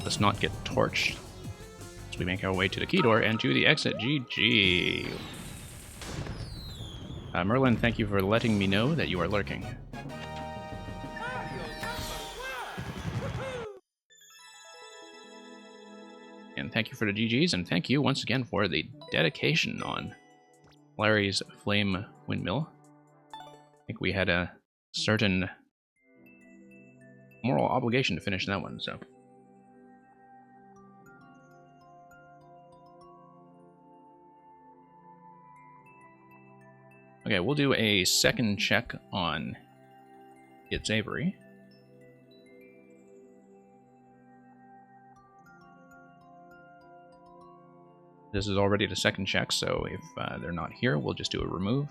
Let's not get torched. So we make our way to the key door and to the exit. GG. Merlin, thank you for letting me know that you are lurking. And thank you for the GGs, and thank you once again for the dedication on Larry's Flame Windmill. I think we had a certain moral obligation to finish that one, so. Okay, we'll do a second check on its Avery. This is already the second check, so if they're not here, we'll just do a remove.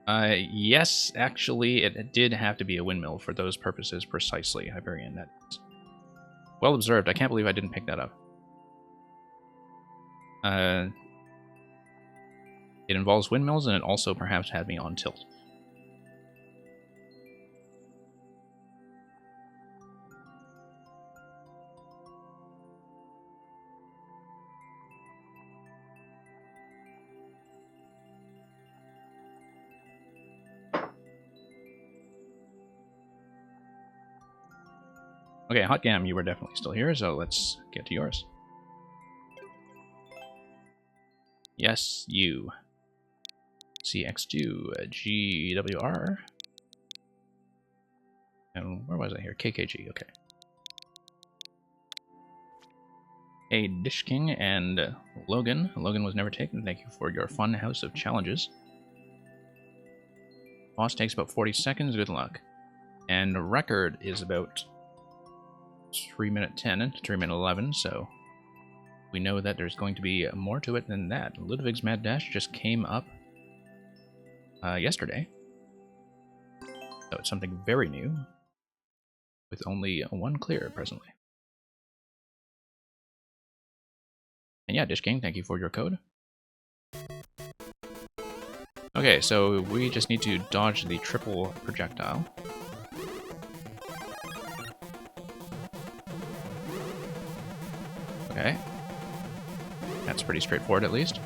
Yes, actually, it did have to be a windmill for those purposes precisely, Hyperion. That's well observed. I can't believe I didn't pick that up. It involves windmills, and it also perhaps had me on tilt. Okay, Hot Gam, you were definitely still here, so let's get to yours. Yes, you. CX2, GWR. And where was I here? KKG, okay. Hey, Dish King and Logan. Logan was never taken. Thank you for your fun house of challenges. Boss takes about 40 seconds. Good luck. And record is about 3 minute 10 to 3 minute 11, so we know that there's going to be more to it than that. Ludwig's Mad Dash just came up yesterday, so it's something very new with only one clear presently. And yeah, Dish King, thank you for your code. Okay, so we just need to dodge the triple projectile. Okay. That's pretty straightforward, at least.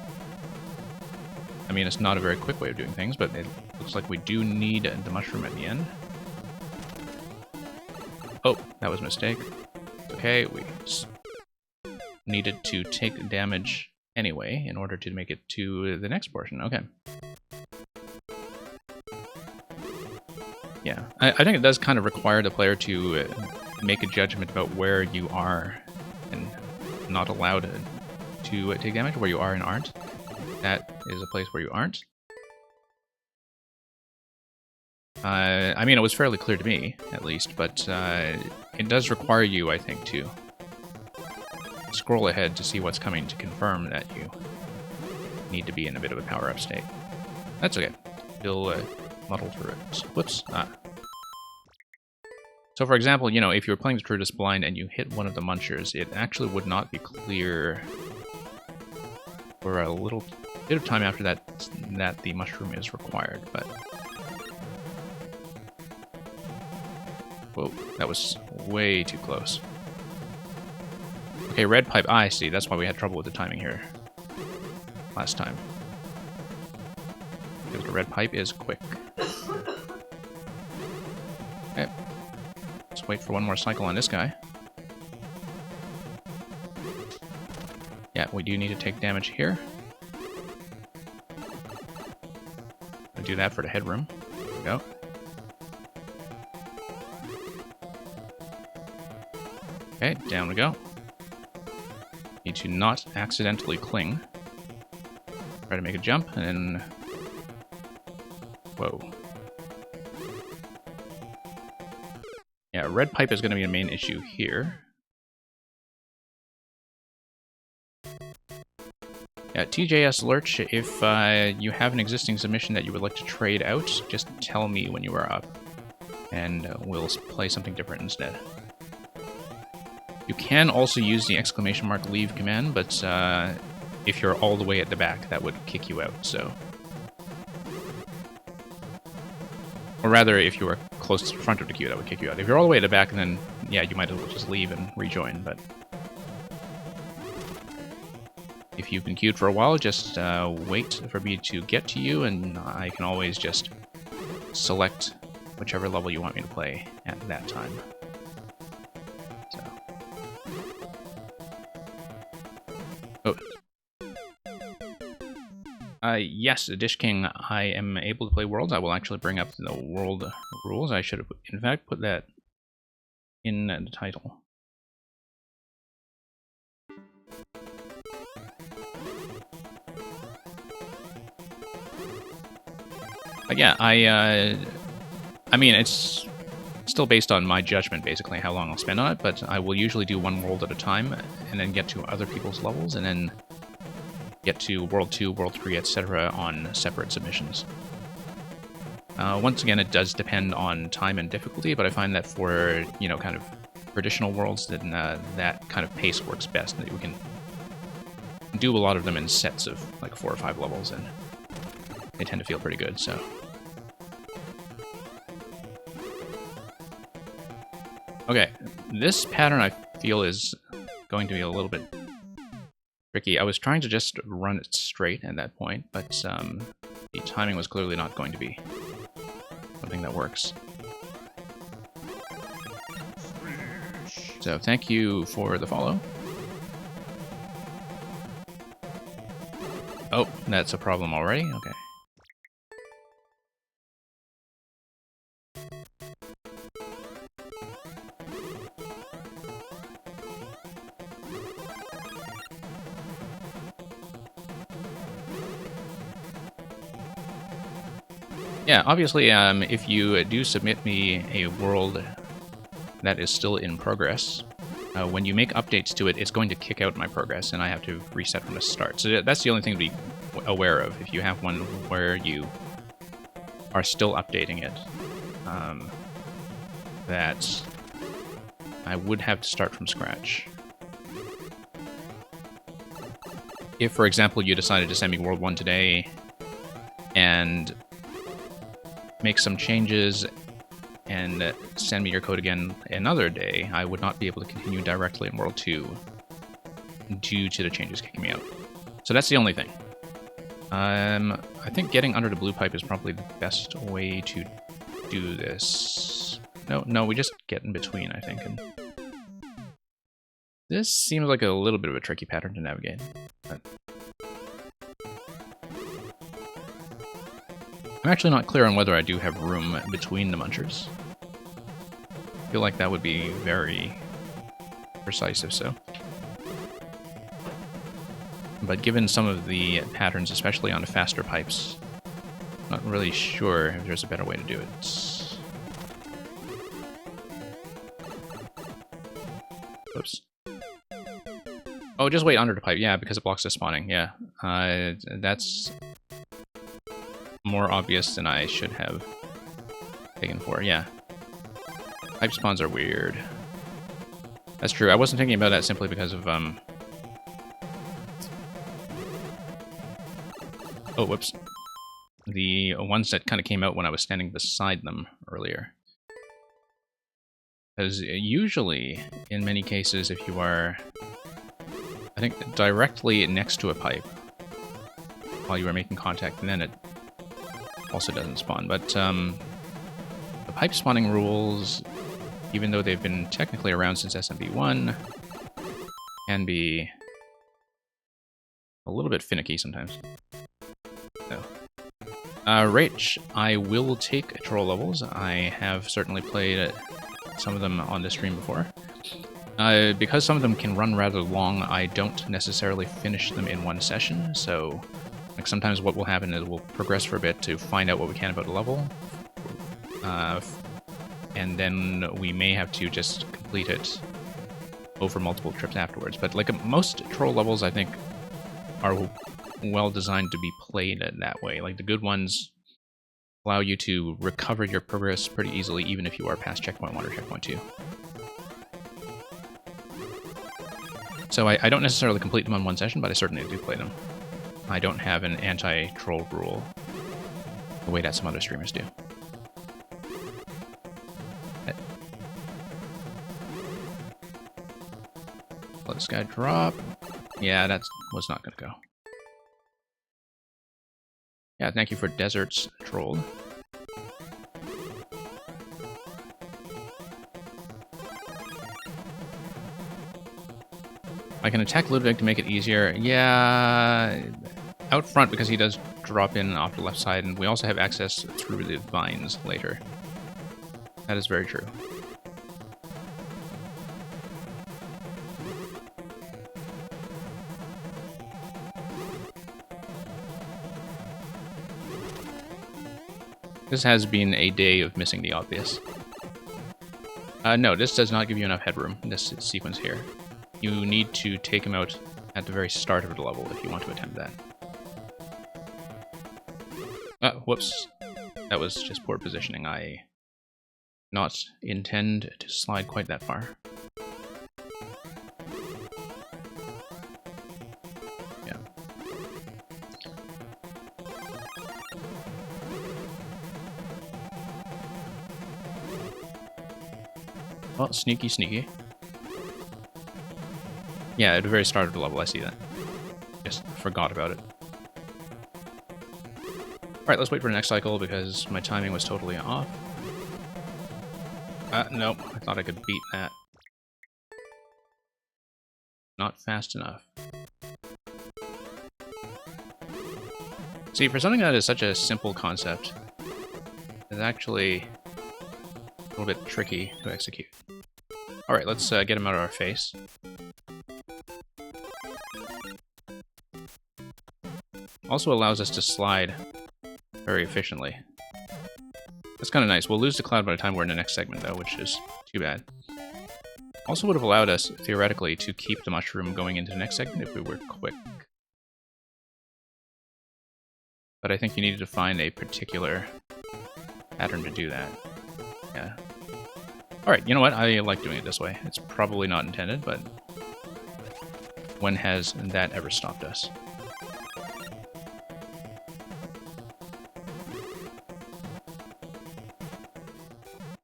I mean, it's not a very quick way of doing things, but it looks like we do need the mushroom at the end. Oh, that was a mistake. Okay, we needed to take damage anyway in order to make it to the next portion. Okay. Yeah, I think it does kind of require the player to make a judgment about where you are and not allowed to take damage, where you are and aren't. That is a place where you aren't. I mean, it was fairly clear to me, at least, but it does require you, I think, to scroll ahead to see what's coming to confirm that you need to be in a bit of a power-up state. That's okay. You'll muddle through it. Whoops. So, for example, you know, if you were playing the Trutus Blind and you hit one of the Munchers, it actually would not be clear for a little bit of time after that that the mushroom is required, but... Whoa, that was way too close. Okay, red pipe. I see. That's why we had trouble with the timing here last time. Because the red pipe is quick. Okay. Let's wait for one more cycle on this guy. Yeah, we do need to take damage here. I'll do that for the headroom. There we go. Okay, down we go. Need to not accidentally cling. Try to make a jump, and then... Whoa. Yeah, red pipe is going to be a main issue here. Yeah, TJS Lurch, if you have an existing submission that you would like to trade out, just tell me when you are up, and we'll play something different instead. You can also use the exclamation mark leave command, but if you're all the way at the back, that would kick you out, so... Or rather, if you were close to the front of the queue, that would kick you out. If you're all the way at the back, then yeah, you might as well just leave and rejoin, but if you've been queued for a while, just wait for me to get to you, and I can always just select whichever level you want me to play at that time. So. Oh. Yes, Dish King, I am able to play Worlds. I will actually bring up the World rules. I should have, in fact, put that in the title. But yeah, I mean, it's still based on my judgment, basically, how long I'll spend on it, but I will usually do one world at a time, and then get to other people's levels, and then get to World 2, World 3, etc. on separate submissions. Once again, it does depend on time and difficulty, but I find that for, you know, kind of traditional worlds, then that kind of pace works best, that we can do a lot of them in sets of like 4 or 5 levels, and they tend to feel pretty good, so. Okay, this pattern I feel is going to be a little bit tricky. I was trying to just run it straight at that point, but the timing was clearly not going to be something that works. So thank you for the follow. Oh, that's a problem already? Okay. Yeah, obviously, if you do submit me a world that is still in progress, when you make updates to it, it's going to kick out my progress, and I have to reset from the start. So that's the only thing to be aware of. If you have one where you are still updating it, that I would have to start from scratch. If, for example, you decided to send me World 1 today, and make some changes and send me your code again another day, I would not be able to continue directly in World 2 due to the changes kicking me out. So that's the only thing. I think getting under the blue pipe is probably the best way to do this. No, we just get in between, I think. And this seems like a little bit of a tricky pattern to navigate. But I'm actually not clear on whether I do have room between the munchers. I feel like that would be very precise if so. But given some of the patterns, especially on the faster pipes, I'm not really sure if there's a better way to do it. Oops. Oh, just wait under the pipe. Yeah, because it blocks the spawning. Yeah, that's more obvious than I should have taken for. Yeah. Pipe spawns are weird. That's true. I wasn't thinking about that simply because of, oh, whoops. The ones that kind of came out when I was standing beside them earlier. Because usually, in many cases, if you are, I think, directly next to a pipe while you are making contact, and then it also doesn't spawn. But the pipe spawning rules, even though they've been technically around since SMB1, can be a little bit finicky sometimes. So, Rach, I will take troll levels. I have certainly played some of them on this stream before. Because some of them can run rather long, I don't necessarily finish them in one session, so like sometimes what will happen is we'll progress for a bit to find out what we can about a level, and then we may have to just complete it over multiple trips afterwards. But like most troll levels, I think, are well designed to be played that way. Like the good ones allow you to recover your progress pretty easily, even if you are past checkpoint 1 or checkpoint 2. So I don't necessarily complete them on one session, but I certainly do play them. I don't have an anti-troll rule the way that some other streamers do. Let this guy drop. Yeah, that was not going to go. Yeah, thank you for Deserts Trolled. I can attack Ludwig to make it easier. Yeah, out front because he does drop in off the left side, and we also have access through the vines later. That is very true. This has been a day of missing the obvious. No, this does not give you enough headroom, this sequence here. You need to take him out at the very start of the level if you want to attempt that. Whoops. That was just poor positioning. I not intend to slide quite that far. Yeah. Well, sneaky, sneaky. Yeah, at the very start of the level, I see that. Just forgot about it. Alright, let's wait for the next cycle because my timing was totally off. Nope, I thought I could beat that. Not fast enough. See, for something that is such a simple concept, it's actually a little bit tricky to execute. Alright, let's get him out of our face. Also allows us to slide very efficiently. That's kind of nice. We'll lose the cloud by the time we're in the next segment, though, which is too bad. Also would have allowed us, theoretically, to keep the mushroom going into the next segment if we were quick. But I think you needed to find a particular pattern to do that. Yeah. Alright, you know what? I like doing it this way. It's probably not intended, but when has that ever stopped us?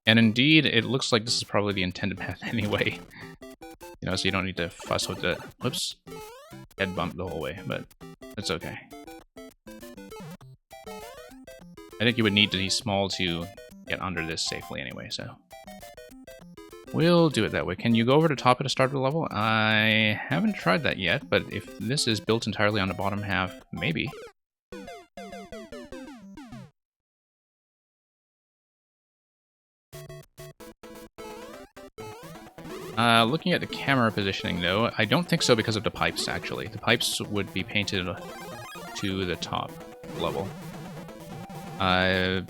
And indeed, it looks like this is probably the intended path anyway. You know, so you don't need to fuss with the... Whoops. Head bump the whole way, but it's okay. I think you would need to be small to get under this safely anyway, so... We'll do it that way. Can you go over the top at the start of the level? I haven't tried that yet, but if this is built entirely on the bottom half, maybe. Looking at the camera positioning, though, I don't think so because of the pipes, actually. The pipes would be painted to the top level.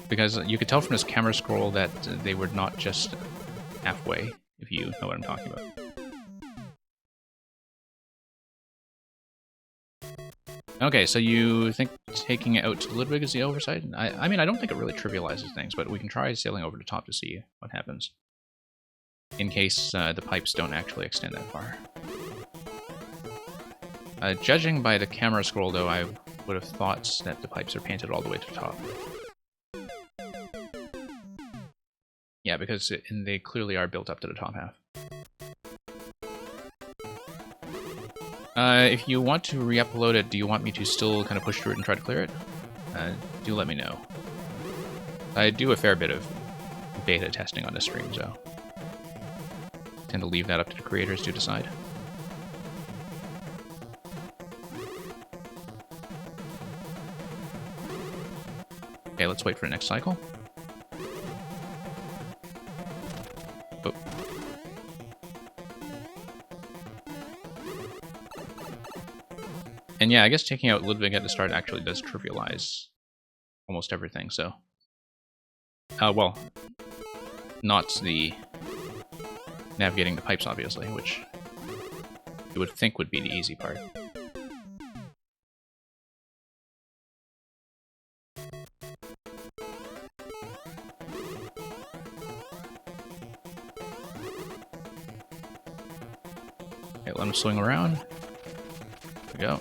Because you could tell from this camera scroll that they were not just halfway, if you know what I'm talking about. Okay, so you think taking it out to Ludwig is the oversight? I mean, I don't think it really trivializes things, but we can try sailing over the top to see what happens. In case the pipes don't actually extend that far. Judging by the camera scroll, though, I would have thought that the pipes are painted all the way to the top. Yeah, because they clearly are built up to the top half. If you want to re-upload it, do you want me to still kind of push through it and try to clear it? Do let me know. I do a fair bit of beta testing on this stream, so... tend to leave that up to the creators to decide. Okay, let's wait for the next cycle. Oh. And yeah, I guess taking out Ludwig at the start actually does trivialize almost everything, so... well, not the navigating the pipes, obviously, which you would think would be the easy part. Okay, let him swing around. There we go.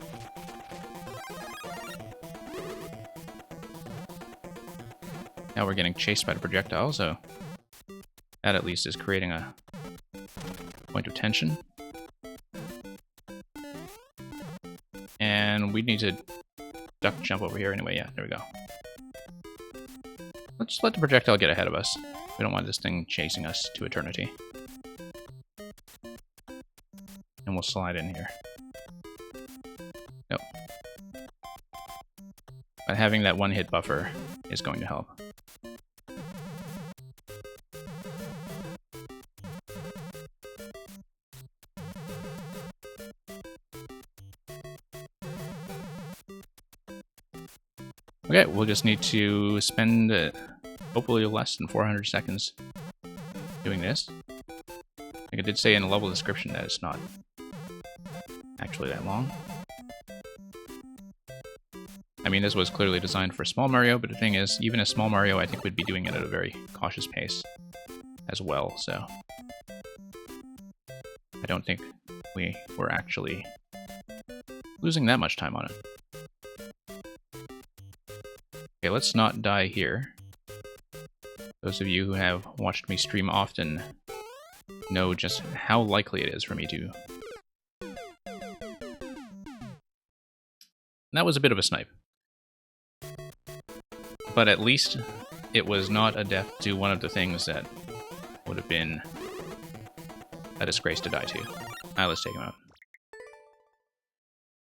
Now we're getting chased by the projectile, so that at least is creating a point of tension. we need to duck jump over here anyway. Yeah, there we go. Let's let the projectile get ahead of us. We don't want this thing chasing us to eternity. And we'll slide in here. Nope. But having that one hit buffer is going to help. Okay, we'll just need to spend hopefully less than 400 seconds doing this. I think it did say in the level description that it's not actually that long. I mean, this was clearly designed for small Mario, but the thing is, even a small Mario, I think would be doing it at a very cautious pace as well, so I don't think we were actually losing that much time on it. Okay, let's not die here. Those of you who have watched me stream often know just how likely it is for me to. That was a bit of a snipe. But at least it was not a death to one of the things that would have been a disgrace to die to. Alright, let's take him out.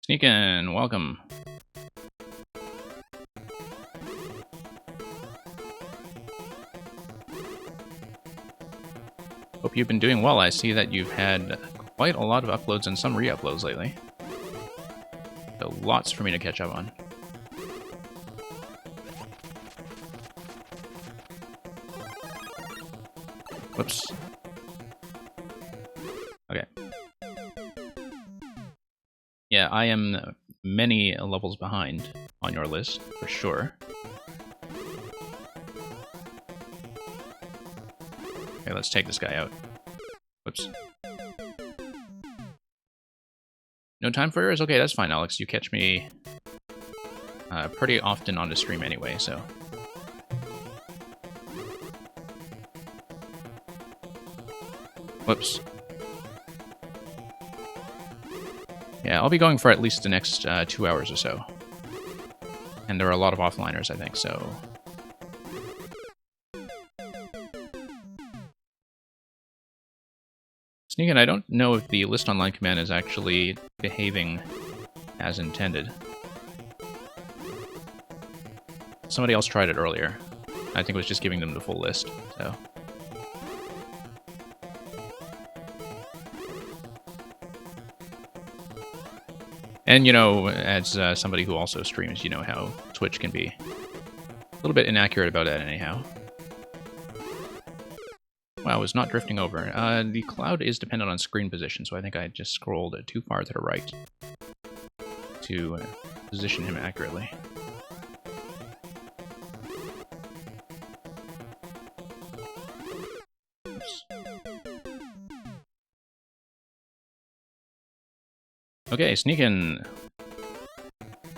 Sneak in, welcome. Hope you've been doing well. I see that you've had quite a lot of uploads and some re-uploads lately. So lots for me to catch up on. Whoops. Okay. Yeah, I am many levels behind on your list, for sure. Okay, let's take this guy out. Whoops. No time for errors? Okay, that's fine, Alex. You catch me pretty often on the stream anyway, so... Whoops. Yeah, I'll be going for at least the next 2 hours or so. And there are a lot of offliners, I think, so... Sneakin', I don't know if the list online command is actually behaving as intended. Somebody else tried it earlier. I think it was just giving them the full list, so... And, you know, as somebody who also streams, you know how Twitch can be a little bit inaccurate about that anyhow. Wow, it's not drifting over. The cloud is dependent on screen position, so I think I just scrolled too far to the right to position him accurately. Oops. Okay, Sneakin'.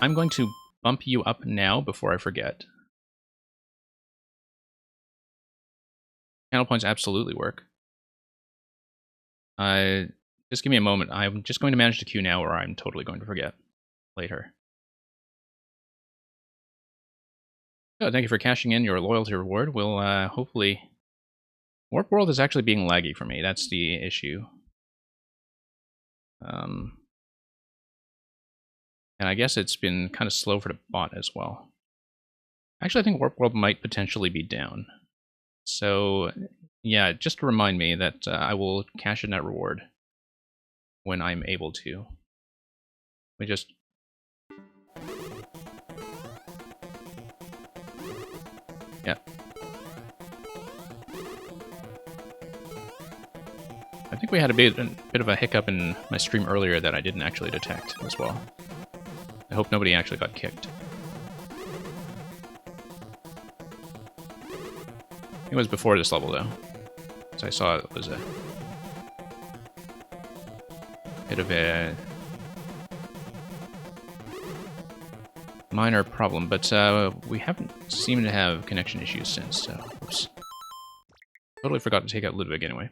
I'm going to bump you up now before I forget. Channel points absolutely work. Just give me a moment. I'm just going to manage the queue now, or I'm totally going to forget later. Oh, thank you for cashing in your loyalty reward. We'll hopefully... Warp World is actually being laggy for me. That's the issue. And I guess it's been kind of slow for the bot as well. Actually, I think Warp World might potentially be down. So, yeah, just to remind me that I will cash in that reward when I'm able to. We just... Yeah. I think we had a bit of a hiccup in my stream earlier that I didn't actually detect as well. I hope nobody actually got kicked. It was before this level, though. So I saw it was a bit of a minor problem, but we haven't seemed to have connection issues since, so oops. Totally forgot to take out Ludwig anyway.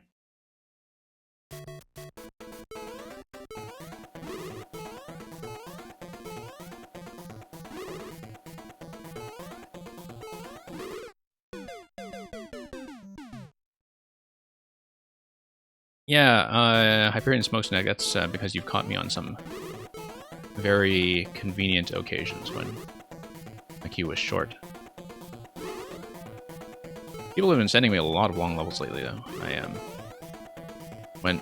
Yeah, Hyperion Smokestack, that's because you've caught me on some very convenient occasions when my queue was short. People have been sending me a lot of long levels lately, though. I went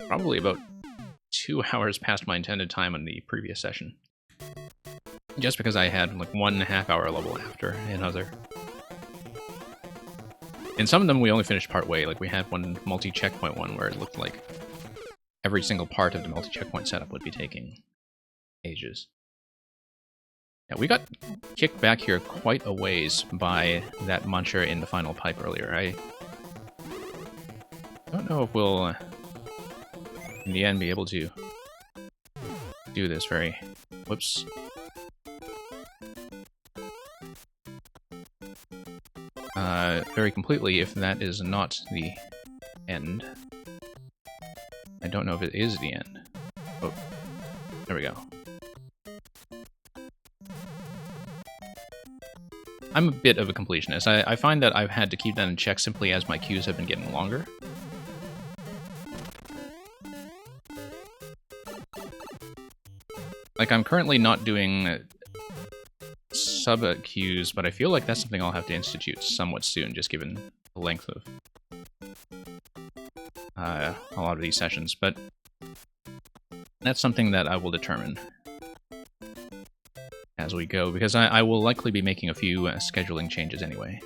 probably about 2 hours past my intended time on the previous session. Just because I had like 1.5 hour level after another. In some of them, we only finished part way. Like, we had one multi-checkpoint one where it looked like every single part of the multi-checkpoint setup would be taking ages. Yeah, we got kicked back here quite a ways by that muncher in the final pipe earlier. I don't know if we'll, in the end, be able to do this very... Whoops. Very completely if that is not the end. I don't know if it is the end. Oh, there we go. I'm a bit of a completionist. I find that I've had to keep that in check simply as my queues have been getting longer. Like, I'm currently not doing sub-queues, but I feel like that's something I'll have to institute somewhat soon, just given the length of a lot of these sessions. But that's something that I will determine as we go, because I will likely be making a few scheduling changes anyway.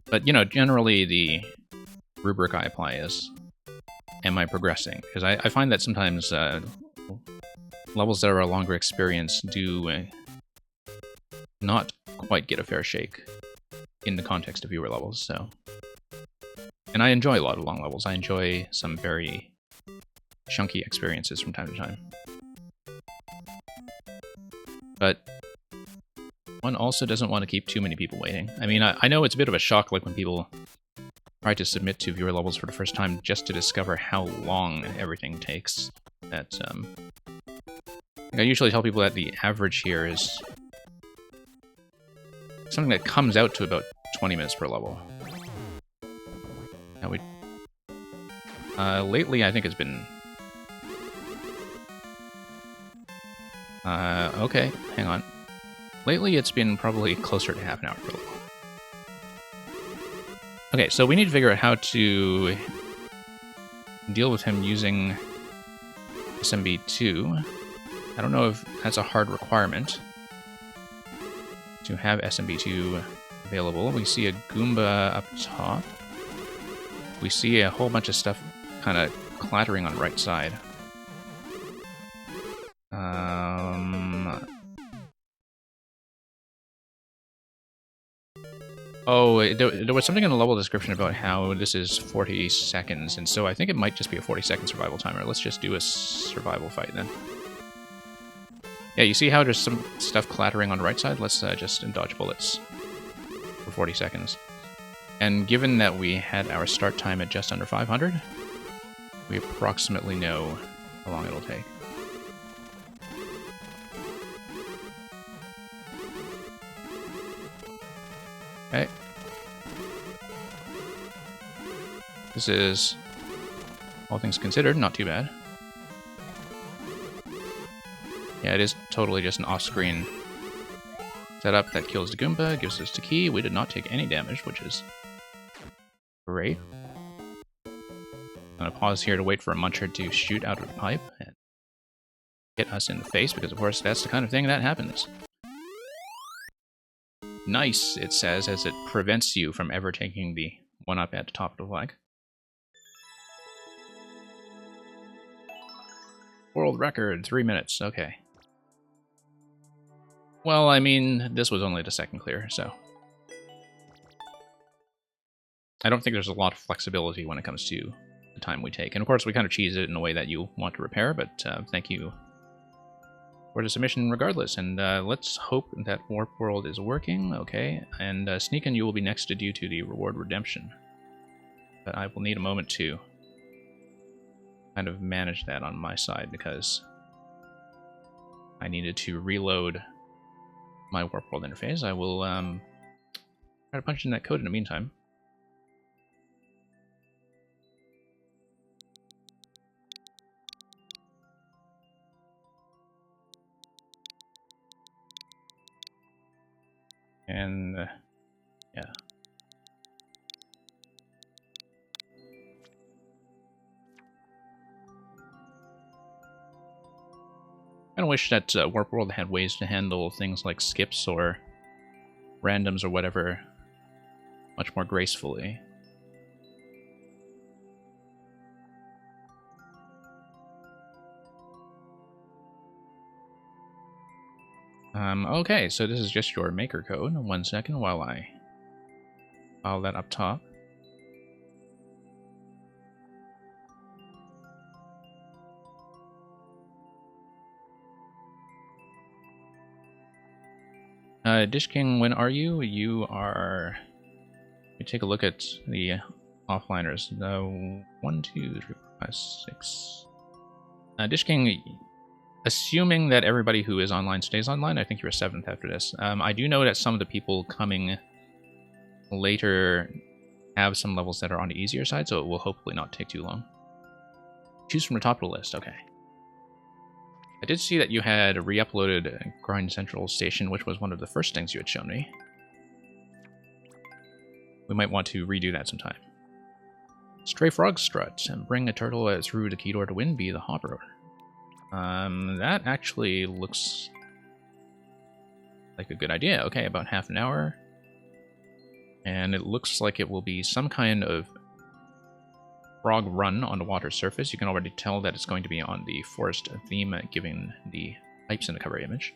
But, you know, generally the rubric I apply is, am I progressing? Because I find that sometimes levels that are a longer experience do not quite get a fair shake in the context of viewer levels, so... And I enjoy a lot of long levels. I enjoy some very chunky experiences from time to time. But one also doesn't want to keep too many people waiting. I mean, I know it's a bit of a shock, like when people try to submit to viewer levels for the first time just to discover how long everything takes. That, I usually tell people that the average here is something that comes out to about 20 minutes per level. Now lately I think it's been... okay, hang on. Lately it's been probably closer to half an hour per level. Okay, so we need to figure out how to deal with him using SMB2. I don't know if that's a hard requirement to have SMB2 available. We see a Goomba up top. We see a whole bunch of stuff kind of clattering on the right side. Oh, there was something in the level description about how this is 40 seconds, and so I think it might just be a 40-second survival timer. Let's just do a survival fight then. Yeah, you see how there's some stuff clattering on the right side? Let's just dodge bullets for 40 seconds. And given that we had our start time at just under 500, we approximately know how long it'll take. Okay. This is, all things considered, not too bad. Yeah, it is totally just an off-screen setup that kills the Goomba, gives us the key. We did not take any damage, which is great. I'm gonna pause here to wait for a muncher to shoot out of the pipe and hit us in the face, because of course that's the kind of thing that happens. Nice, it says, as it prevents you from ever taking the one-up at the top of the flag. World record, 3 minutes, okay. Well, I mean, this was only the second clear, so... I don't think there's a lot of flexibility when it comes to the time we take. And of course, we kind of cheese it in a way that you want to repair, but thank you for the submission regardless. And let's hope that Warp World is working, okay. And Sneakin', you will be next to due to the reward redemption. But I will need a moment to kind of manage that on my side, because I needed to reload my Warp World interface. I will Try to punch in that code in the meantime. And, yeah. I kind of wish that Warp World had ways to handle things like skips or randoms or whatever much more gracefully. Okay, so this is just your maker code. 1 second while I file that up top. Dish King, when are you? You are... Let me take a look at the offliners. 1, 2, 3, 4, 5, 6. Dish King, assuming that everybody who is online stays online, I think you're 7th after this. I do know that some of the people coming later have some levels that are on the easier side, so it will hopefully not take too long. Choose from the top of the list, okay. I did see that you had re-uploaded Grind Central Station, which was one of the first things you had shown me. We might want to redo that sometime. Stray Frog Strut, and bring a turtle through the key door to win, be the hopper. That actually looks like a good idea. Okay, about half an hour. And it looks like it will be some kind of frog run on the water surface. You can already tell that it's going to be on the forest theme, given the pipes in the cover image.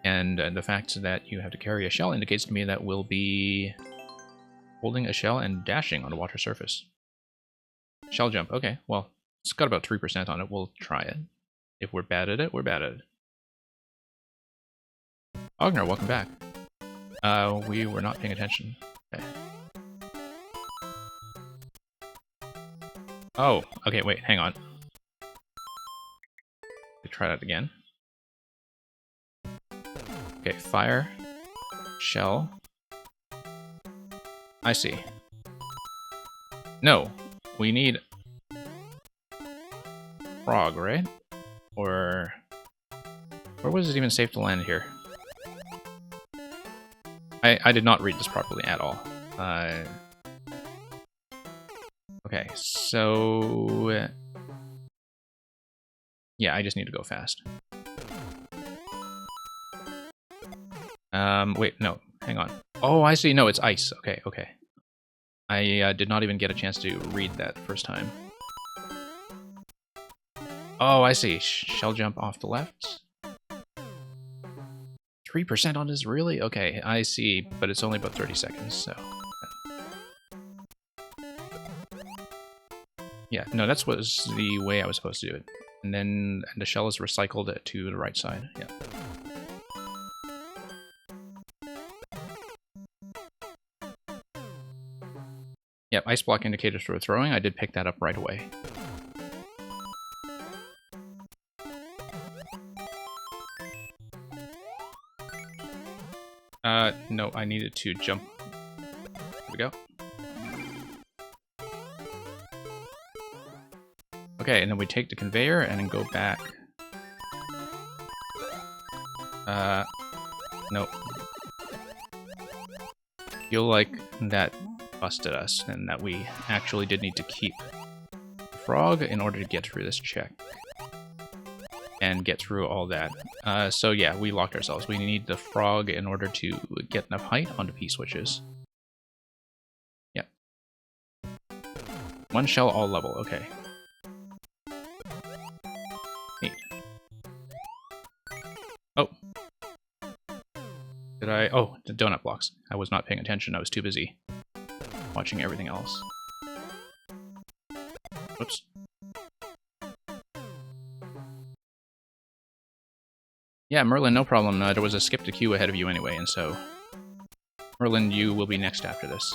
And the fact that you have to carry a shell indicates to me that we'll be holding a shell and dashing on the water surface. Shell jump, okay, well, it's got about 3% on it. We'll try it. If we're bad at it, we're bad at it. Ogner, welcome back. We were not paying attention. Okay. Oh, okay, wait, hang on. Let's try that again. Okay, fire, shell. I see. No, we need frog, right? Or where was it even safe to land here? I did not read this properly at all. Okay, so... yeah, I just need to go fast. Wait, no, hang on. Oh, I see, no, it's ice. Okay, okay. I did not even get a chance to read that the first time. Oh, I see. Shell jump off the left. 3% on this, really? Okay, I see, but it's only about 30 seconds, so... yeah, no, that was the way I was supposed to do it. And then the shell is recycled to the right side, yeah. Yep, ice block indicators for throwing. I did pick that up right away. No, I needed to jump. There we go. Okay, and then we take the conveyor and then go back. Nope. Feel like that busted us, and that we actually did need to keep the frog in order to get through this check. And get through all that. So yeah, we locked ourselves. We need the frog in order to get enough height onto P-switches. Yep. One shell, all level, okay. Neat. Oh. Did I... oh, the donut blocks. I was not paying attention, I was too busy watching everything else. Whoops. Yeah, Merlin, no problem. There was a skip to queue ahead of you anyway, and so... Merlin, you will be next after this.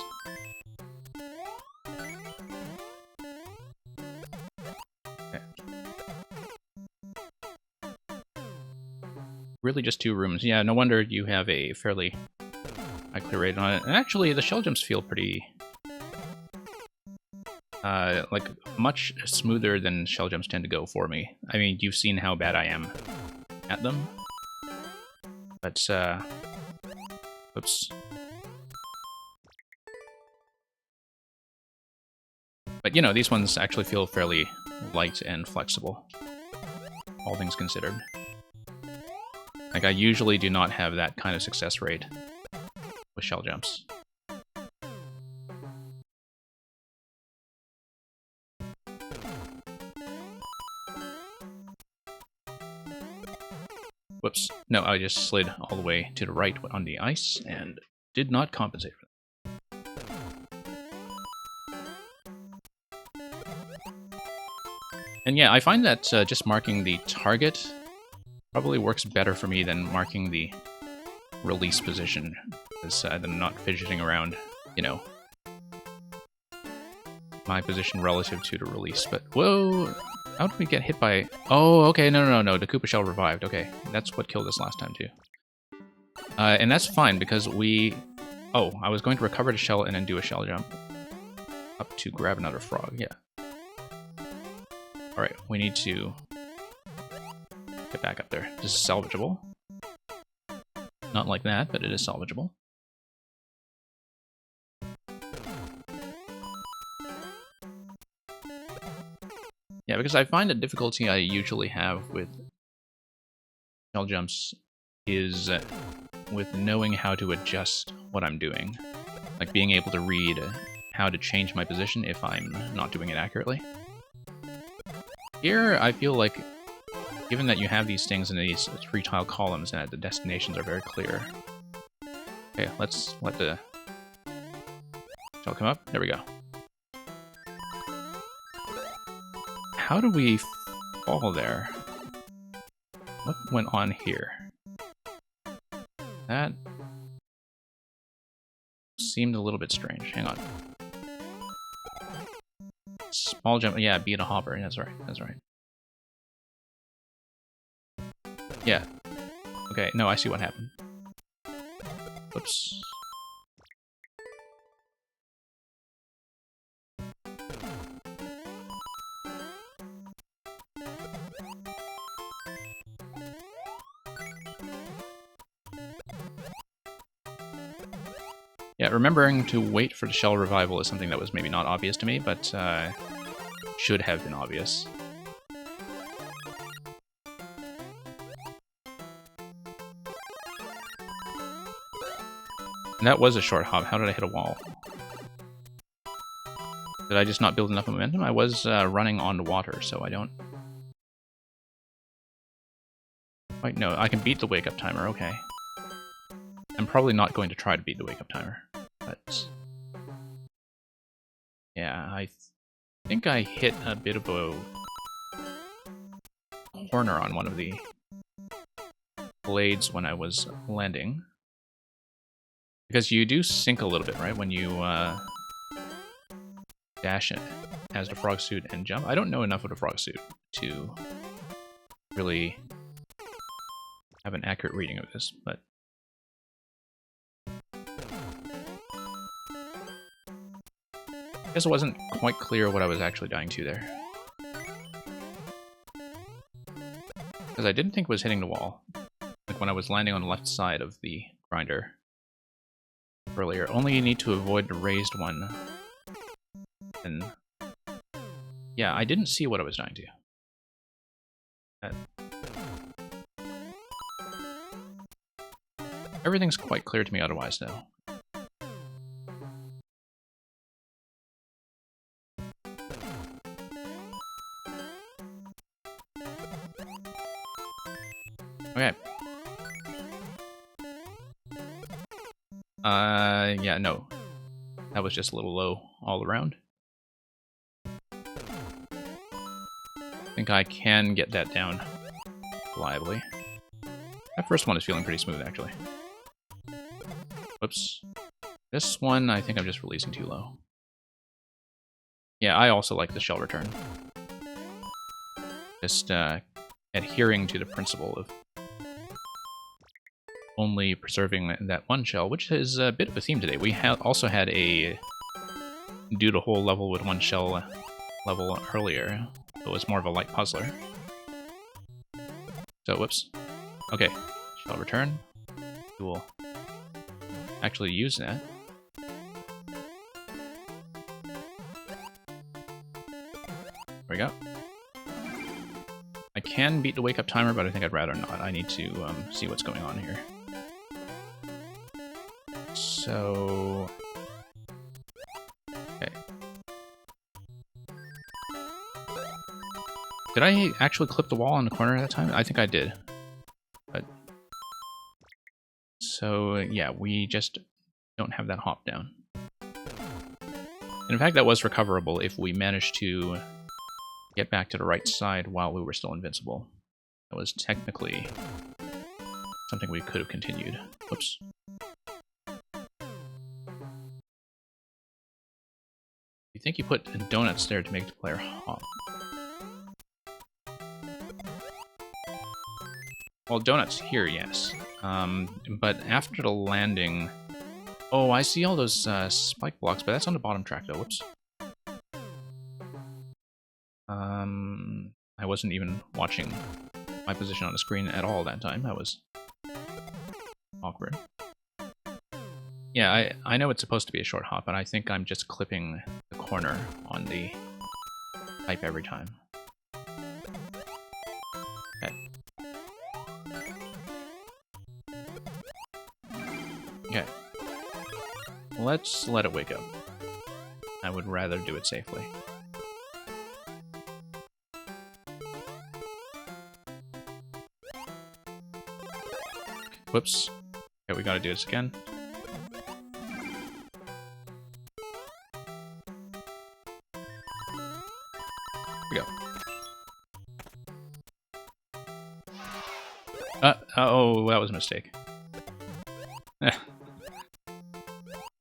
Okay. Really just 2 rooms. Yeah, no wonder you have a fairly clear rate on it. And actually, the shell jumps feel pretty... like, much smoother than shell jumps tend to go for me. I mean, you've seen how bad I am at them. But, oops. But, you know, these ones actually feel fairly light and flexible, all things considered. Like, I usually do not have that kind of success rate with shell jumps. Whoops. No, I just slid all the way to the right on the ice and did not compensate for that. And yeah, I find that just marking the target probably works better for me than marking the release position, because I'm not fidgeting around, you know, my position relative to the release. But whoa, how did we get hit by... Oh, okay, no, the Koopa shell revived. Okay, that's what killed us last time too. And that's fine, because we... Oh, I was going to recover the shell and then do a shell jump up to grab another frog, yeah. Alright, we need to get back up there. This is salvageable. Not like that, but it is salvageable. Yeah, because I find the difficulty I usually have with shell jumps is with knowing how to adjust what I'm doing. Like being able to read how to change my position if I'm not doing it accurately. Here, I feel like, given that you have these things in these 3-tile columns and the destinations are very clear. Okay, let's let the shell come up. There we go. How do we fall there? What went on here? That seemed a little bit strange. Hang on. Small jump, yeah, beat a hopper. That's right, that's right. Yeah. Okay, no, I see what happened. Whoops. Yeah, remembering to wait for the shell revival is something that was maybe not obvious to me, but should have been obvious. And that was a short hop. How did I hit a wall? Did I just not build enough momentum? I was running on the water, so I don't... Wait, no, I can beat the wake-up timer, okay. I'm probably not going to try to beat the wake-up timer, but... Yeah, I think I hit a bit of a corner on one of the blades when I was landing. Because you do sink a little bit, right, when you dash it as the frog suit and jump. I don't know enough of the frog suit to really have an accurate reading of this, but... I guess it wasn't quite clear what I was actually dying to there. Because I didn't think it was hitting the wall. Like when I was landing on the left side of the grinder earlier. Only you need to avoid the raised one. And yeah, I didn't see what I was dying to. Everything's quite clear to me otherwise, though. Okay. Yeah, no. That was just a little low all around. I think I can get that down reliably. That first one is feeling pretty smooth, actually. Whoops. This one, I think I'm just releasing too low. Yeah, I also like the shell return. Just adhering to the principle of only preserving that one shell, which is a bit of a theme today. We also had a do the whole level with one shell level earlier. It was more of a light puzzler. So, whoops. Okay, shall return. We will actually use that. There we go. I can beat the wake up timer, but I think I'd rather not. I need to see what's going on here. So... okay. Did I actually clip the wall on the corner at that time? I think I did. But... so, yeah, we just don't have that hop down. And in fact, that was recoverable if we managed to get back to the right side while we were still invincible. That was technically something we could have continued. Whoops. You think you put donuts there to make the player hop? Well, donuts here, yes. But after the landing... oh, I see all those spike blocks, but that's on the bottom track, though. Whoops. I wasn't even watching my position on the screen at all that time. That was awkward. Yeah, I know it's supposed to be a short hop, but I think I'm just clipping the corner on the pipe every time. Okay. Okay. Let's let it wake up. I would rather do it safely. Whoops. Okay, we gotta do this again. Here we go. Oh, that was a mistake.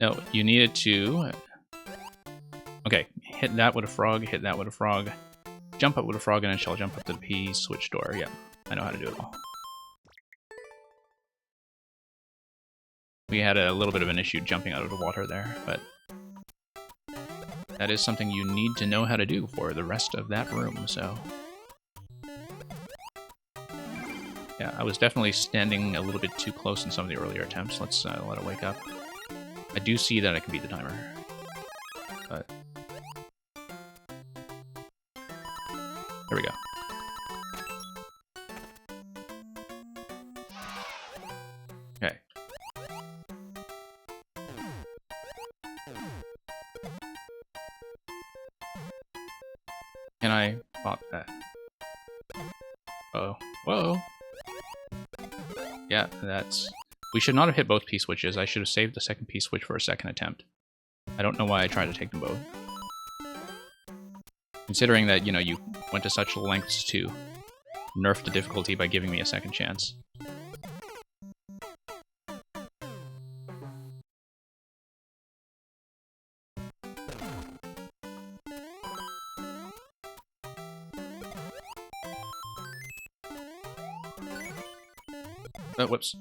No, you needed to... okay, hit that with a frog, hit that with a frog, jump up with a frog, and then shall jump up to the P, switch door. Yeah, I know how to do it all. We had a little bit of an issue jumping out of the water there, but that is something you need to know how to do for the rest of that room, so... yeah, I was definitely standing a little bit too close in some of the earlier attempts. Let's let it wake up. I do see that I can beat the timer, but... there we go. Okay. Can I pop that? Uh-oh. Whoa! Yeah, that's... we should not have hit both P-switches. I should have saved the second P-switch for a second attempt. I don't know why I tried to take them both. Considering that, you know, you went to such lengths to nerf the difficulty by giving me a second chance. Oh, whoops.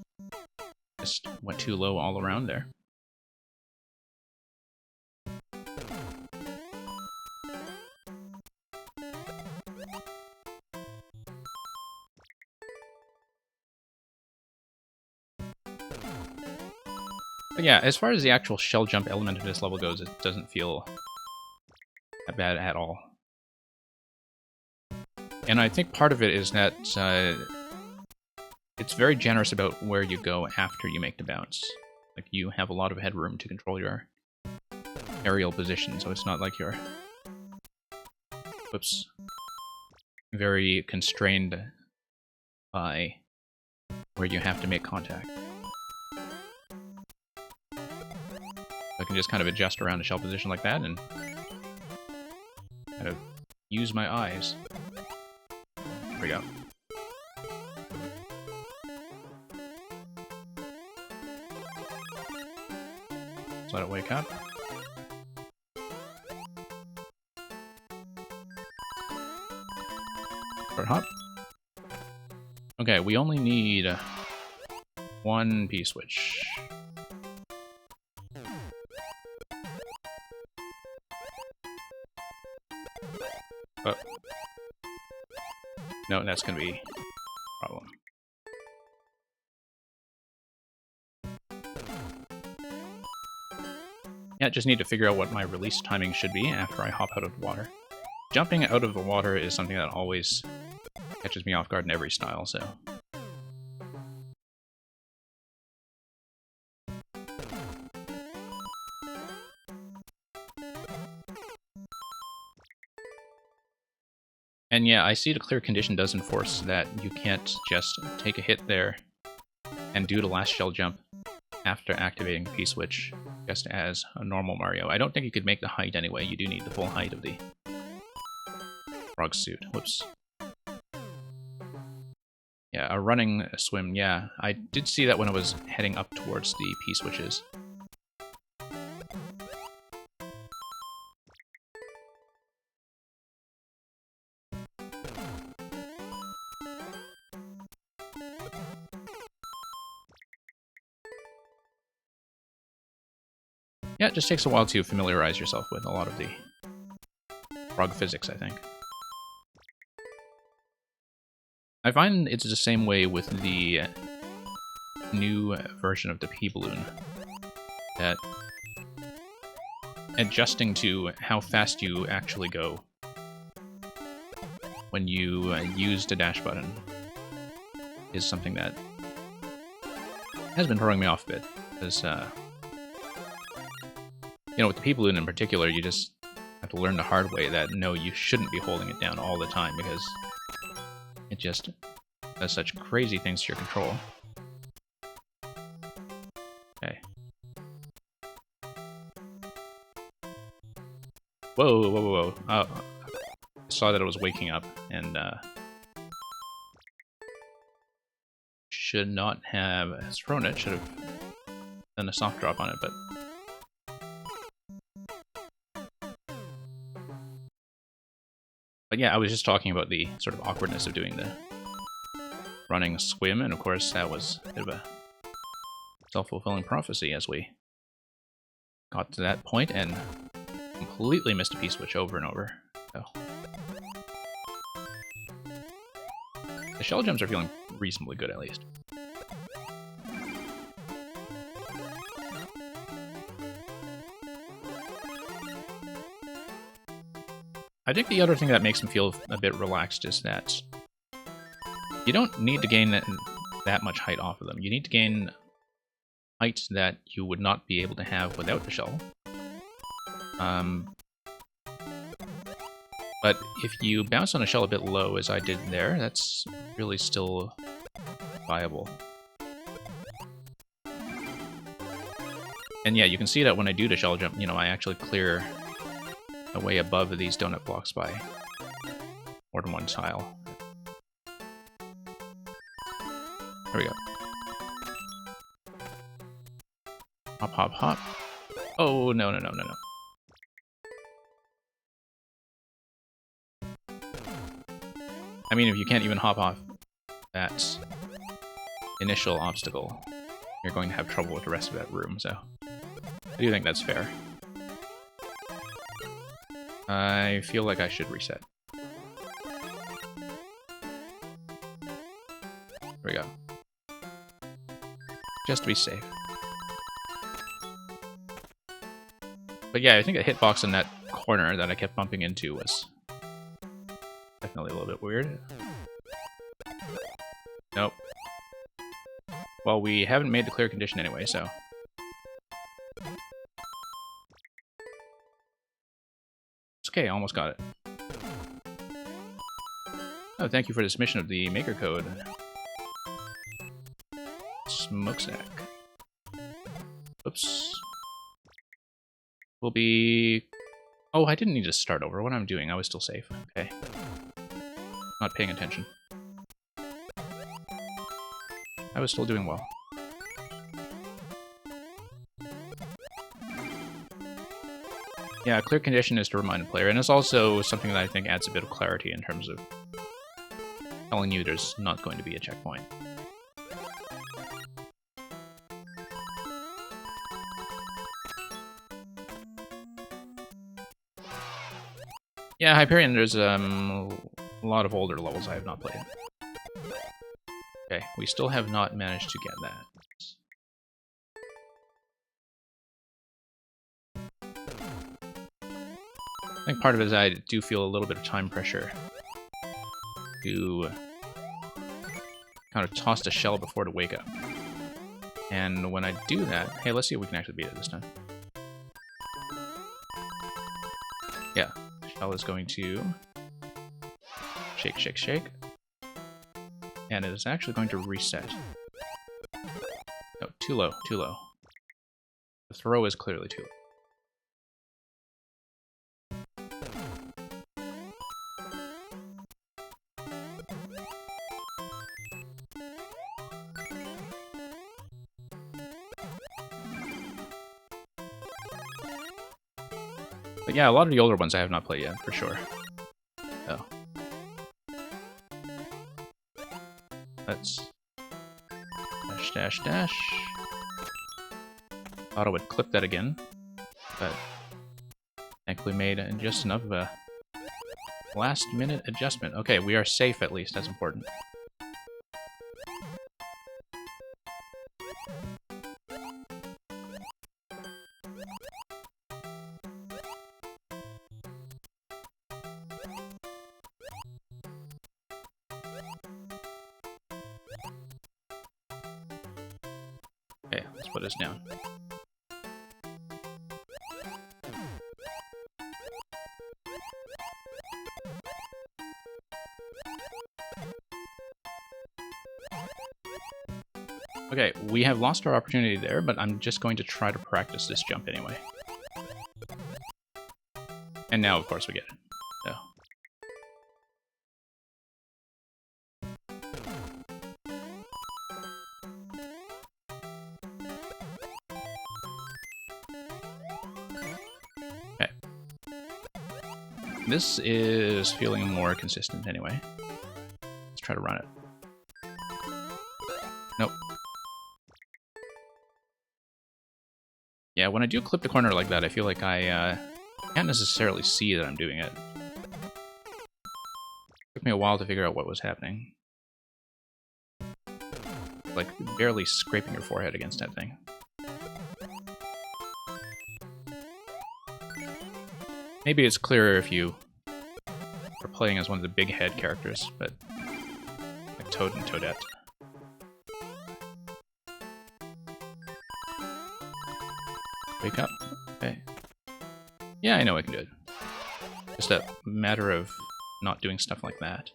Just went too low all around there. But yeah, as far as the actual shell jump element of this level goes, it doesn't feel that bad at all. And I think part of it is that it's very generous about where you go after you make the bounce. Like, you have a lot of headroom to control your aerial position, so it's not like you're... whoops. Very constrained by where you have to make contact. I can just kind of adjust around the shell position like that and kind of use my eyes. There we go. Let's let it wake up. Short hop. Okay, we only need one P-switch. Oh. No, that's gonna be a problem. Yeah, just need to figure out what my release timing should be after I hop out of the water. Jumping out of the water is something that always catches me off guard in every style, so... And yeah, I see the clear condition does enforce that you can't just take a hit there and do the last shell jump after activating the P-switch, just as a normal Mario. I don't think you could make the height anyway. You do need the full height of the frog suit. Whoops. Yeah, a running swim, yeah. I did see that when I was heading up towards the P-switches. Yeah, it just takes a while to familiarize yourself with a lot of the frog physics, I think. I find it's the same way with the new version of the P-balloon, that adjusting to how fast you actually go when you use the dash button is something that has been throwing me off a bit, because you know, with the P-balloon in particular, you just have to learn the hard way that no, you shouldn't be holding it down all the time, because it just does such crazy things to your control. Okay. Whoa, whoa, whoa, whoa. Oh, I saw that I was waking up, and should not have thrown it, should have done a soft drop on it, but... But yeah, I was just talking about the sort of awkwardness of doing the running swim, and of course that was a bit of a self-fulfilling prophecy as we got to that point and completely missed a P-switch over and over. So. The shell jumps are feeling reasonably good, at least. I think the other thing that makes them feel a bit relaxed is that you don't need to gain that much height off of them. You need to gain height that you would not be able to have without the shell. But if you bounce on a shell a bit low, as I did there, that's really still viable. And yeah, you can see that when I do the shell jump, you know, I actually clear away above these donut blocks by more than one tile. There we go. Hop, hop, hop. Oh, no, no, no, no, no. I mean, if you can't even hop off that initial obstacle, you're going to have trouble with the rest of that room, so I do think that's fair. I feel like I should reset. There we go. Just to be safe. But yeah, I think a hitbox in that corner that I kept bumping into was definitely a little bit weird. Nope. Well, we haven't made the clear condition anyway, so... It's okay, almost got it. Oh, thank you for the submission of the maker code. Smokestack. Oops. Will be... Oh, I didn't need to start over. What I'm doing, I was still safe. Okay. Not paying attention. I was still doing well. Yeah, clear condition is to remind the player, and it's also something that I think adds a bit of clarity in terms of telling you there's not going to be a checkpoint. Yeah, Hyperion, there's a lot of older levels I have not played. Okay, we still have not managed to get that. I think part of it is I do feel a little bit of time pressure to kind of toss the shell before to wake up. And when I do that, hey, let's see if we can actually beat it this time. Yeah, shell is going to shake, shake, shake. And it is actually going to reset. No, too low, too low. The throw is clearly too low. But yeah, a lot of the older ones I have not played yet, for sure. So. Let's dash, dash, dash. Thought I would clip that again, but thankfully made just enough of a last-minute adjustment. Okay, we are safe at least. That's important. Okay, let's put this down. Okay, we have lost our opportunity there, but I'm just going to try to practice this jump anyway. And now, of course, we get it. So. Okay. This is feeling more consistent anyway. Let's try to run it. Nope. Yeah, when I do clip the corner like that, I feel like I can't necessarily see that I'm doing it. Took me a while to figure out what was happening. Like, barely scraping your forehead against that thing. Maybe it's clearer if you are playing as one of the big head characters, but like Toad and Toadette. Wake up. Okay. Yeah, I know I can do it. Just a matter of not doing stuff like that.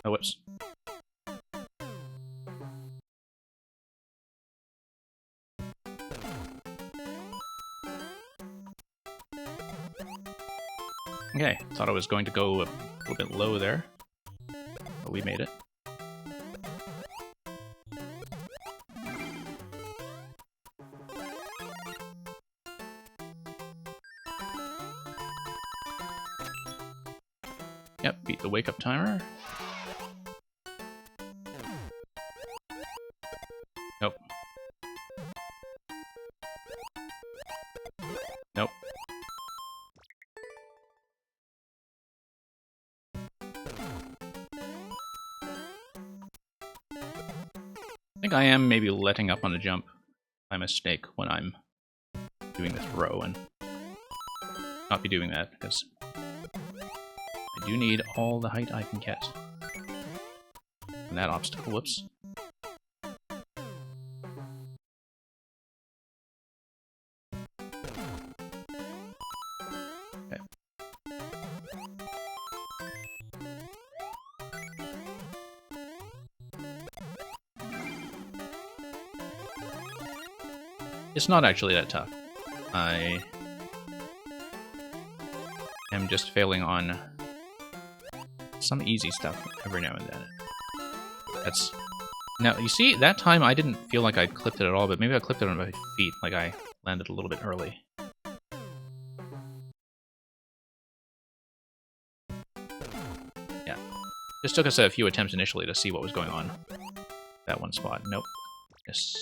Oh, whoops. Okay, thought I was going to go a little bit low there, but we made it. Yep, beat the wake-up timer. Nope. Nope. I think I am maybe letting up on the jump by mistake when I'm doing this row, and not be doing that, because I do need all the height I can get. And that obstacle, whoops. Okay. It's not actually that tough. I am just failing on some easy stuff every now and then. That's... Now, you see, that time I didn't feel like I clipped it at all, but maybe I clipped it on my feet, like I landed a little bit early. Yeah. This took us a few attempts initially to see what was going on. That one spot. Nope. Yes.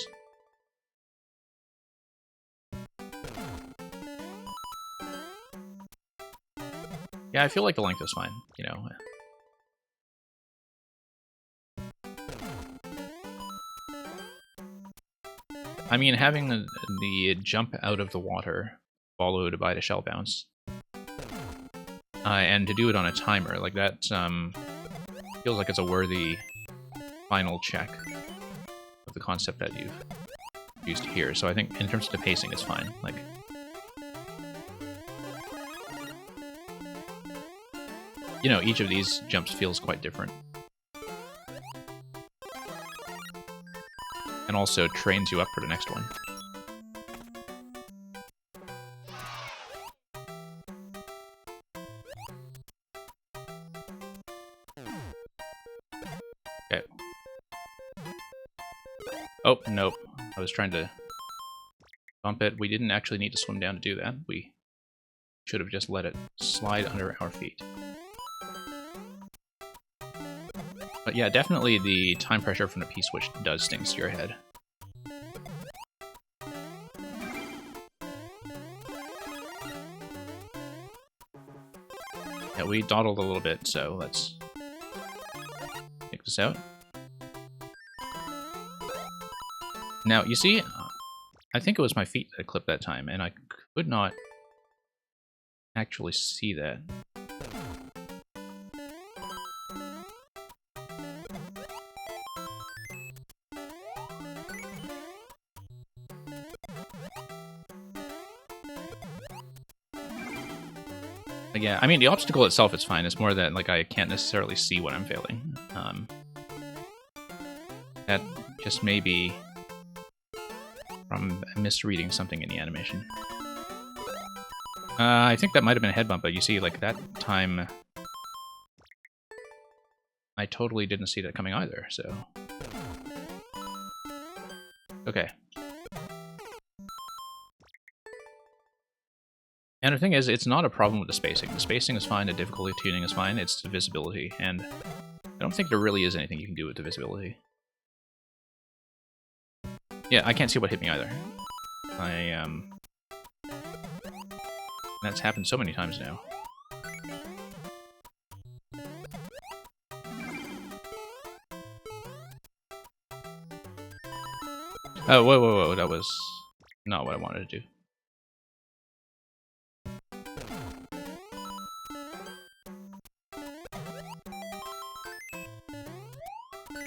Yeah, I feel like the length is fine, you know. I mean, having the jump out of the water followed by the shell bounce, and to do it on a timer, like that, feels like it's a worthy final check of the concept that you've used here. So I think in terms of the pacing, it's fine. Like, you know, each of these jumps feels quite different. And also trains you up for the next one. Okay. Oh, nope. I was trying to bump it. We didn't actually need to swim down to do that. We should have just let it slide under our feet. But yeah, definitely the time pressure from the P-switch does stings to your head. Yeah, we dawdled a little bit, so let's take this out. Now, you see, I think it was my feet that clipped that time, and I could not actually see that. Yeah, I mean, the obstacle itself is fine. It's more that, like, I can't necessarily see what I'm failing. That just may be from misreading something in the animation. I think that might have been a head bump, but you see, like, that time I totally didn't see that coming either, so... Okay. And the thing is, it's not a problem with the spacing. The spacing is fine, the difficulty tuning is fine, it's the visibility, and I don't think there really is anything you can do with the visibility. Yeah, I can't see what hit me either. That's happened so many times now. Oh, whoa, whoa, whoa, that was not what I wanted to do.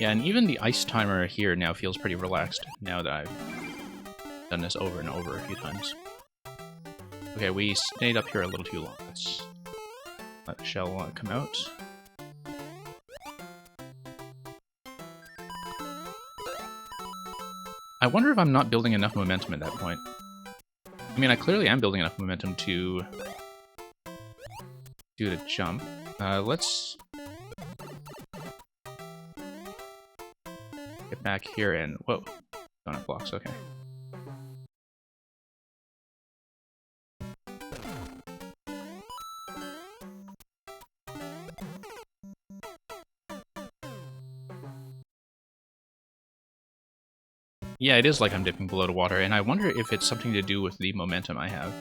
Yeah, and even the ice timer here now feels pretty relaxed, now that I've done this over and over a few times. Okay, we stayed up here a little too long. Let's let the shell come out. I wonder if I'm not building enough momentum at that point. I mean, I clearly am building enough momentum to do the jump. Let's get back here and... Whoa. Donut blocks, okay. Yeah, it is like I'm dipping below the water, and I wonder if it's something to do with the momentum I have.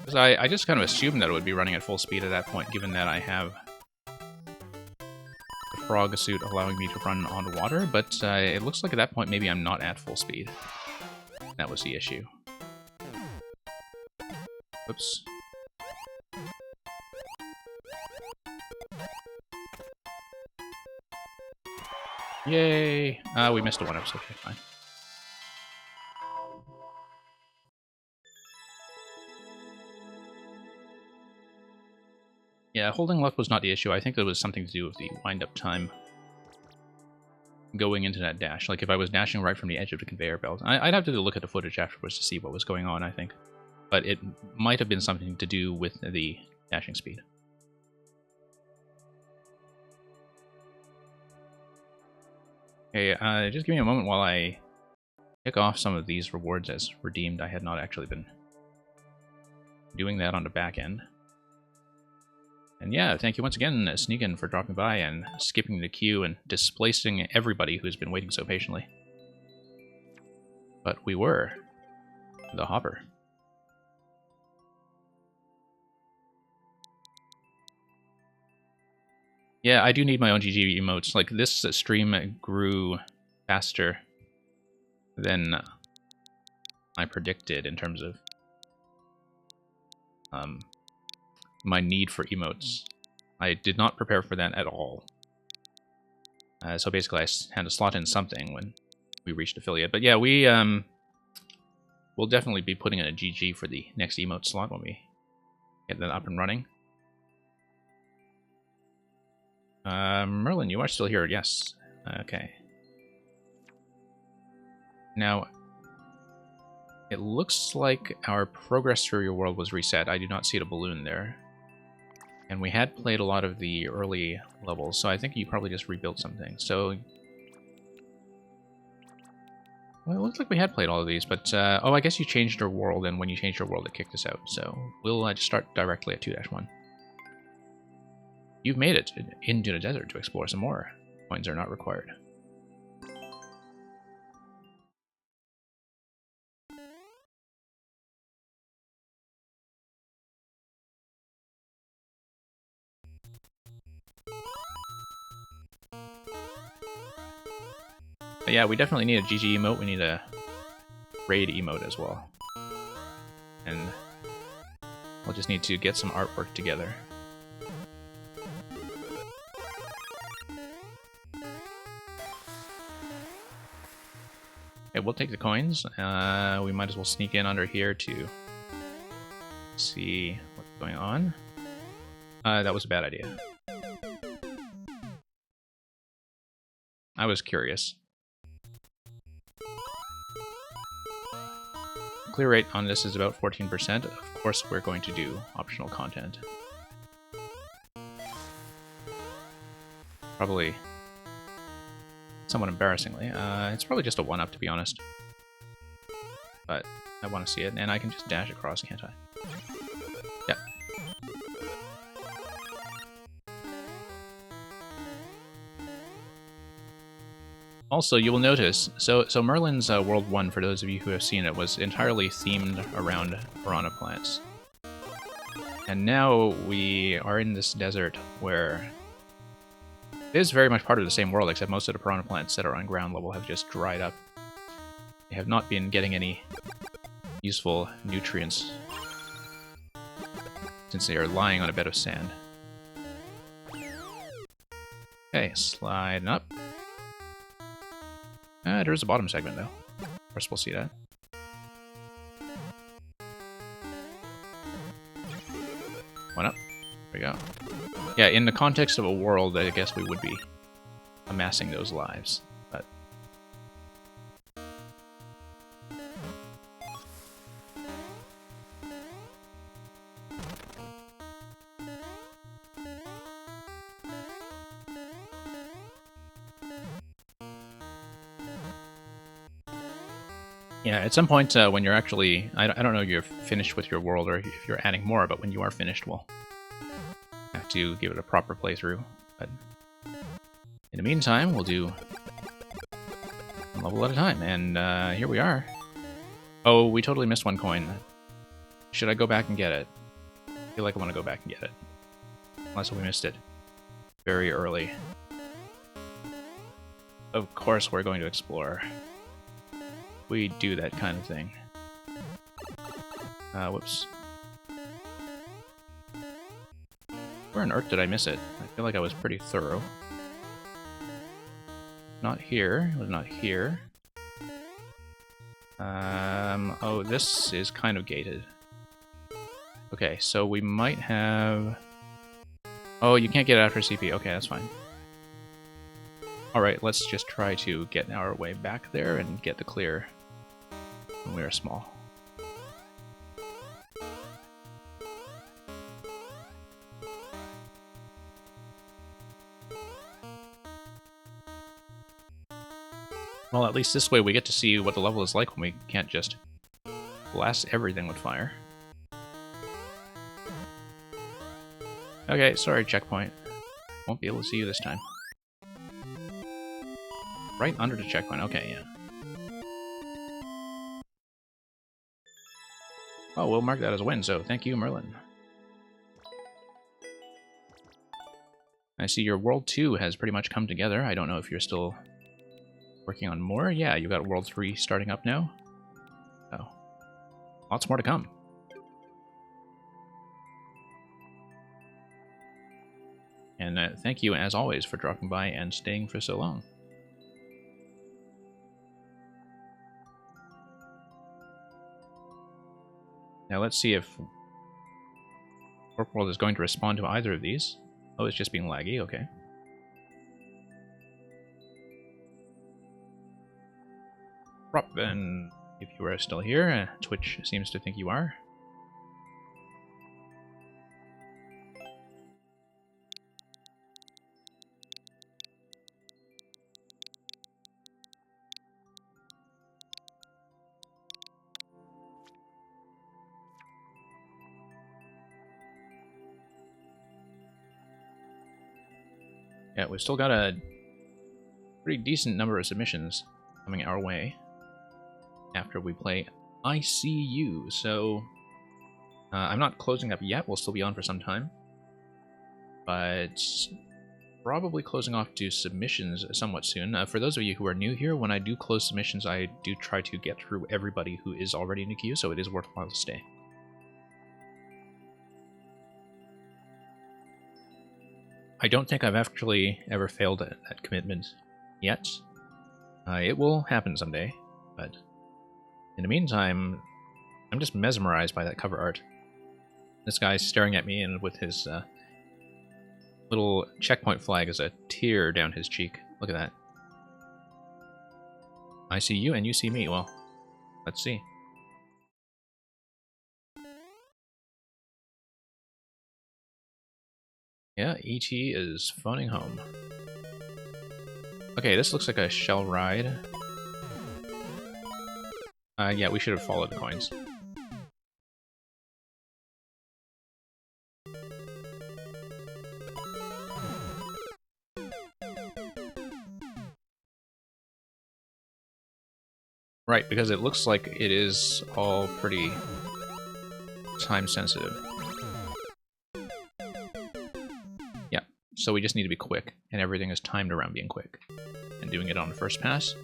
Because I just kind of assumed that it would be running at full speed at that point, given that I have the frog suit allowing me to run on water, but it looks like at that point maybe I'm not at full speed. That was the issue. Oops. Yay! We missed a 1-ups, okay, fine. Yeah, holding left was not the issue. I think there was something to do with the wind-up time going into that dash. Like, if I was dashing right from the edge of the conveyor belt. I'd have to look at the footage afterwards to see what was going on, I think. But it might have been something to do with the dashing speed. Okay, just give me a moment while I tick off some of these rewards as redeemed. I had not actually been doing that on the back end. And yeah, thank you once again, Sneakin, for dropping by and skipping the queue and displacing everybody who's been waiting so patiently. But we were the Hopper. Yeah, I do need my own GG emotes. Like, this stream grew faster than I predicted in terms of my need for emotes. I did not prepare for that at all. So basically I had to slot in something when we reached affiliate. But yeah, we'll definitely be putting in a GG for the next emote slot when we get that up and running. Merlin, you are still here, yes. Okay. Now, it looks like our progress through your world was reset. I do not see the balloon there. And we had played a lot of the early levels, so I think you probably just rebuilt something. So, well, it looks like we had played all of these, but, oh, I guess you changed your world, and when you changed your world, it kicked us out. So, we'll just start directly at 2-1. You've made it into the desert to explore some more. Coins are not required. But yeah, we definitely need a GG emote. We need a raid emote as well. And we'll just need to get some artwork together. Okay, we'll take the coins. We might as well sneak in under here to see what's going on. That was a bad idea. I was curious. Clear rate on this is about 14%. Of course, we're going to do optional content. Probably somewhat embarrassingly. It's probably just a 1-up, to be honest. But I want to see it, and I can just dash across, can't I? Yep. Also, you will notice, so Merlin's World 1, for those of you who have seen it, was entirely themed around piranha plants. And now we are in this desert where it is very much part of the same world, except most of the piranha plants that are on ground level have just dried up. They have not been getting any useful nutrients since they are lying on a bed of sand. Okay, sliding up. There's a bottom segment, though. Of course, we'll see that. One up. There we go. Yeah, in the context of a world, I guess we would be amassing those lives, but... Yeah, at some point when you're actually... I don't know if you're finished with your world or if you're adding more, but when you are finished, we'll have to give it a proper playthrough. But in the meantime, we'll do one level at a time, and here we are. Oh, we totally missed one coin. Should I go back and get it? I feel like I want to go back and get it. Unless we missed it very early. Of course we're going to explore. We do that kind of thing. Whoops. Where on earth did I miss it? I feel like I was pretty thorough. Not here. It was not here. Oh, this is kind of gated. Okay, so we might have... Oh, you can't get it after CP. Okay, that's fine. Alright, let's just try to get our way back there and get the clear when we are small. Well, at least this way we get to see what the level is like when we can't just blast everything with fire. Okay, sorry, checkpoint. Won't be able to see you this time. Right under the checkpoint, okay, yeah. Oh, we'll mark that as a win, so thank you, Merlin. I see your World 2 has pretty much come together. I don't know if you're still working on more. Yeah, you got World 3 starting up now. Oh, lots more to come. And thank you, as always, for dropping by and staying for so long. Now let's see if Warp World is going to respond to either of these. Oh, it's just being laggy, okay. Robin, if you are still here, Twitch seems to think you are. Yeah, we've still got a pretty decent number of submissions coming our way after we play ICU, so I'm not closing up yet. We'll still be on for some time, but probably closing off to submissions somewhat soon. For those of you who are new here, when I do close submissions, I do try to get through everybody who is already in the queue, so it is worthwhile to stay. I don't think I've actually ever failed at that commitment yet. It will happen someday, but in the meantime, I'm just mesmerized by that cover art. This guy's staring at me, and with his little checkpoint flag as a tear down his cheek. Look at that. I see you and you see me. Well, let's see. Yeah, E.T. is phoning home. Okay, this looks like a shell ride. Yeah, we should have followed the coins. Right, because it looks like it is all pretty time sensitive. Yeah, so we just need to be quick, and everything is timed around being quick. And doing it on the first pass,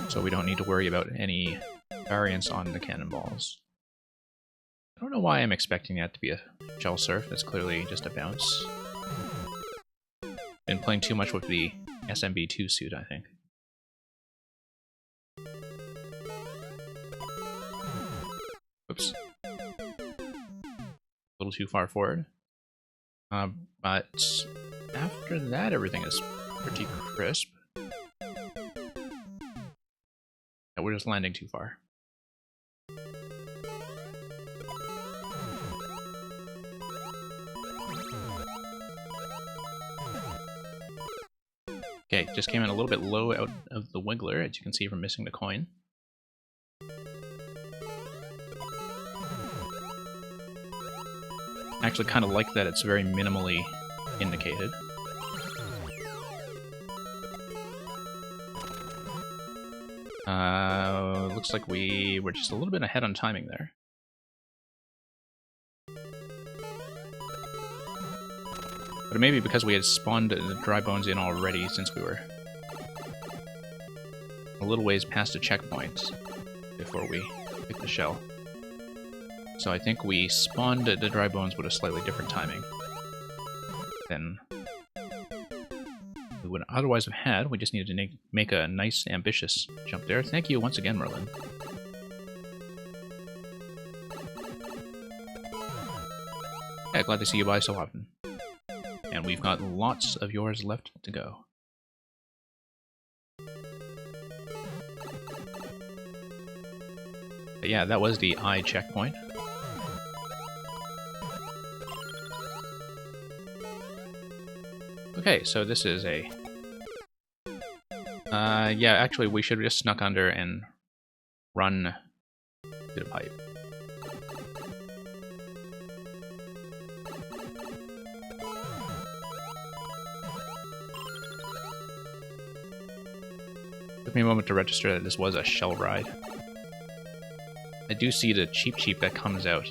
so we don't need to worry about any variance on the cannonballs. I don't know why I'm expecting that to be a shell surf. It's clearly just a bounce. Been playing too much with the SMB2 suit, I think. Oops. A little too far forward. But after that, everything is pretty crisp. Yeah, we're just landing too far. Okay, just came in a little bit low out of the wiggler, as you can see from missing the coin. I actually kind of like that it's very minimally indicated. Looks like we were just a little bit ahead on timing there. But maybe because we had spawned the dry bones in already, since we were a little ways past a checkpoint before we hit the shell. So I think we spawned the dry bones with a slightly different timing than we would otherwise have had. We just needed to make a nice, ambitious jump there. Thank you once again, Merlin. Yeah, glad to see you by so often. And we've got lots of yours left to go. But yeah, that was the I checkpoint. Okay, so this is a... yeah, actually we should have just snuck under and run to the pipe. Took me a moment to register that this was a shell ride. I do see the Cheep Cheep that comes out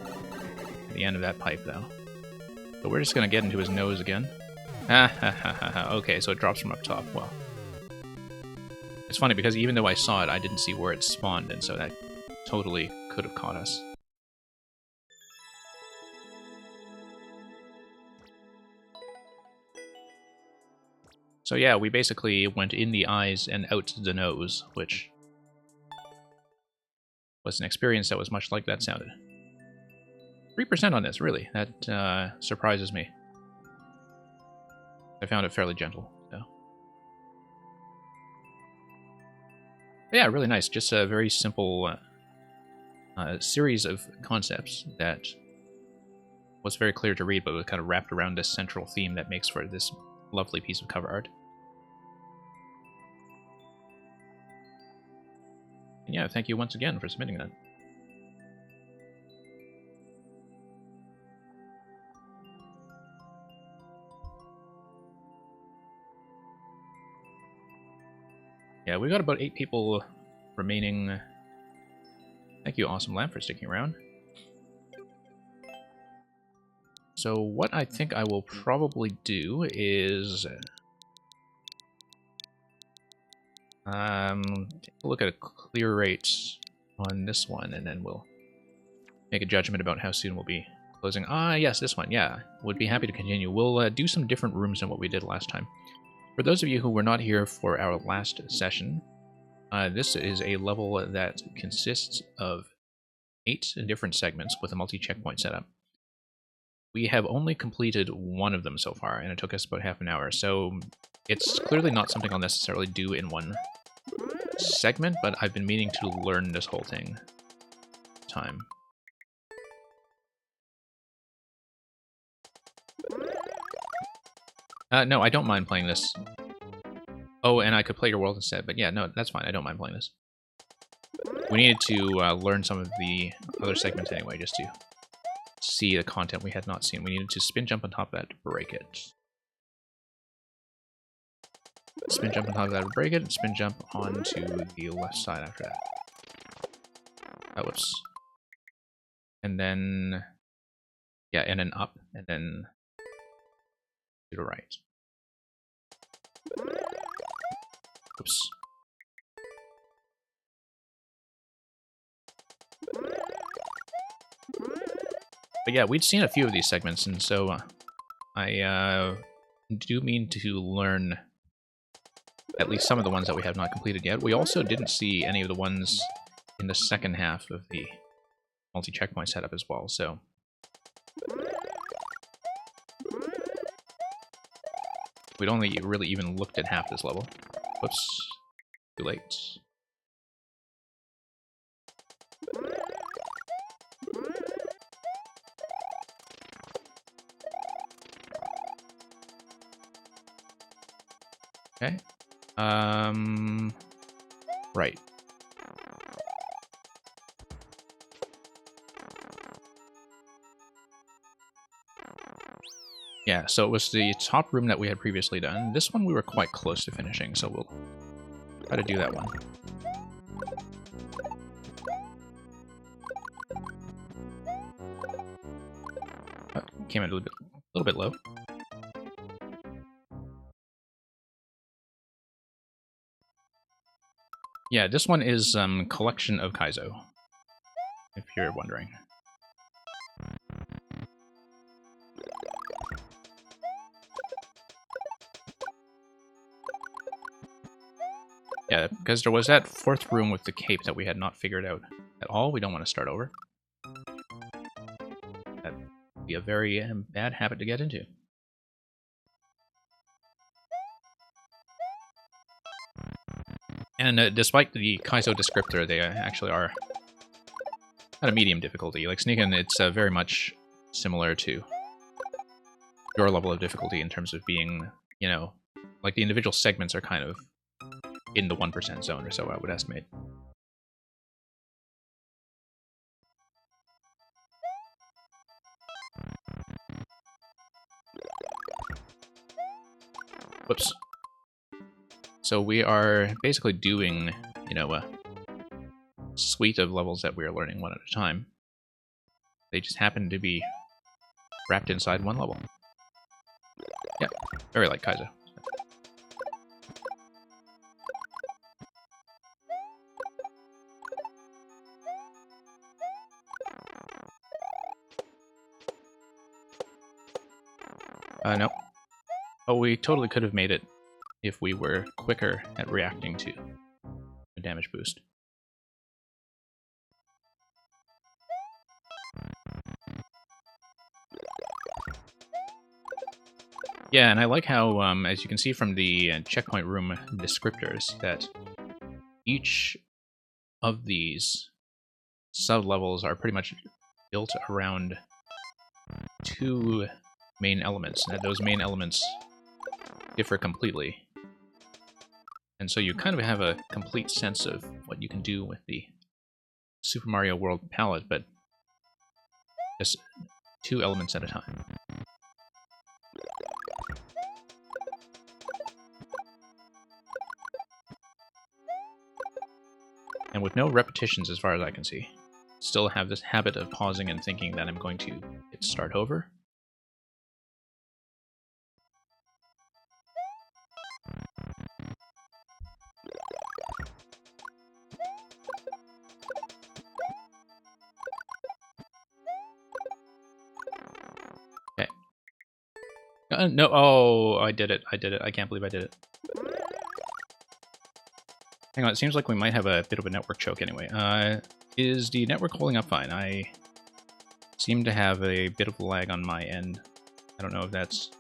at the end of that pipe, though. So we're just gonna get into his nose again. Ah, ha, ha, ha, ha. Okay, so it drops from up top. Well, it's funny because even though I saw it, I didn't see where it spawned, and so that totally could have caught us. So yeah, we basically went in the eyes and out the nose, which was an experience that was much like that sounded. 3% on this, really. That surprises me. I found it fairly gentle, so. But yeah, really nice. Just a very simple series of concepts that was very clear to read, but was kind of wrapped around this central theme that makes for this lovely piece of cover art. And yeah, thank you once again for submitting that. Yeah, we've got about 8 people remaining. Thank you, Awesome Lamp, for sticking around. So what I think I will probably do is take a look at a clear rate on this one, and then we'll make a judgment about how soon we'll be closing. Ah, yes, this one, yeah. Would be happy to continue. We'll do some different rooms than what we did last time. For those of you who were not here for our last session, this is a level that consists of 8 different segments with a multi-checkpoint setup. We have only completed one of them so far, and it took us about half an hour, so it's clearly not something I'll necessarily do in one segment, but I've been meaning to learn this whole thing. No, I don't mind playing this. Oh, and I could play your world instead, but yeah, no, that's fine. I don't mind playing this. We needed to learn some of the other segments anyway, just to see the content we had not seen. We needed to spin jump on top of that to break it. Spin jump on top of that to break it, and spin jump onto the left side after that. Whoops. And then, yeah, and then up, and then to the right. Oops. But yeah, we'd seen a few of these segments, and so I do mean to learn at least some of the ones that we have not completed yet. We also didn't see any of the ones in the second half of the multi-checkpoint setup as well, so... We'd only really even looked at half this level. Whoops. Too late. Okay. Right. Yeah, so it was the top room that we had previously done. This one we were quite close to finishing, so we'll try to do that one. Oh, came in a little bit low. Yeah, this one is Collection of Kaizo, if you're wondering. Yeah, because there was that 4th room with the cape that we had not figured out at all. We don't want to start over. That'd be a very bad habit to get into. And despite the Kaizo descriptor, they actually are at a medium difficulty. Like Sneakin', it's very much similar to your level of difficulty in terms of being, you know, like the individual segments are kind of in the 1% zone or so, I would estimate. Whoops. So we are basically doing, you know, a suite of levels that we are learning one at a time. They just happen to be wrapped inside one level. Yeah, very like Kaizo. No. Oh, we totally could have made it if we were quicker at reacting to a damage boost. Yeah, and I like how, as you can see from the checkpoint room descriptors, that each of these sub-levels are pretty much built around two main elements, and that those main elements differ completely. And so you kind of have a complete sense of what you can do with the Super Mario World palette, but just two elements at a time. And with no repetitions as far as I can see. Still have this habit of pausing and thinking that I'm going to hit start over. Okay. No, oh, I did it. I did it. I can't believe I did it. Hang on, it seems like we might have a bit of a network choke anyway. Is the network holding up fine? I seem to have a bit of lag on my end. I don't know if that's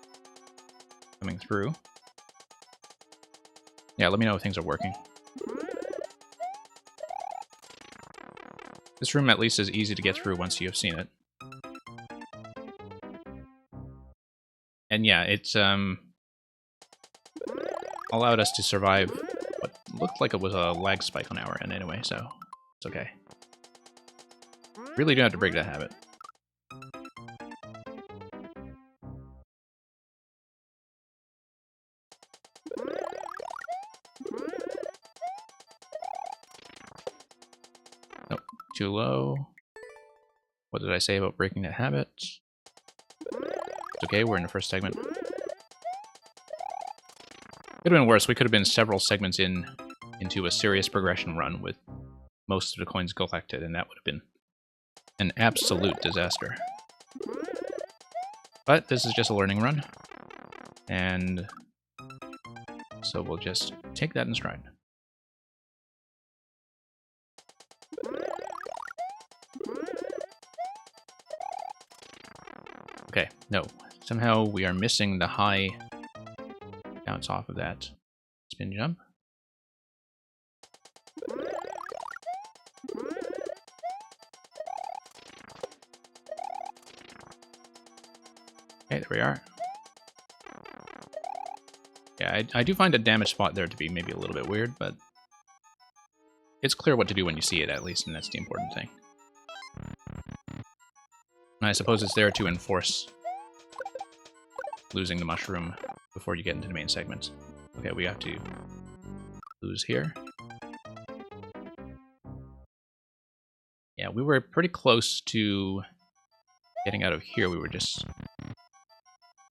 coming through. Yeah, let me know if things are working. This room at least is easy to get through once you have seen it. And yeah, it's allowed us to survive what looked like it was a lag spike on our end anyway, so it's okay. Really do have to break that habit. Nope, too low. What did I say about breaking that habit? It's okay, we're in the first segment. Could have been worse. We could have been several segments into a serious progression run with most of the coins collected, and that would have been an absolute disaster. But this is just a learning run, and so we'll just take that in stride. Okay, no. Somehow we are missing the high bounce off of that spin jump. Okay, there we are. Yeah, I do find a damage spot there to be maybe a little bit weird, but it's clear what to do when you see it, at least, and that's the important thing. And I suppose it's there to enforce losing the mushroom before you get into the main segments. Okay, we have to lose here. Yeah, we were pretty close to getting out of here. We were just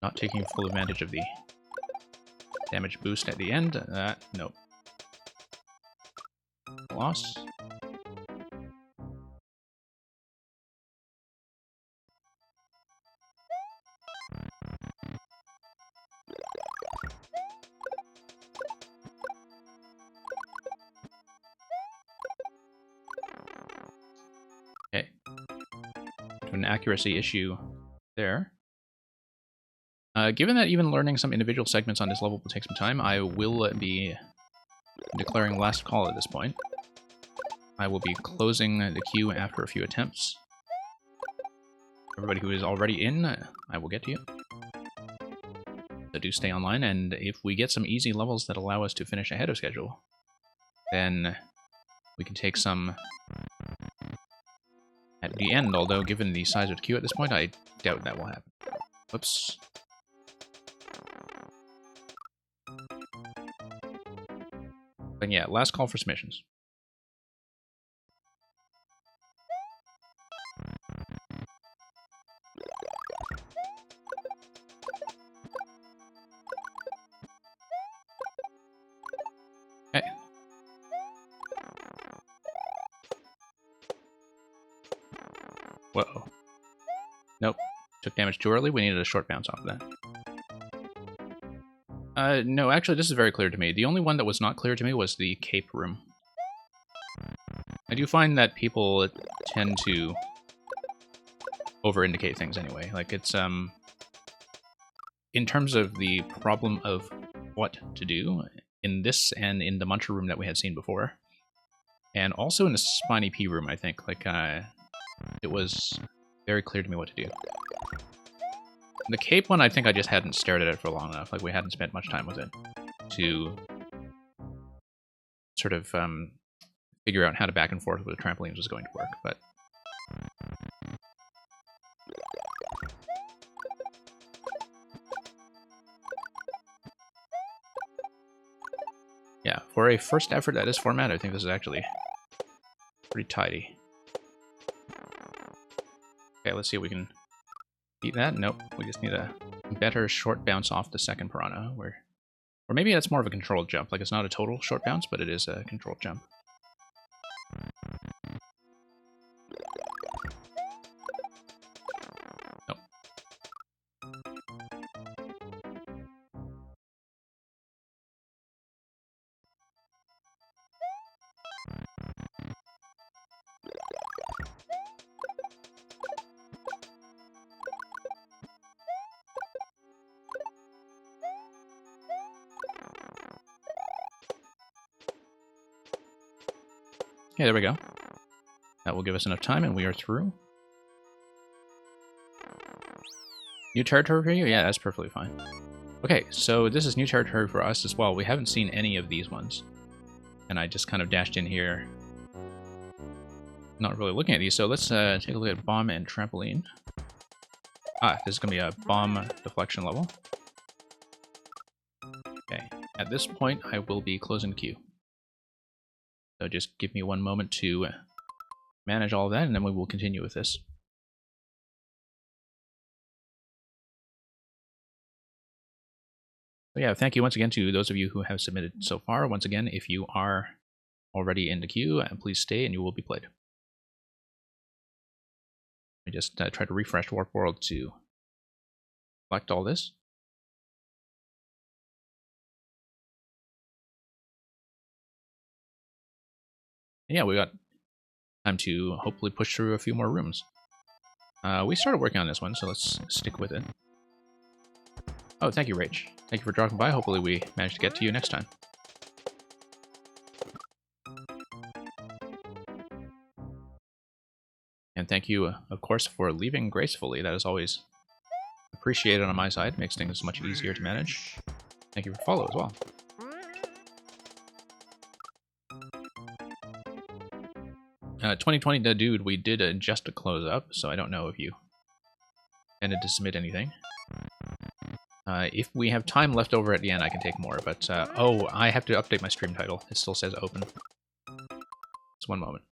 not taking full advantage of the damage boost at the end. Nope. Loss. Okay. An accuracy issue there. Given that even learning some individual segments on this level will take some time, I will be declaring last call at this point. I will be closing the queue after a few attempts. Everybody who is already in, I will get to you. So do stay online, and if we get some easy levels that allow us to finish ahead of schedule, then we can take some at the end, although given the size of the queue at this point, I doubt that will happen. Oops. But yeah, last call for submissions. Okay. Whoa. Nope. Took damage too early. We needed a short bounce off of that. No, actually, this is very clear to me. The only one that was not clear to me was the cape room. I do find that people tend to over-indicate things anyway. Like, it's, in terms of the problem of what to do, in this and in the Muncher room that we had seen before, and also in the Spiny Pea room, I think, like, it was very clear to me what to do. The cape one, I think I just hadn't stared at it for long enough. Like, we hadn't spent much time with it to sort of figure out how to back and forth with the trampolines was going to work, but... yeah, for a first effort at this format, I think this is actually pretty tidy. Okay, let's see if we can beat that. Nope, we just need a better short bounce off the second piranha, or maybe that's more of a controlled jump. Like, it's not a total short bounce, but it is a controlled jump. Nope. Okay, there we go. That will give us enough time, and we are through. New territory for you? Yeah, that's perfectly fine. Okay, so this is new territory for us as well. We haven't seen any of these ones. And I just kind of dashed in here, not really looking at these. So let's take a look at bomb and trampoline. Ah, this is going to be a bomb deflection level. Okay, at this point, I will be closing the queue. So just give me one moment to manage all of that, and then we will continue with this. So yeah, thank you once again to those of you who have submitted so far. Once again, if you are already in the queue, please stay and you will be played. I just try to refresh Warp World to select all this. And yeah, we got time to hopefully push through a few more rooms. We started working on this one, so let's stick with it. Oh, thank you, Rach. Thank you for dropping by. Hopefully we manage to get to you next time. And thank you, of course, for leaving gracefully. That is always appreciated on my side. Makes things much easier to manage. Thank you for follow as well. Uh, 2020 the dude, we did just a close up, so I don't know if you intended to submit anything. If we have time left over at the end, I can take more, but oh, I have to update my stream title. It still says open. Just one moment.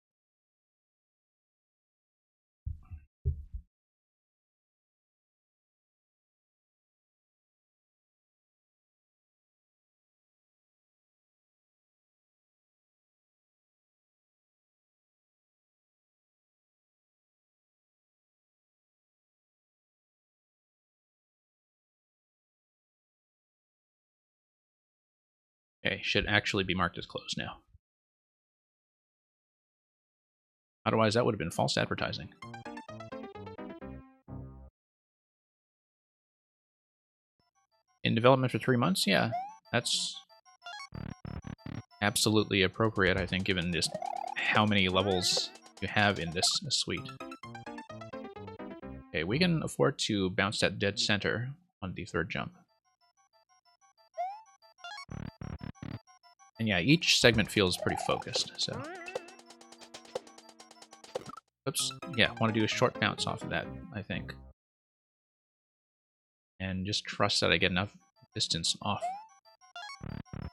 Okay, should actually be marked as closed now. Otherwise, that would have been false advertising. In development for 3 months? Yeah, that's absolutely appropriate, I think, given just how many levels you have in this suite. Okay, we can afford to bounce that dead center on the third jump. And yeah, each segment feels pretty focused, so... Oops, yeah, want to do a short bounce off of that, I think. And just trust that I get enough distance off.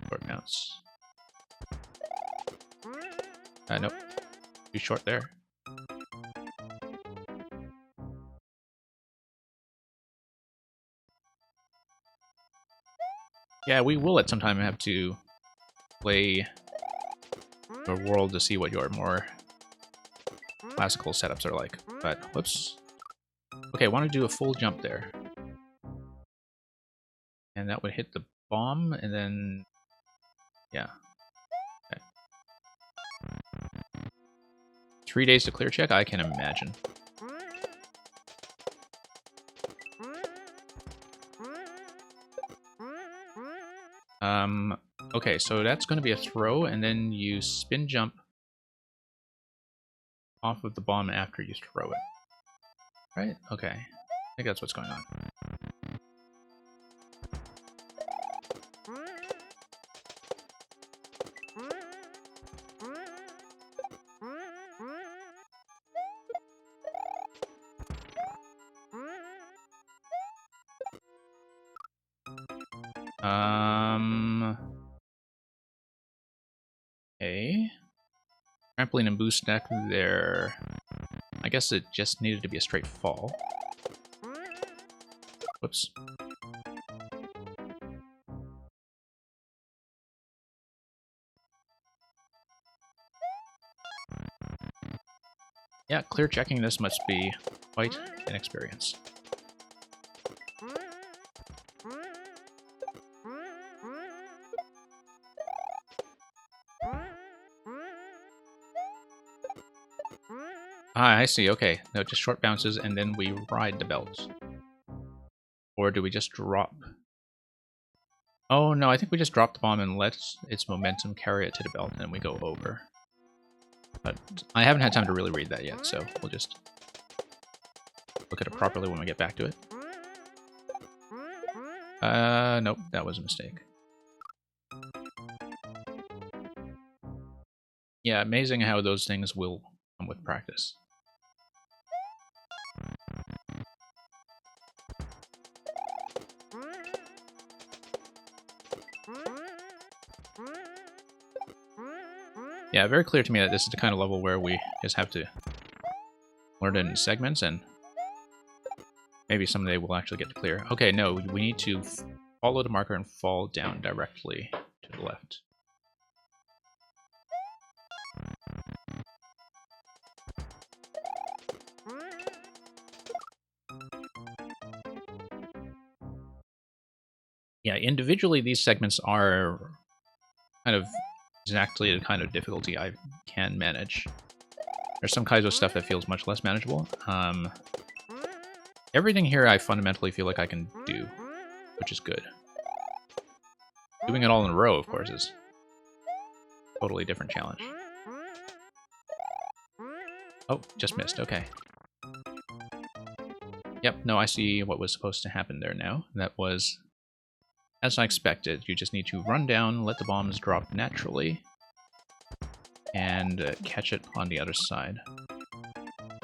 Short bounce. Nope. Too short there. Yeah, we will at some time have to play your world to see what your more classical setups are like. But, whoops. Okay, I want to do a full jump there. And that would hit the bomb, and then... yeah. Okay. 3 days to clear check? I can imagine. Okay, so that's going to be a throw, and then you spin jump off of the bomb after you throw it. Right? Okay. I think that's what's going on. Okay. Trampoline and boost deck there. I guess it just needed to be a straight fall. Whoops. Yeah, clear checking this must be quite an experience. Ah, I see, okay. No, just short bounces and then we ride the belt. Or do we just drop? Oh no, I think we just drop the bomb and let its momentum carry it to the belt and then we go over. But I haven't had time to really read that yet, so we'll just look at it properly when we get back to it. Nope, that was a mistake. Yeah, amazing how those things will come with practice. Yeah, very clear to me that this is the kind of level where we just have to learn it in segments, and maybe someday we'll actually get to clear. Okay, no, we need to follow the marker and fall down directly to the left. Yeah, individually these segments are kind of exactly the kind of difficulty I can manage. There's some Kaizo stuff that feels much less manageable. Everything here I fundamentally feel like I can do, which is good. Doing it all in a row, of course, is a totally different challenge. Oh, just missed, okay. Yep, no, I see what was supposed to happen there now. That was, as I expected, you just need to run down, let the bombs drop naturally, and catch it on the other side.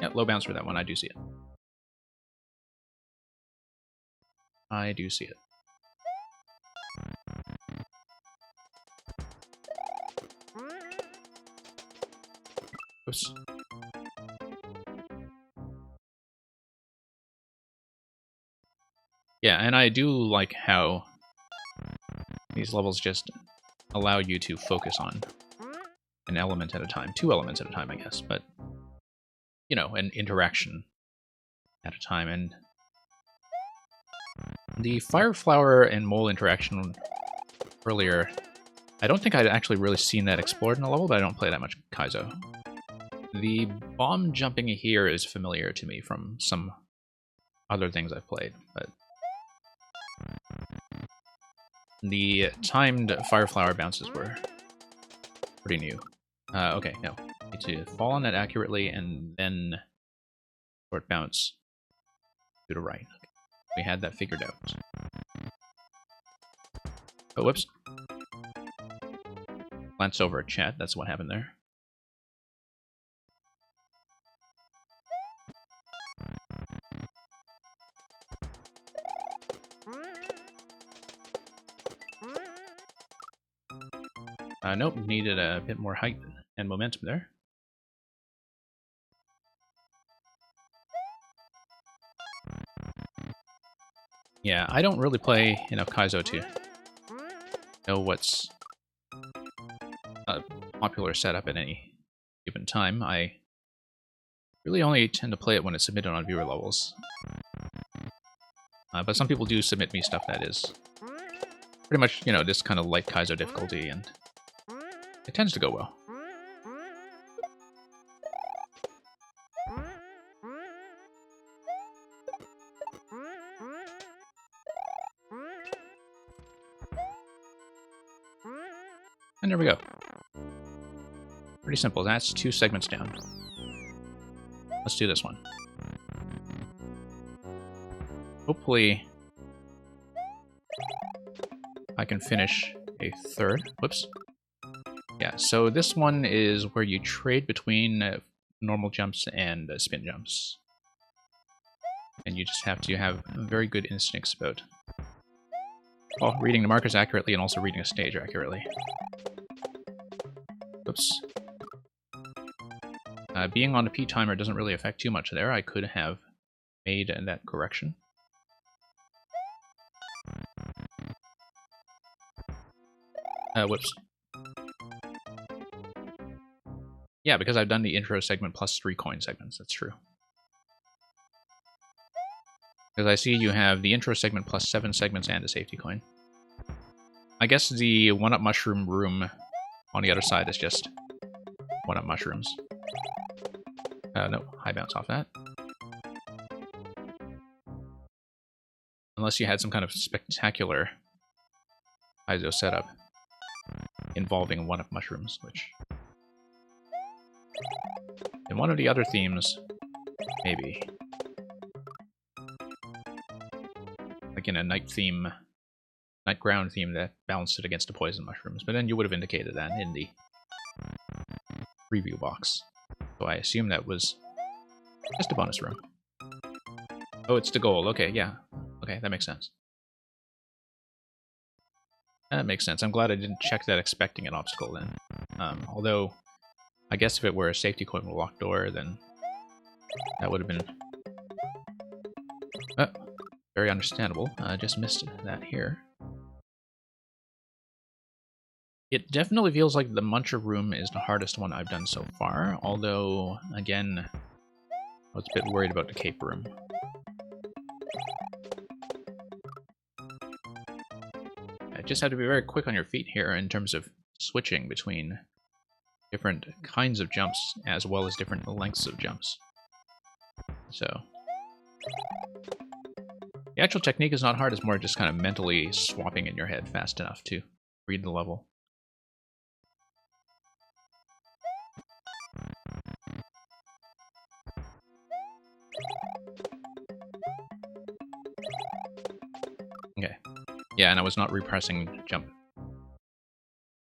Yeah, low bounce for that one, I do see it. I do see it. Oops. Yeah, and I do like how these levels just allow you to focus on an element at a time. 2 elements at a time, I guess, but, you know, an interaction at a time. And the Fire Flower and Mole interaction earlier, I don't think I'd actually really seen that explored in a level, but I don't play that much Kaizo. The bomb jumping here is familiar to me from some other things I've played, but the timed Fire Flower bounces were pretty new. Okay, no. Need to fall on that accurately and then short bounce to the right. Okay. We had that figured out. Oh, whoops. Glanced over at chat, that's what happened there. Nope, needed a bit more height and momentum there. Yeah, I don't really play enough Kaizo to know what's a popular setup at any given time. I really only tend to play it when it's submitted on viewer levels. But some people do submit me stuff that is pretty much, you know, this kind of light Kaizo difficulty, and it tends to go well. And there we go. Pretty simple. That's 2 segments down. Let's do this one. Hopefully, I can finish a third. Whoops. Yeah, so this one is where you trade between normal jumps and spin jumps. And you just have to have very good instincts about, well, reading the markers accurately and also reading a stage accurately. Oops. Being on a P timer doesn't really affect too much there. I could have made that correction. Whoops. Yeah, because I've done the intro segment plus 3 coin segments, that's true. Because I see you have the intro segment plus 7 segments and a safety coin. I guess the 1-up mushroom room on the other side is just 1-up mushrooms. No, high bounce off that. Unless you had some kind of spectacular Kaizo setup involving 1-up mushrooms, which... in one of the other themes, maybe. Like in a night theme, night ground theme that balanced it against the poison mushrooms, but then you would have indicated that in the preview box. So I assume that was just a bonus room. Oh, it's the goal. Okay, yeah. Okay, that makes sense. That makes sense. I'm glad I didn't check that expecting an obstacle then. Although, I guess if it were a safety coin with a locked door, then that would have been very understandable. I just missed that here. It definitely feels like the Muncher room is the hardest one I've done so far, although, again, I was a bit worried about the cape room. I just have to be very quick on your feet here in terms of switching between different kinds of jumps as well as different lengths of jumps. So, the actual technique is not hard, it's more just kind of mentally swapping in your head fast enough to read the level. Okay. Yeah, and I was not repressing jump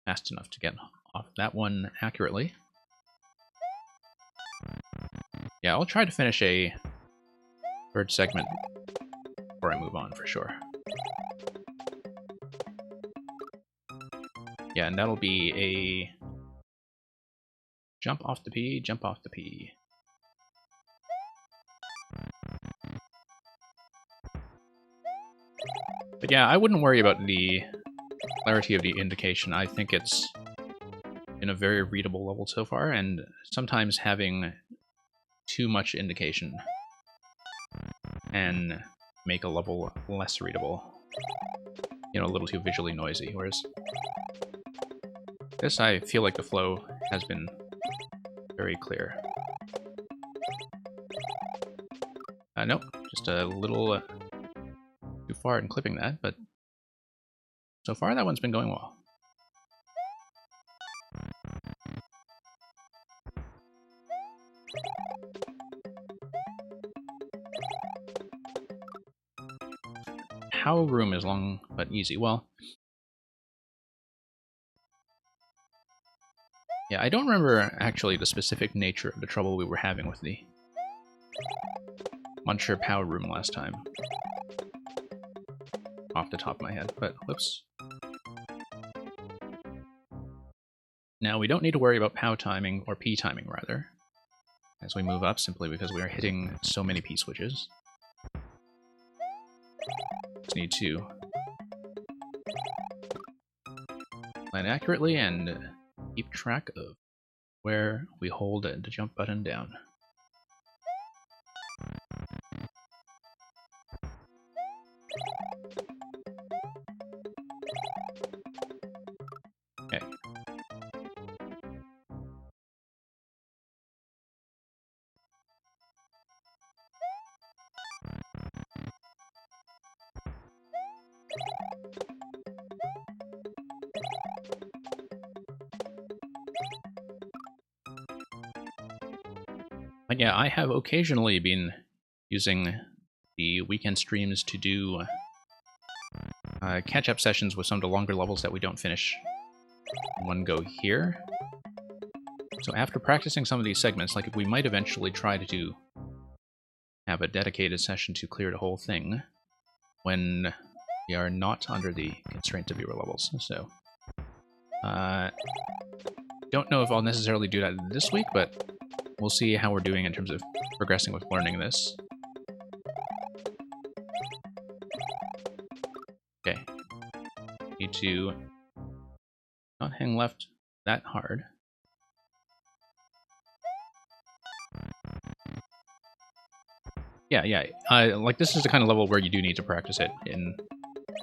fast enough to get off that one accurately. Yeah, I'll try to finish a third segment before I move on, for sure. Yeah, and that'll be a jump off the P, jump off the P. But yeah, I wouldn't worry about the clarity of the indication. I think it's been a very readable level so far, and sometimes having too much indication and make a level less readable. You know, a little too visually noisy, whereas this, I feel like the flow has been very clear. Nope, just a little too far in clipping that, but so far that one's been going well. How room is long but easy? Well, yeah, I don't remember actually the specific nature of the trouble we were having with the Muncher power room last time. Off the top of my head, but whoops. Now, we don't need to worry about POW timing, or P timing, rather, as we move up, simply because we are hitting so many P switches. Just need to plan accurately and keep track of where we hold the jump button down. Okay. But yeah, I have occasionally been using the weekend streams to do catch-up sessions with some of the longer levels that we don't finish in one go here. So after practicing some of these segments, like we might eventually try to have a dedicated session to clear the whole thing when we are not under the constraint of viewer levels. So, don't know if I'll necessarily do that this week, but we'll see how we're doing in terms of progressing with learning this. Okay. Need to not hang left that hard. Yeah. Like, this is the kind of level where you do need to practice it in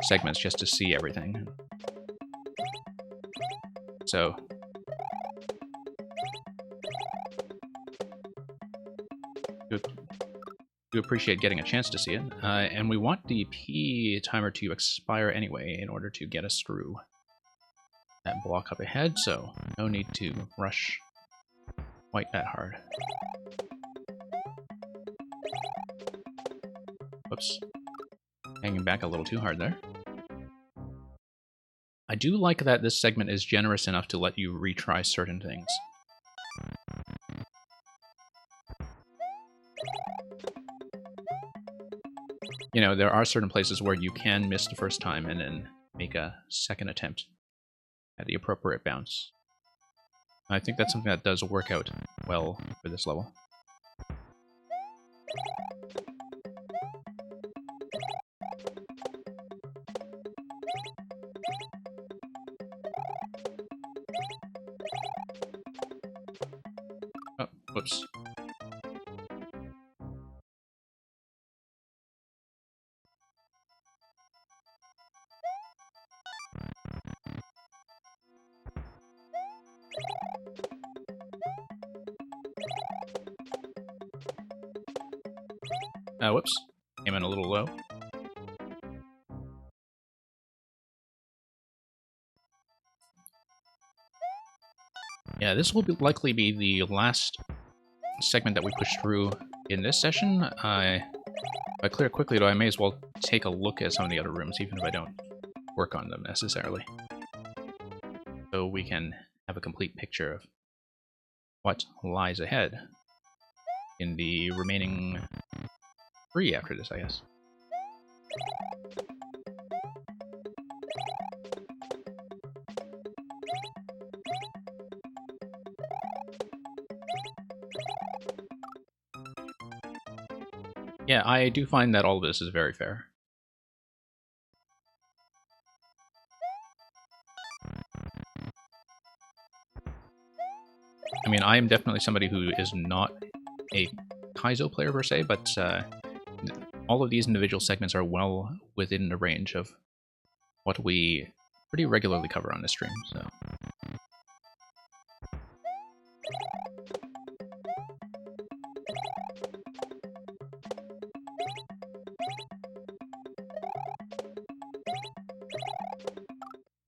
segments just to see everything. So, do appreciate getting a chance to see it. And we want the P timer to expire anyway in order to get us through that block up ahead, so no need to rush quite that hard. Whoops. Hanging back a little too hard there. I do like that this segment is generous enough to let you retry certain things. You know, there are certain places where you can miss the first time and then make a second attempt at the appropriate bounce. I think that's something that does work out well for this level. Oh, whoops. Whoops. Came in a little low. Yeah, this will likely be the last segment that we push through in this session. If I clear quickly, though, I may as well take a look at some of the other rooms, even if I don't work on them necessarily. So we can have a complete picture of what lies ahead in the remaining 3 after this, I guess. Yeah, I do find that all of this is very fair. I mean, I am definitely somebody who is not a Kaizo player per se, but all of these individual segments are well within the range of what we pretty regularly cover on this stream, so.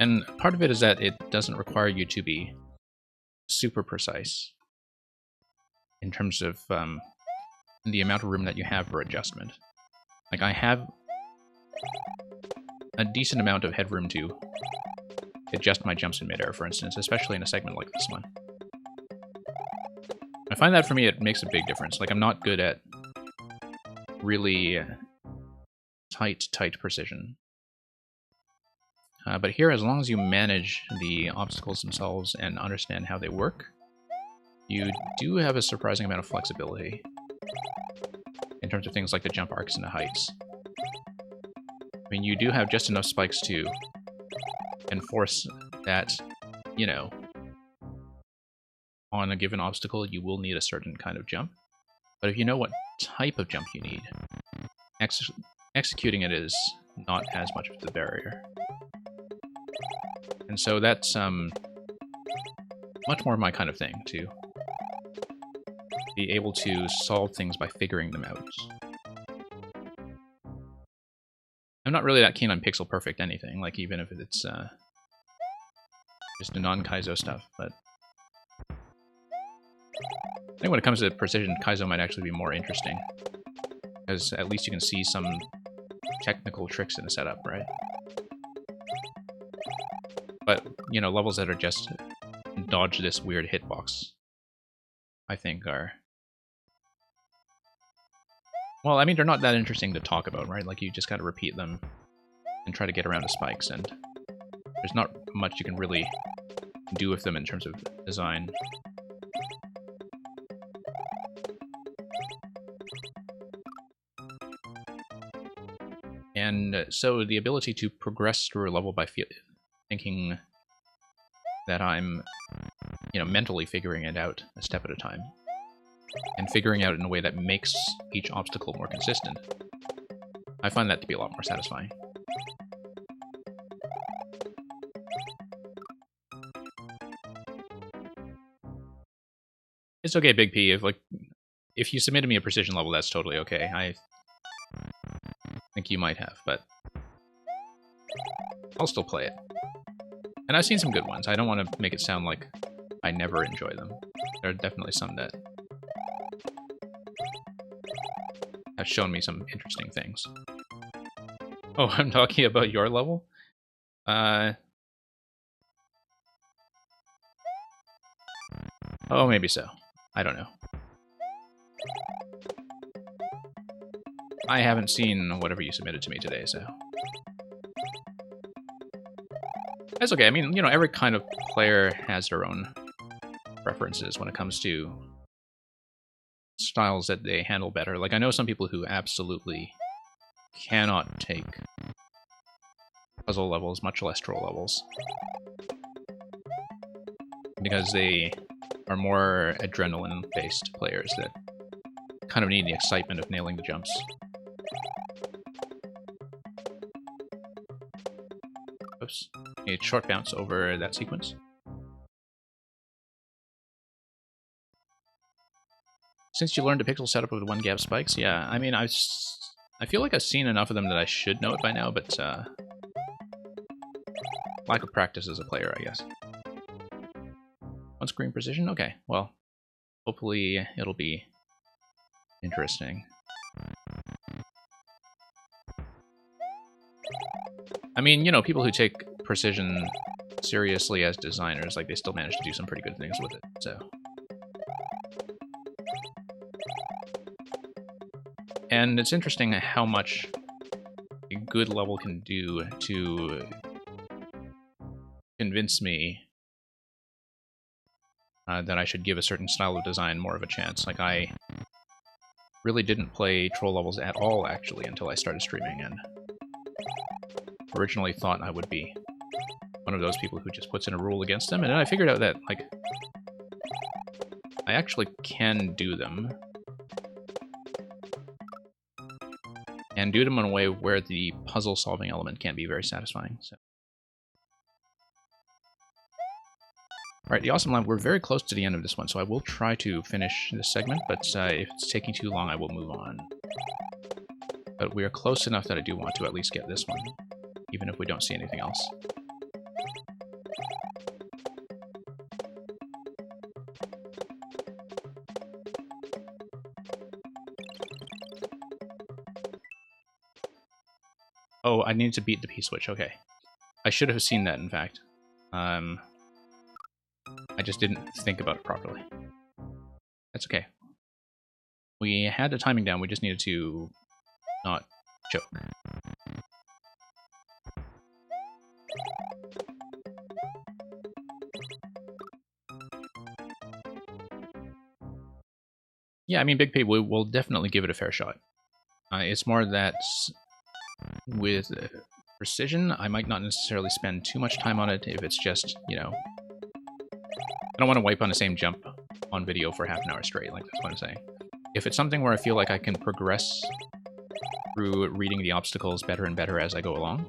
And part of it is that it doesn't require you to be super precise in terms of the amount of room that you have for adjustment. Like, I have a decent amount of headroom to adjust my jumps in midair, for instance, especially in a segment like this one. I find that for me it makes a big difference. Like, I'm not good at really tight precision. But here, as long as you manage the obstacles themselves and understand how they work, you do have a surprising amount of flexibility in terms of things like the jump arcs and the heights. I mean, you do have just enough spikes to enforce that, you know, on a given obstacle, you will need a certain kind of jump. But if you know what type of jump you need, executing it is not as much of the barrier. And so that's much more my kind of thing, to be able to solve things by figuring them out. I'm not really that keen on pixel perfect anything, like even if it's just the non-Kaizo stuff, but I think when it comes to precision, Kaizo might actually be more interesting, because at least you can see some technical tricks in the setup, right? But, you know, levels that are just dodge this weird hitbox, I think are... Well, I mean, they're not that interesting to talk about, right? Like, you just gotta repeat them and try to get around the spikes, and there's not much you can really do with them in terms of design. And so the ability to progress through a level by thinking that I'm, you know, mentally figuring it out a step at a time, and figuring out in a way that makes each obstacle more consistent, I find that to be a lot more satisfying. It's okay, Big P, if you submitted me a precision level, that's totally okay. I think you might have, but I'll still play it. And I've seen some good ones. I don't want to make it sound like I never enjoy them. There are definitely some that have shown me some interesting things. Oh, I'm talking about your level? Oh, maybe so. I don't know. I haven't seen whatever you submitted to me today, so... That's okay. I mean, you know, every kind of player has their own preferences when it comes to styles that they handle better. Like, I know some people who absolutely cannot take puzzle levels, much less troll levels, because they are more adrenaline-based players that kind of need the excitement of nailing the jumps. Oops. A short bounce over that sequence. Since you learned a pixel setup with 1 gap spikes, yeah, I mean, I feel like I've seen enough of them that I should know it by now, but lack of practice as a player, I guess. On-screen precision? Okay, well, hopefully it'll be interesting. I mean, you know, people who take precision seriously as designers, like, they still manage to do some pretty good things with it, so... And it's interesting how much a good level can do to convince me that I should give a certain style of design more of a chance. Like, I really didn't play troll levels at all, actually, until I started streaming, and originally thought I would be one of those people who just puts in a rule against them, and then I figured out that, like, I actually can do them. And do them in a way where the puzzle-solving element can be very satisfying. So. Alright, the Awesome Lab, we're very close to the end of this one, so I will try to finish this segment, but if it's taking too long, I will move on. But we are close enough that I do want to at least get this one, even if we don't see anything else. Oh, I need to beat the P-switch, okay. I should have seen that, in fact. I just didn't think about it properly. That's okay. We had the timing down, we just needed to not choke. Yeah, I mean, Big P, we'll definitely give it a fair shot. It's more that with precision, I might not necessarily spend too much time on it if it's just, you know, I don't want to wipe on the same jump on video for half an hour straight, like that's what I'm saying. If it's something where I feel like I can progress through reading the obstacles better and better as I go along,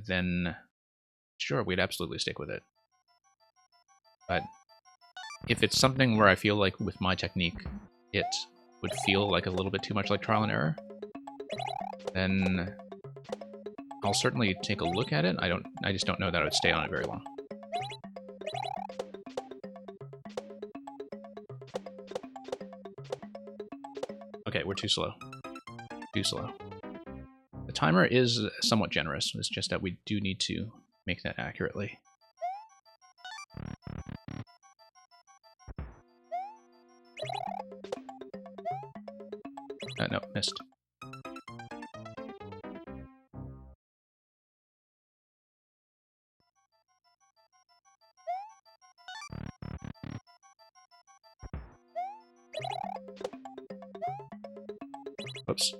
then sure, we'd absolutely stick with it. But if it's something where I feel like with my technique, it would feel like a little bit too much like trial and error, then I'll certainly take a look at it. I just don't know that I would stay on it very long. Okay, we're too slow. Too slow. The timer is somewhat generous. It's just that we do need to make that accurately. No, missed. Oops.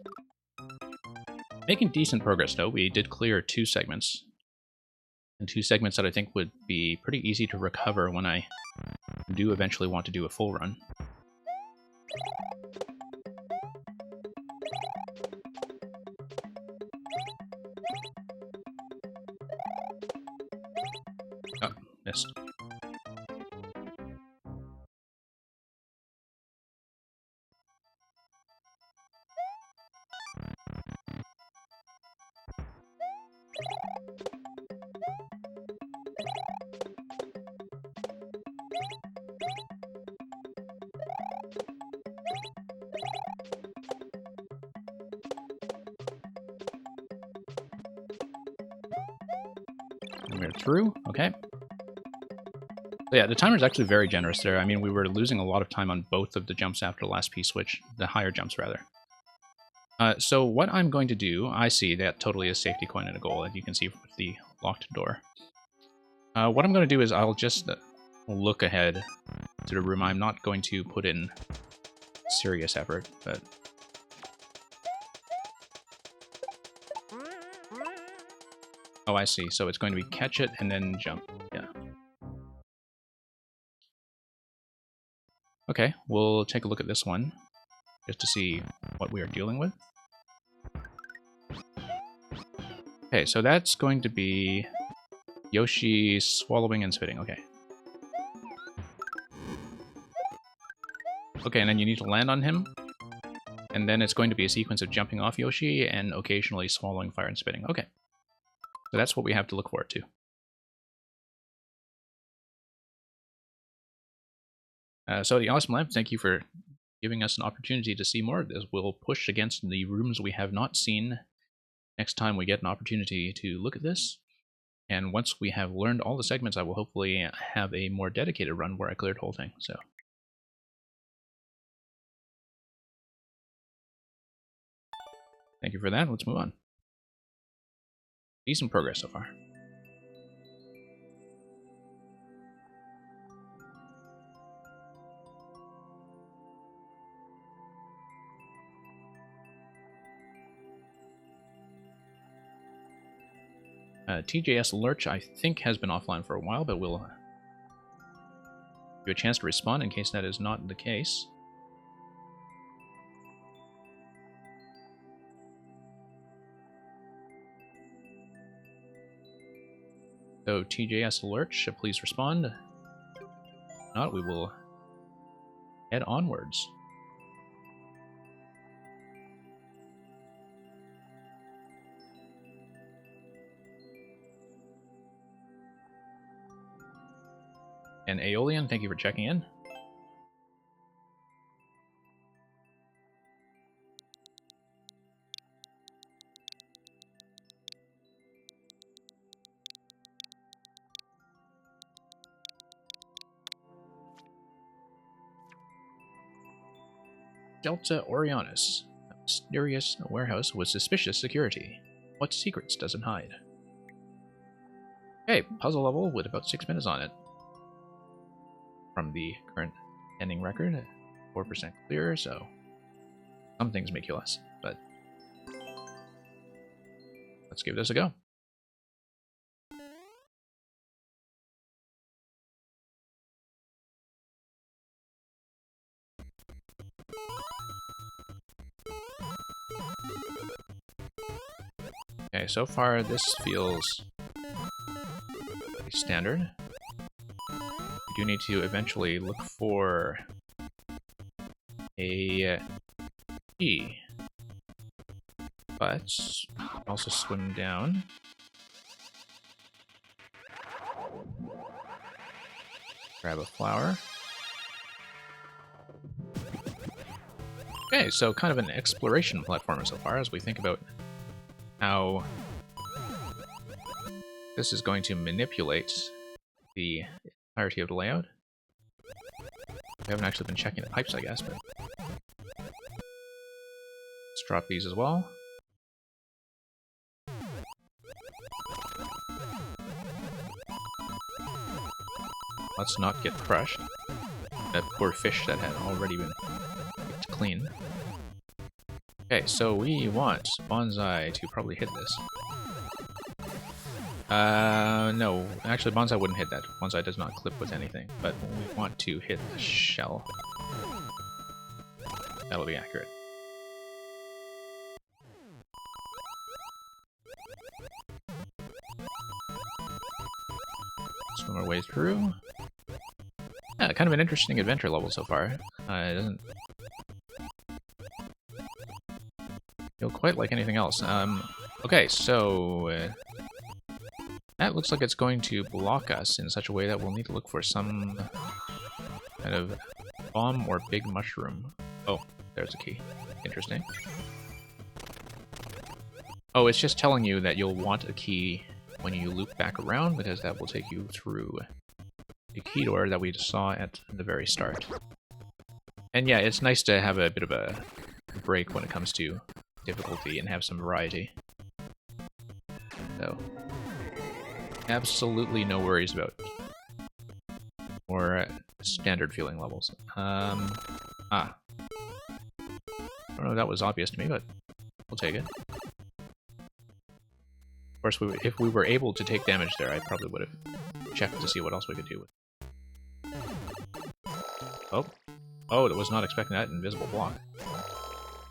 Making decent progress, though. We did clear 2 segments. And 2 segments that I think would be pretty easy to recover when I do eventually want to do a full run. Oh, missed. We're through. Okay. So yeah, the timer's actually very generous there. I mean, we were losing a lot of time on both of the jumps after the last P-switch. The higher jumps, rather. So what I'm going to do, I see that totally is safety coin and a goal, as you can see with the locked door. What I'm going to do is I'll just look ahead to the room. I'm not going to put in serious effort, but... Oh, I see. So it's going to be catch it and then jump. Yeah. Okay, we'll take a look at this one, just to see what we are dealing with. Okay, so that's going to be Yoshi swallowing and spitting. Okay. Okay, and then you need to land on him. And then it's going to be a sequence of jumping off Yoshi and occasionally swallowing fire and spitting. Okay. So that's what we have to look forward to. So the Awesome Lab, thank you for giving us an opportunity to see more of this. We'll push against the rooms we have not seen next time we get an opportunity to look at this. And once we have learned all the segments, I will hopefully have a more dedicated run where I cleared the whole thing. So, thank you for that. Let's move on. Decent progress so far. TJS Lurch, I think, has been offline for a while, but we'll give you a chance to respond in case that is not the case. So, TJS Lurch, please respond. If not, we will head onwards. And Aeolian, thank you for checking in. Delta Orionis. A mysterious warehouse with suspicious security. What secrets does it hide? Okay, puzzle level with about 6 minutes on it. From the current ending record. 4% clear, so some things make you less, but let's give this a go. Okay, so far this feels pretty standard. We do need to eventually look for a key, but also swim down. Grab a flower. Okay, so kind of an exploration platformer so far as we think about how this is going to manipulate the entirety of the layout. We haven't actually been checking the pipes, I guess, but let's drop these as well. Let's not get crushed. That poor fish that had already been picked clean. Okay, so we want Bonsai to probably hit this. No, actually Bonsai wouldn't hit that. Bonsai does not clip with anything, but we want to hit the shell. That'll be accurate. Swim our way through. Yeah, kind of an interesting adventure level so far. It doesn't feel quite like anything else. Okay, so that looks like it's going to block us in such a way that we'll need to look for some kind of bomb or big mushroom. Oh, there's a key. Interesting. Oh, it's just telling you that you'll want a key when you loop back around, because that will take you through the key door that we saw at the very start. And yeah, it's nice to have a bit of a break when it comes to difficulty and have some variety. So, absolutely no worries about more standard feeling levels. I don't know if that was obvious to me, but we'll take it. Of course, if we were able to take damage there, I probably would have checked to see what else we could do with it. Oh. Oh, I was not expecting that invisible block.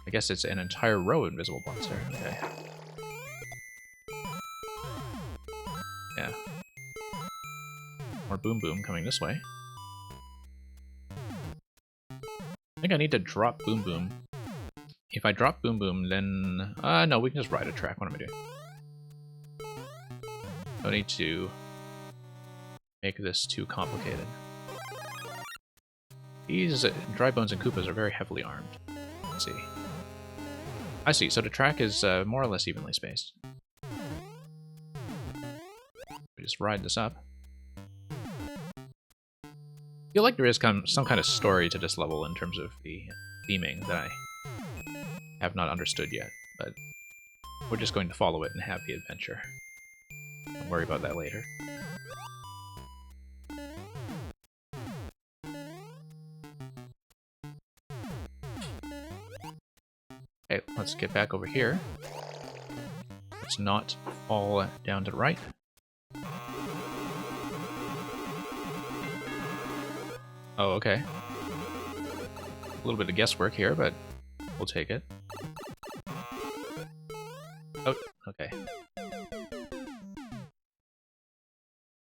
I guess it's an entire row of invisible blocks there. Okay. Yeah. More Boom Boom coming this way. I think I need to drop Boom Boom. If I drop Boom Boom, then... no, we can just ride a track. What am I doing? No need to make this too complicated. These Dry Bones and Koopas are very heavily armed. Let's see. I see, so the track is more or less evenly spaced. We just ride this up. I feel like there is some kind of story to this level in terms of the theming that I have not understood yet, but we're just going to follow it and have the adventure. Don't worry about that later. Okay, let's get back over here. Let's not fall down to the right. Oh, okay. A little bit of guesswork here, but we'll take it. Oh, okay.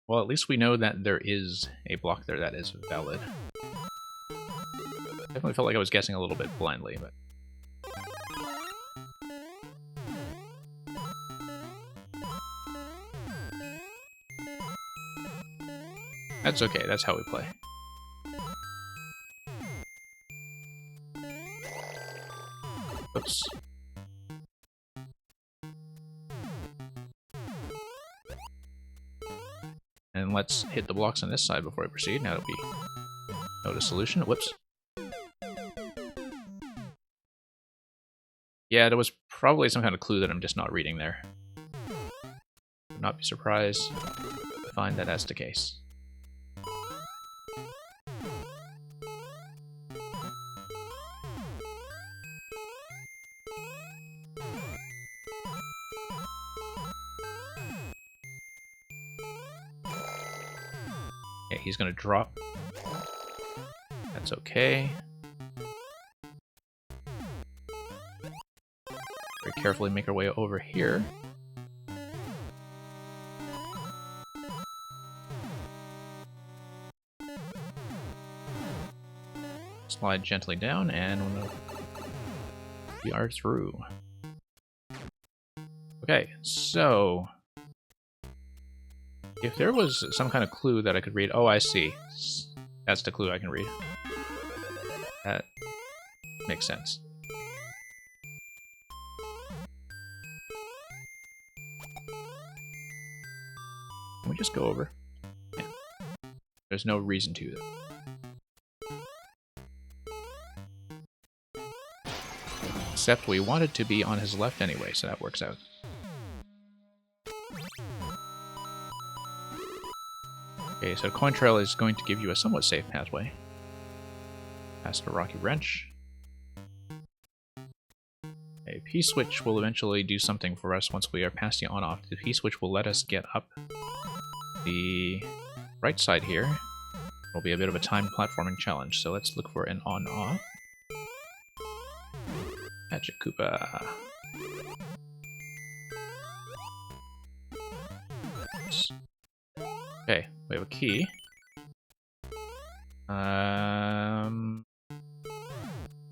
Well, at least we know that there is a block there that is valid. Definitely felt like I was guessing a little bit blindly, but... that's okay, that's how we play. Oops. And let's hit the blocks on this side before we proceed, now that we know the solution. Whoops. Yeah, there was probably some kind of clue that I'm just not reading there. Would not be surprised to find that that's the case. Okay, he's gonna drop. That's okay. Very carefully make our way over here. Slide gently down, and we are through. Okay, so if there was some kind of clue that I could read... Oh, I see. That's the clue I can read. That makes sense. Can we just go over? Yeah. There's no reason to, though. Except we wanted to be on his left anyway, so that works out. Okay, so Coin Trail is going to give you a somewhat safe pathway. Past the Rocky Wrench. A P-switch will eventually do something for us once we are past the on-off. The P-switch will let us get up the right side here. It'll be a bit of a timed platforming challenge, so let's look for an on-off. Magic Koopa. Okay, we have a key.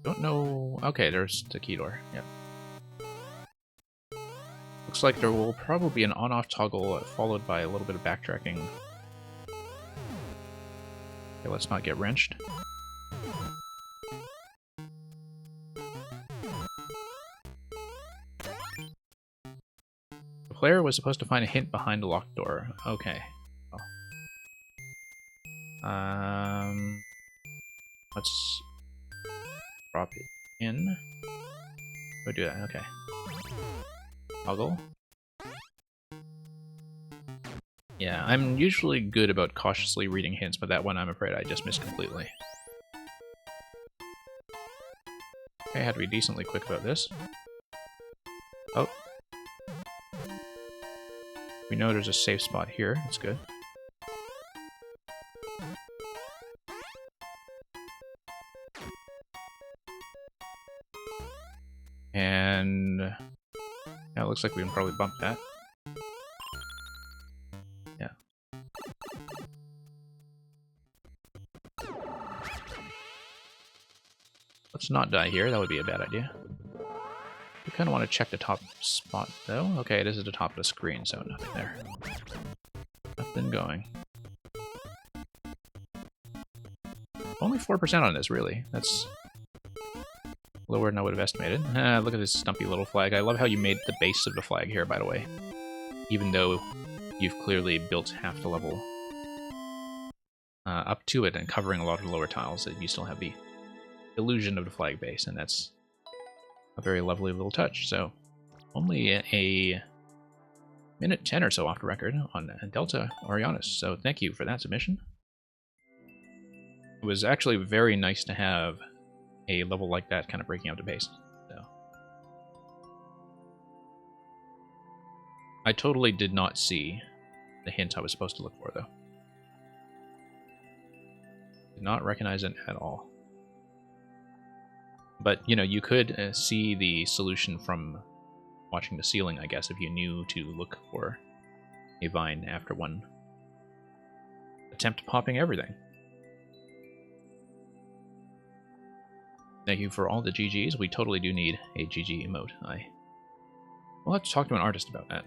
Don't know... Okay, there's the key door. Yep. Looks like there will probably be an on-off toggle followed by a little bit of backtracking. Okay, let's not get wrenched. The player was supposed to find a hint behind the locked door. Okay. Well. Let's drop it in. Go do that. Okay. Toggle. Yeah, I'm usually good about cautiously reading hints, but that one I'm afraid I just missed completely. Okay, I had to be decently quick about this. Oh. We know there's a safe spot here. That's good. And yeah, it looks like we can probably bump that. Yeah. Let's not die here. That would be a bad idea. We kind of want to check the top spot, though. Okay, this is the top of the screen, so nothing there. Nothing going. Only 4% on this, really. That's lower than I would have estimated. Look at this stumpy little flag. I love how you made the base of the flag here, by the way. Even though you've clearly built half the level up to it and covering a lot of the lower tiles, you still have the illusion of the flag base, and that's a very lovely little touch. So, only a minute 10 or so off the record on Delta Orianus, so thank you for that submission. It was actually very nice to have a level like that kind of breaking out the base. So I totally did not see the hint I was supposed to look for, though. Did not recognize it at all. But, you know, you could see the solution from watching the ceiling, I guess, if you knew to look for a vine after one attempt popping everything. Thank you for all the GGs. We totally do need a GG emote. We'll have to talk to an artist about that.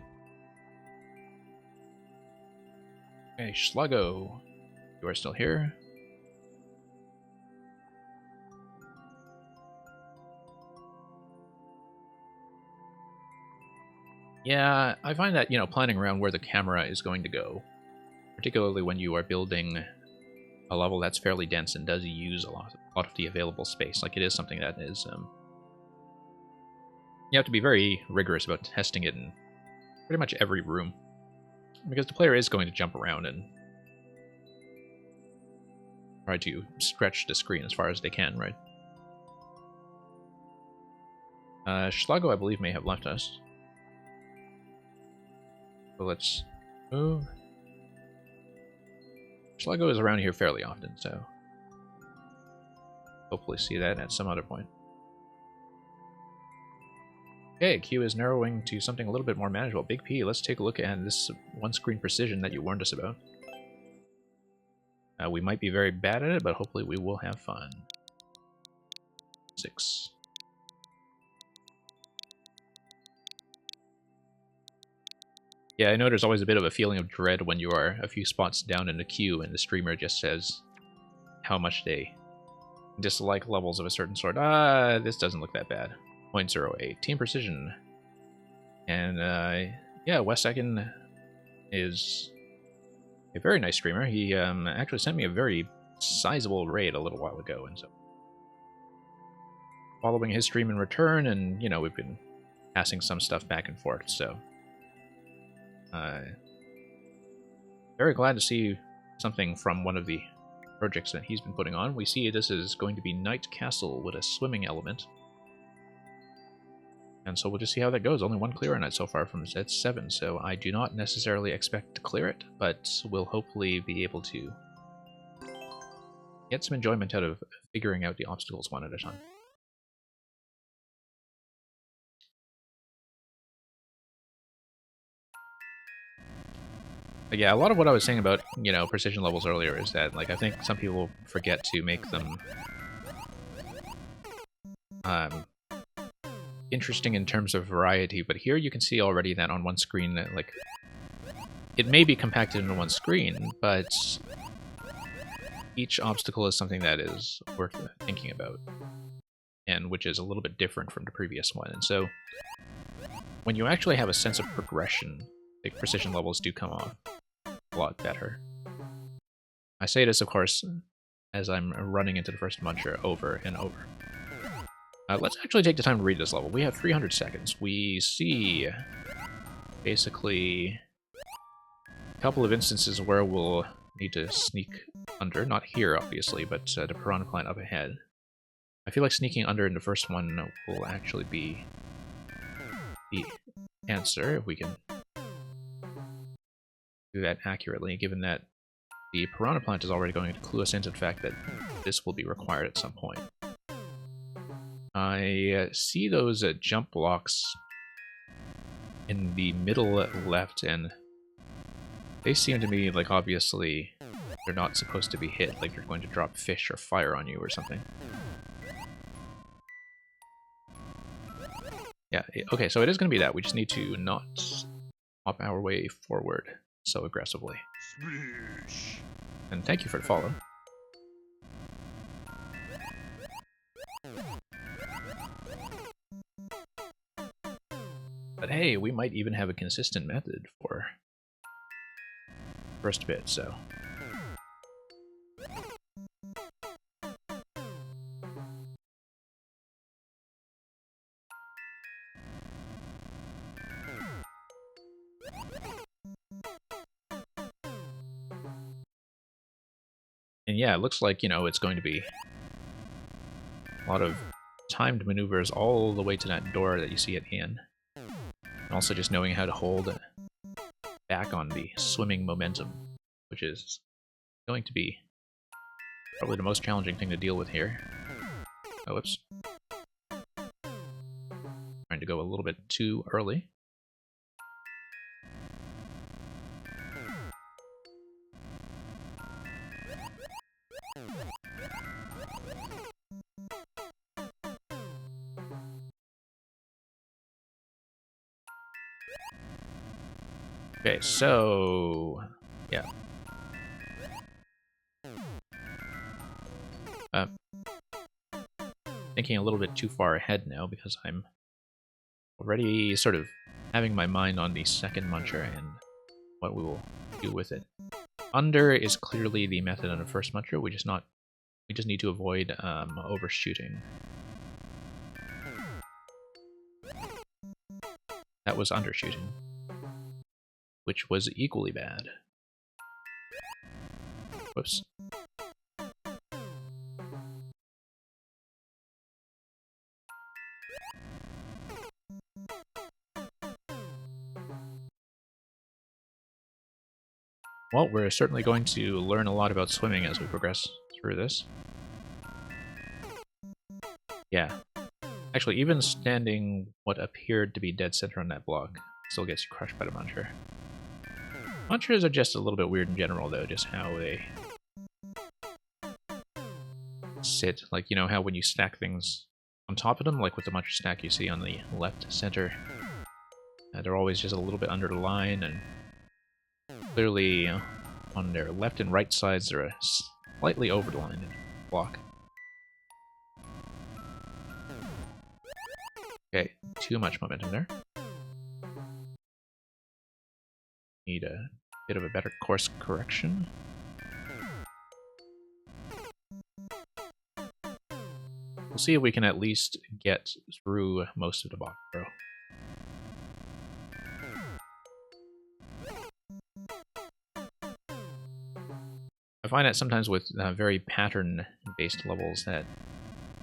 Okay, Schluggo. You are still here. Yeah, I find that, you know, planning around where the camera is going to go, particularly when you are building a level that's fairly dense and does use a lot of the available space. Like, it is something that is, you have to be very rigorous about testing it in pretty much every room, because the player is going to jump around and try to stretch the screen as far as they can, right? Schluggo, I believe, may have left us. So let's move. Sluggo is around here fairly often, so hopefully see that at some other point. Okay, Q is narrowing to something a little bit more manageable. Big P, let's take a look at this one-screen precision that you warned us about. We might be very bad at it, but hopefully we will have fun. 6. Yeah, I know there's always a bit of a feeling of dread when you are a few spots down in the queue and the streamer just says how much they dislike levels of a certain sort. This doesn't look that bad. 0.08. Team Precision. And, yeah, Wes Ekin is a very nice streamer. He actually sent me a very sizable raid a little while ago, and so following his stream in return, and, you know, we've been passing some stuff back and forth, so very glad to see something from one of the projects that he's been putting on. We see this is going to be Night Castle with a swimming element. And so we'll just see how that goes. Only one clear on it so far from set 7, so I do not necessarily expect to clear it, but we'll hopefully be able to get some enjoyment out of figuring out the obstacles one at a time. But yeah, a lot of what I was saying about, you know, precision levels earlier is that, like, I think some people forget to make them interesting in terms of variety, but here you can see already that on one screen that, like, it may be compacted into one screen, but each obstacle is something that is worth thinking about, and which is a little bit different from the previous one. And so when you actually have a sense of progression, the precision levels do come off a lot better. I say this, of course, as I'm running into the first muncher over and over. Let's actually take the time to read this level. We have 300 seconds. We see basically a couple of instances where we'll need to sneak under. Not here, obviously, but the Piranha Plant up ahead. I feel like sneaking under in the first one will actually be the answer, if we can do that accurately, given that the Piranha Plant is already going to clue us into the fact that this will be required at some point. I see those jump blocks in the middle left, and they seem to me like obviously they're not supposed to be hit, like you're going to drop fish or fire on you or something. Yeah, okay, so it is going to be that. We just need to not hop our way forward so aggressively. And thank you for the follow. But hey, we might even have a consistent method for first bit, so. And yeah, it looks like, you know, it's going to be a lot of timed maneuvers all the way to that door that you see at the end. And also just knowing how to hold back on the swimming momentum, which is going to be probably the most challenging thing to deal with here. Oh, whoops. Trying to go a little bit too early. Okay, so yeah. Thinking a little bit too far ahead now because I'm already sort of having my mind on the second muncher and what we will do with it. Under is clearly the method on the first muncher. We just need to avoid overshooting. That was undershooting, which was equally bad. Whoops. Well, we're certainly going to learn a lot about swimming as we progress through this. Yeah. Actually, even standing what appeared to be dead center on that block still gets you crushed by the Muncher. Munchers are just a little bit weird in general, though, just how they sit. Like, you know how when you stack things on top of them, like with the Muncher stack you see on the left center, they're always just a little bit under the line, and clearly on their left and right sides they're slightly over the line in the block. Okay, too much momentum there. Need a bit of a better course correction. We'll see if we can at least get through most of the box throw. I find that sometimes with very pattern-based levels that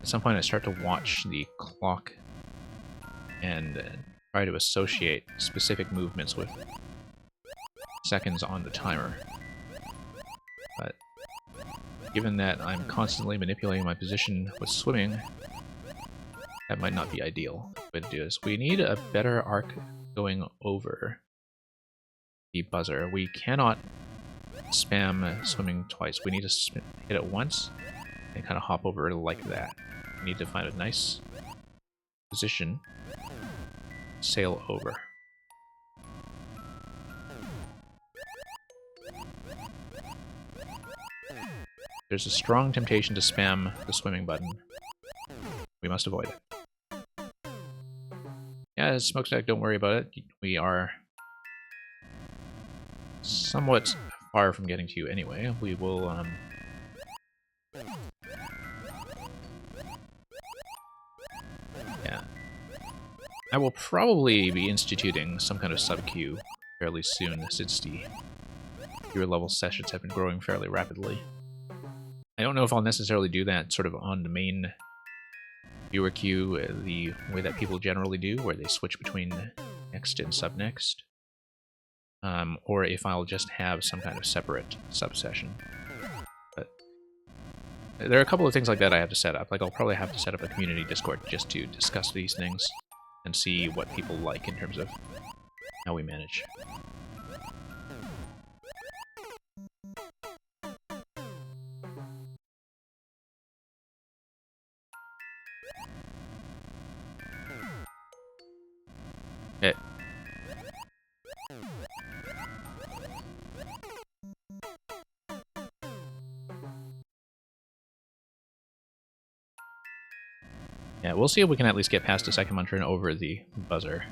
at some point I start to watch the clock and try to associate specific movements with seconds on the timer. But given that I'm constantly manipulating my position with swimming, that might not be ideal. But we need a better arc going over the buzzer. We cannot spam swimming twice. We need to hit it once and kind of hop over like that. We need to find a nice position, sail over. There's a strong temptation to spam the swimming button. We must avoid it. Yeah, Smokestack, don't worry about it. We are somewhat far from getting to you anyway. We will, yeah. I will probably be instituting some kind of sub-queue fairly soon, since the viewer level sessions have been growing fairly rapidly. I don't know if I'll necessarily do that sort of on the main viewer queue the way that people generally do, where they switch between next and sub-next. Or if I'll just have some kind of separate sub-session. But there are a couple of things like that I have to set up. Like, I'll probably have to set up a community Discord just to discuss these things and see what people like in terms of how we manage. Okay. Yeah, we'll see if we can at least get past the second Muncher and over the buzzer.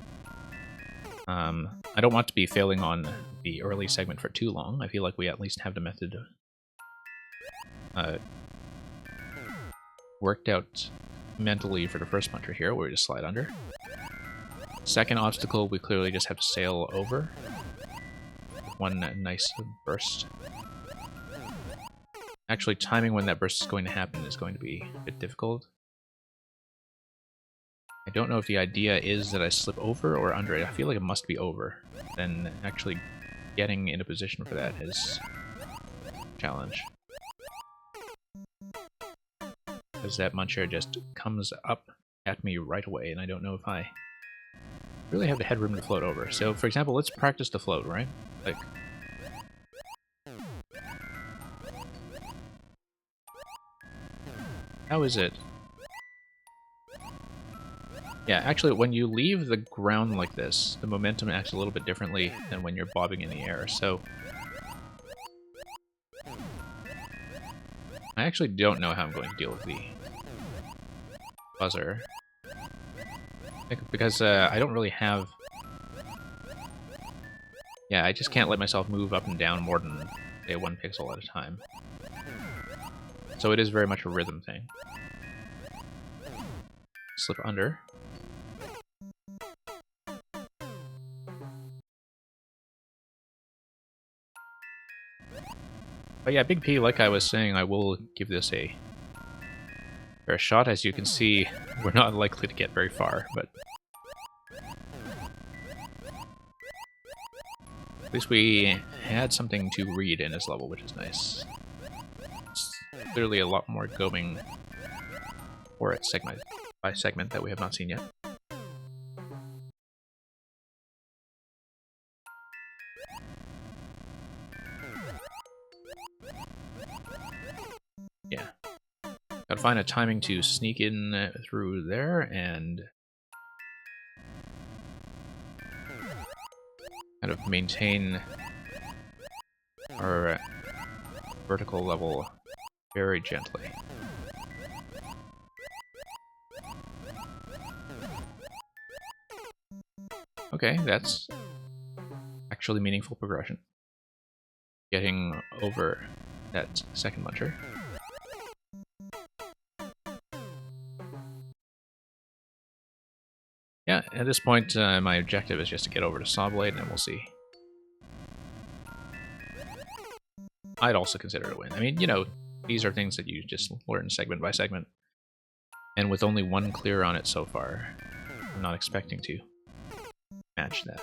I don't want to be failing on the early segment for too long. I feel like we at least have the method worked out mentally for the first Muncher here, where we just slide under. Second obstacle, we clearly just have to sail over. One nice burst. Actually, timing when that burst is going to happen is going to be a bit difficult. I don't know if the idea is that I slip over or under it. I feel like it must be over. Then actually getting in a position for that is a challenge. Because that Muncher just comes up at me right away, and I don't know if I really have the headroom to float over. So, for example, let's practice the float, right? Like, how is it? Yeah, actually, when you leave the ground like this, the momentum acts a little bit differently than when you're bobbing in the air, so I actually don't know how I'm going to deal with the buzzer. Because I don't really have... Yeah, I just can't let myself move up and down more than, say, 1 pixel at a time. So it is very much a rhythm thing. Slip under. But yeah, Big P, like I was saying, I will give this a fair shot. As you can see, we're not likely to get very far, but at least we had something to read in this level, which is nice. It's clearly a lot more going for it segment by segment that we have not seen yet. Yeah. Gotta find a timing to sneak in through there and kind of maintain our vertical level very gently. Okay, that's actually meaningful progression. Getting over that second muncher. Yeah, at this point, my objective is just to get over to Sawblade, and then we'll see. I'd also consider it a win. I mean, you know, these are things that you just learn segment by segment. And with only one clear on it so far, I'm not expecting to match that.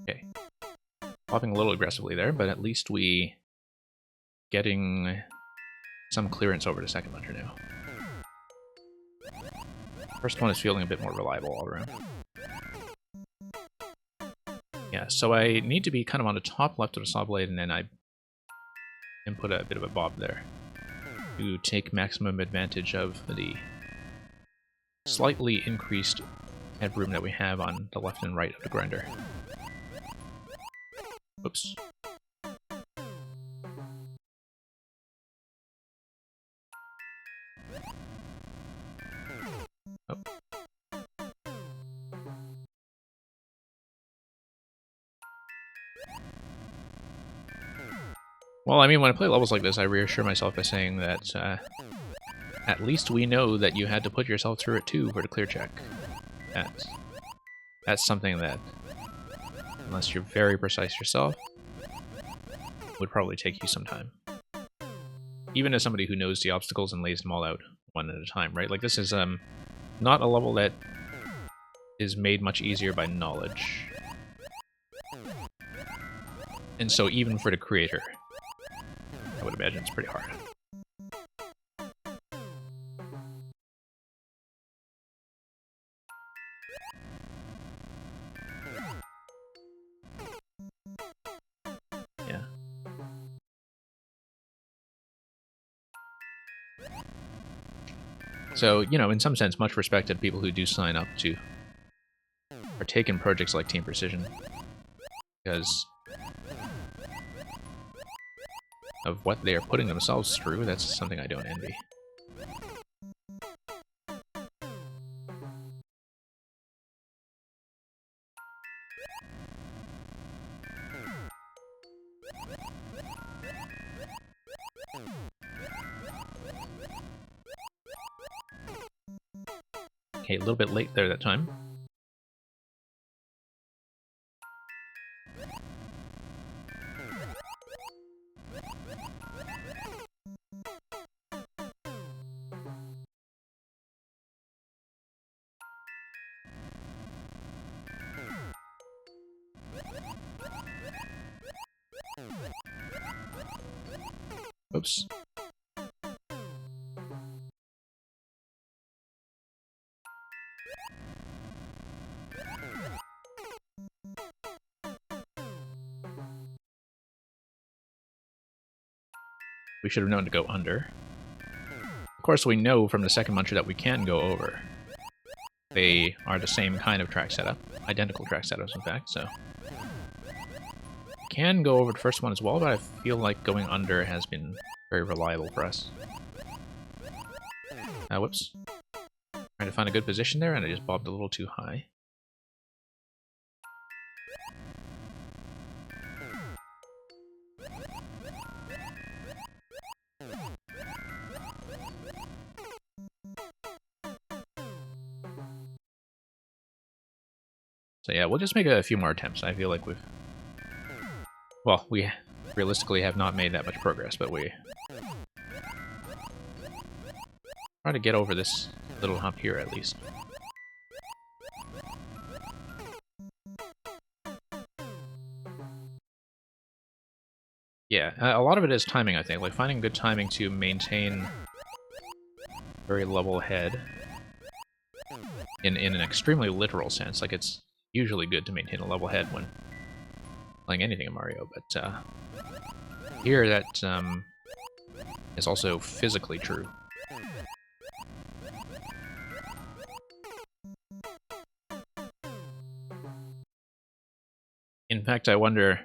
Okay. Popping a little aggressively there, but at least we getting some clearance over to second muncher now. First one is feeling a bit more reliable all around. Yeah, so I need to be kind of on the top left of the Sawblade, and then I input a bit of a bob there to take maximum advantage of the slightly increased headroom that we have on the left and right of the grinder. Oops. Oh. Well, I mean, when I play levels like this, I reassure myself by saying that at least we know that you had to put yourself through it too for the clear check. That's something that, unless you're very precise yourself, would probably take you some time. Even as somebody who knows the obstacles and lays them all out one at a time, right? Like, this is not a level that is made much easier by knowledge. And so even for the creator, I would imagine it's pretty hard. Yeah. So, you know, in some sense, much respect to people who do sign up to partake in projects like Team Precision, because of what they are putting themselves through. That's something I don't envy. Okay, a little bit late there that time. Oops. We should have known to go under. Of course, we know from the second muncher that we can go over. They are the same kind of track setup. Identical track setups, in fact, so... Can go over the first one as well, but I feel like going under has been very reliable for us. Whoops. Trying to find a good position there, and I just bobbed a little too high. So yeah, we'll just make a few more attempts. I feel like we realistically have not made that much progress, but we try to get over this little hump here at least. Yeah, a lot of it is timing, I think. Like, finding good timing to maintain a very level head in an extremely literal sense. Like, it's usually good to maintain a level head when playing anything in Mario, but here that is also physically true. In fact, I wonder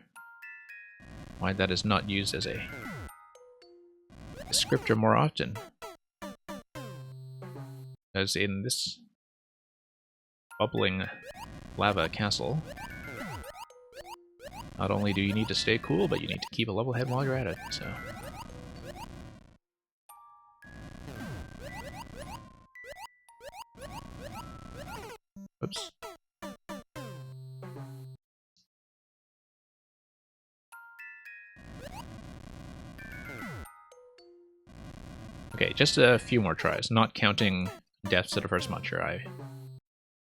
why that is not used as a descriptor more often. Because in this bubbling lava castle, not only do you need to stay cool, but you need to keep a level head while you're at it, so... Oops. Okay, just a few more tries, not counting deaths to the first muncher. I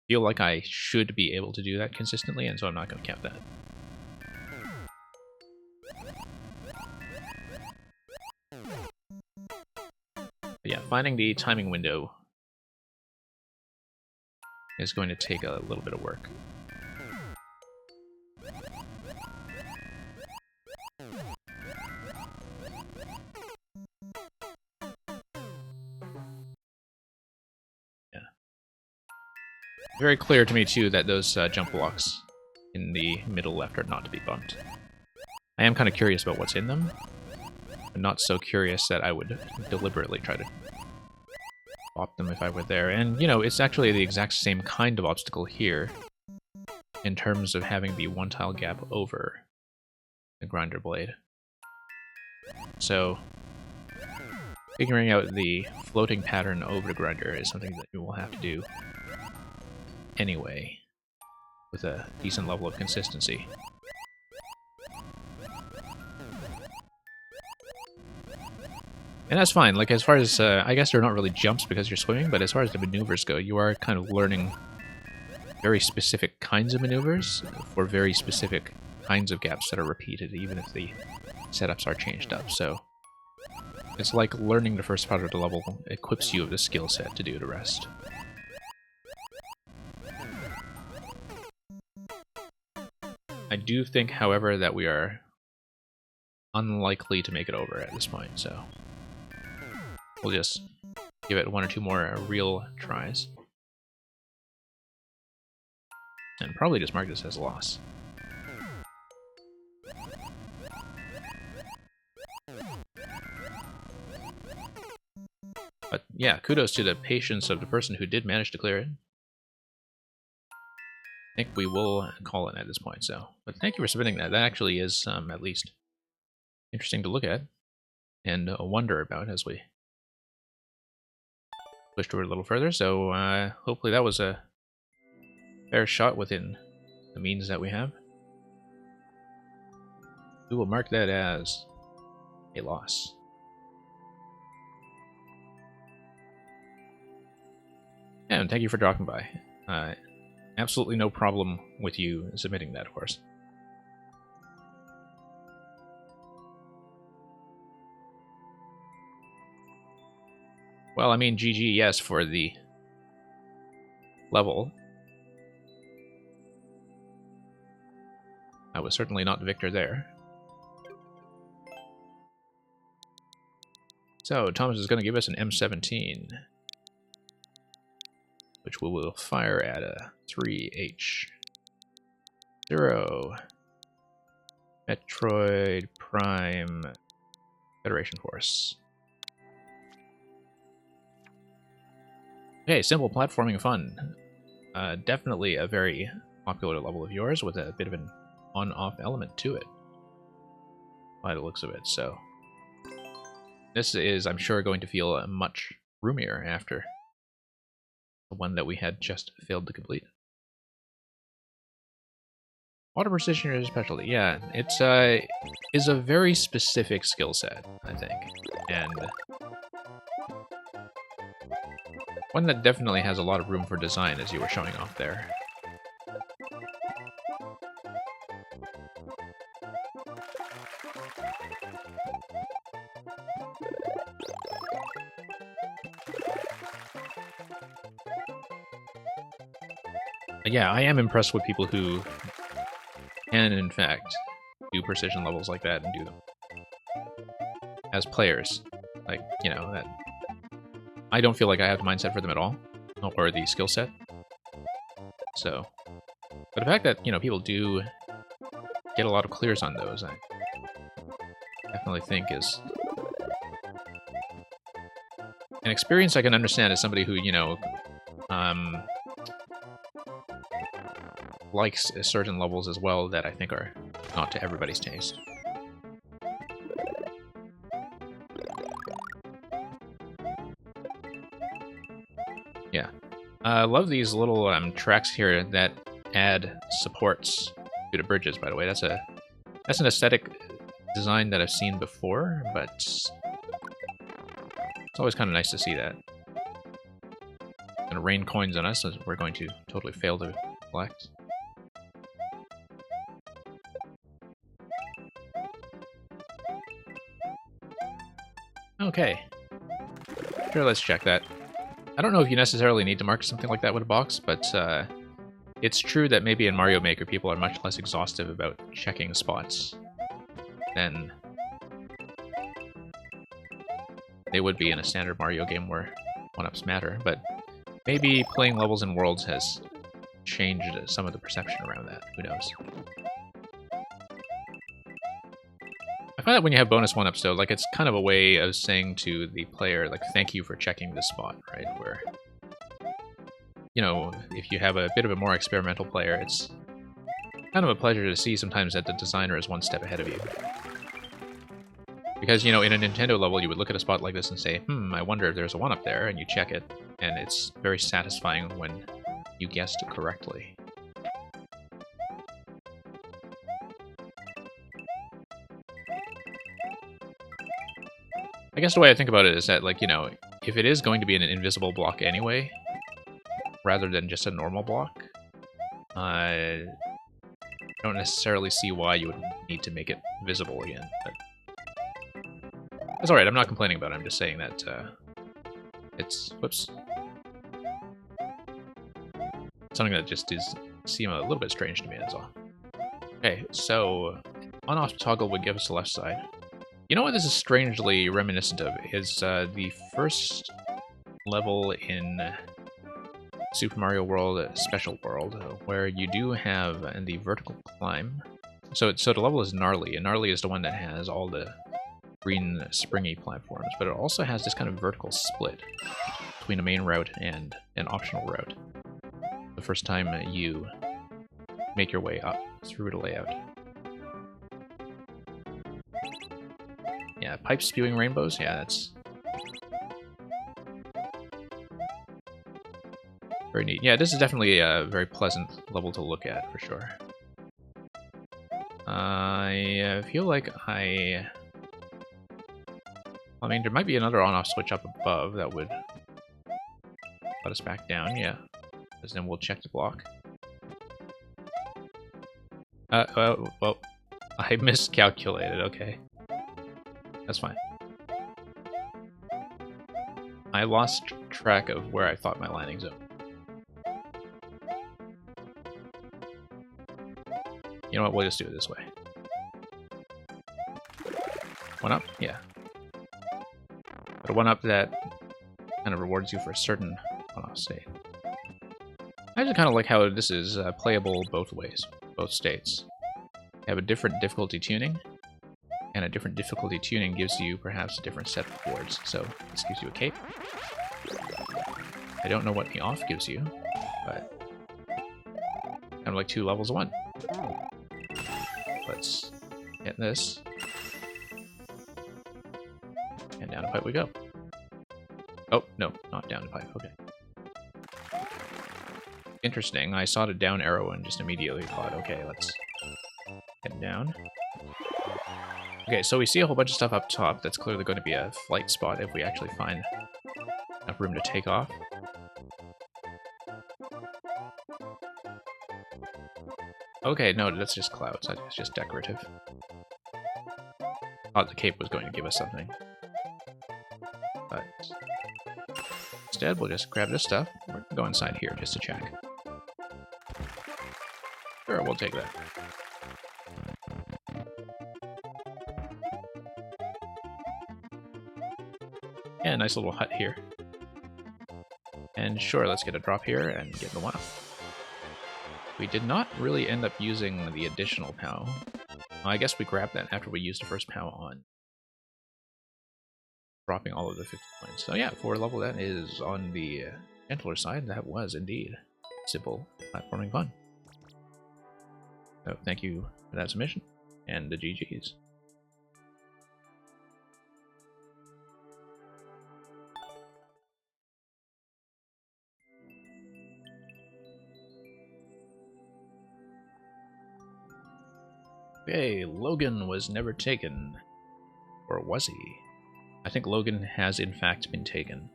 feel like I should be able to do that consistently, and so I'm not going to count that. But yeah, finding the timing window is going to take a little bit of work. Yeah. Very clear to me, too, that those jump blocks in the middle left are not to be bumped. I am kind of curious about what's in them, but not so curious that I would deliberately try to bop them if I were there. And, you know, it's actually the exact same kind of obstacle here in terms of having the one-tile gap over the grinder blade. So, figuring out the floating pattern over the grinder is something that you will have to do anyway, with a decent level of consistency. And that's fine, like as far as, I guess they're not really jumps because you're swimming, but as far as the maneuvers go, you are kind of learning very specific kinds of maneuvers for very specific kinds of gaps that are repeated, even if the setups are changed up, so it's like learning the first part of the level equips you with the skill set to do the rest. I do think, however, that we are unlikely to make it over at this point, so we'll just give it one or two more real tries. And probably just mark this as a loss. But yeah, kudos to the patience of the person who did manage to clear it. I think we will call it at this point, so. But thank you for submitting that. That actually is, at least, interesting to look at and wonder about as we push toward a little further. So hopefully that was a fair shot within the means that we have. We will mark that as a loss. And thank you for dropping by. Absolutely no problem with you submitting that, of course. Well, I mean, GG, yes, for the level. I was certainly not the victor there. So, Thomas is going to give us an M17, which we will fire at a 3H0 Metroid Prime Federation Force. Okay, simple platforming fun. Definitely a very popular level of yours with a bit of an on-off element to it, by the looks of it. So this is, I'm sure, going to feel much roomier after the one that we had just failed to complete. Water precision is a specialty. Yeah, it's is a very specific skill set, I think, and one that definitely has a lot of room for design, as you were showing off there. Yeah, I am impressed with people who can, in fact, do precision levels like that and do them as players. Like, you know, that I don't feel like I have the mindset for them at all, or the skill set. So, but the fact that, you know, people do get a lot of clears on those, I definitely think is an experience I can understand as somebody who, you know, likes certain levels as well that I think are not to everybody's taste. Yeah. I love these little tracks here that add supports to the bridges, by the way. That's an aesthetic design that I've seen before, but it's always kind of nice to see that. It's gonna rain coins on us, as we're going to totally fail to collect. Okay. Sure, let's check that. I don't know if you necessarily need to mark something like that with a box, but it's true that maybe in Mario Maker people are much less exhaustive about checking spots than they would be in a standard Mario game where one-ups matter, but maybe playing levels in Worlds has changed some of the perception around that. Who knows? I find that when you have bonus one-ups, though, like, it's kind of a way of saying to the player, like, thank you for checking this spot, right? Where, you know, if you have a bit of a more experimental player, it's kind of a pleasure to see sometimes that the designer is one step ahead of you. Because, you know, in a Nintendo level, you would look at a spot like this and say, I wonder if there's a one-up there, and you check it, and it's very satisfying when you guessed correctly. I guess the way I think about it is that, like, you know, if it is going to be an invisible block anyway, rather than just a normal block, I don't necessarily see why you would need to make it visible again, but that's alright, I'm not complaining about it, I'm just saying that, it's, whoops, something that just seem a little bit strange to me, that's all. Okay, so, on-off toggle would give us the left side. You know what this is strangely reminiscent of is the first level in Super Mario World Special World, where you do have the vertical climb. So the level is Gnarly, and Gnarly is the one that has all the green springy platforms, but it also has this kind of vertical split between a main route and an optional route. The first time you make your way up through the layout. Yeah, pipe spewing rainbows? Yeah, that's very neat. Yeah, this is definitely a very pleasant level to look at, for sure. I feel like I mean, there might be another on-off switch up above that would let us back down, yeah. Because then we'll check the block. Well, I miscalculated, okay. That's fine. I lost track of where I thought my landing zone. You know what, we'll just do it this way. One up? Yeah. But a one up that kind of rewards you for a certain on-off state. I just kind of like how this is playable both ways, both states. You have a different difficulty tuning, and a different difficulty tuning gives you perhaps a different set of rewards. So this gives you a cape. I don't know what the off gives you, but kind of like 2 levels of 1. Let's get this. And down the pipe we go. Oh, no, not down the pipe, okay. Interesting, I saw the down arrow and just immediately thought, okay, let's Head down. Okay, so we see a whole bunch of stuff up top. That's clearly going to be a flight spot if we actually find enough room to take off. Okay, no, that's just clouds. It's just decorative. Thought the cape was going to give us something. But instead, we'll just grab this stuff. We're going to go inside here just to check. Sure, we'll take that. Yeah, nice little hut here. And sure, let's get a drop here and get the one up. We did not really end up using the additional POW. I guess we grabbed that after we used the first POW on dropping all of the 50 points. So yeah, for a level that is on the gentler side, that was indeed simple platforming fun. So thank you for that submission, and the GGs. Okay, Logan was never taken. Or was he? I think Logan has in fact been taken.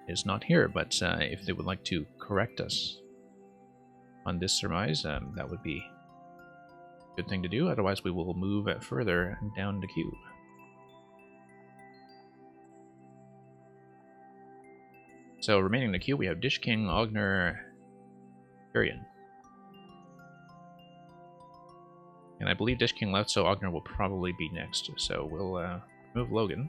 He is not here, but if they would like to correct us on this surmise, that would be a good thing to do. Otherwise, we will move further down the queue. So, remaining in the queue, we have Dish King, Ogner, Tyrion. And I believe Dish King left, so Ogner will probably be next. So we'll move Logan.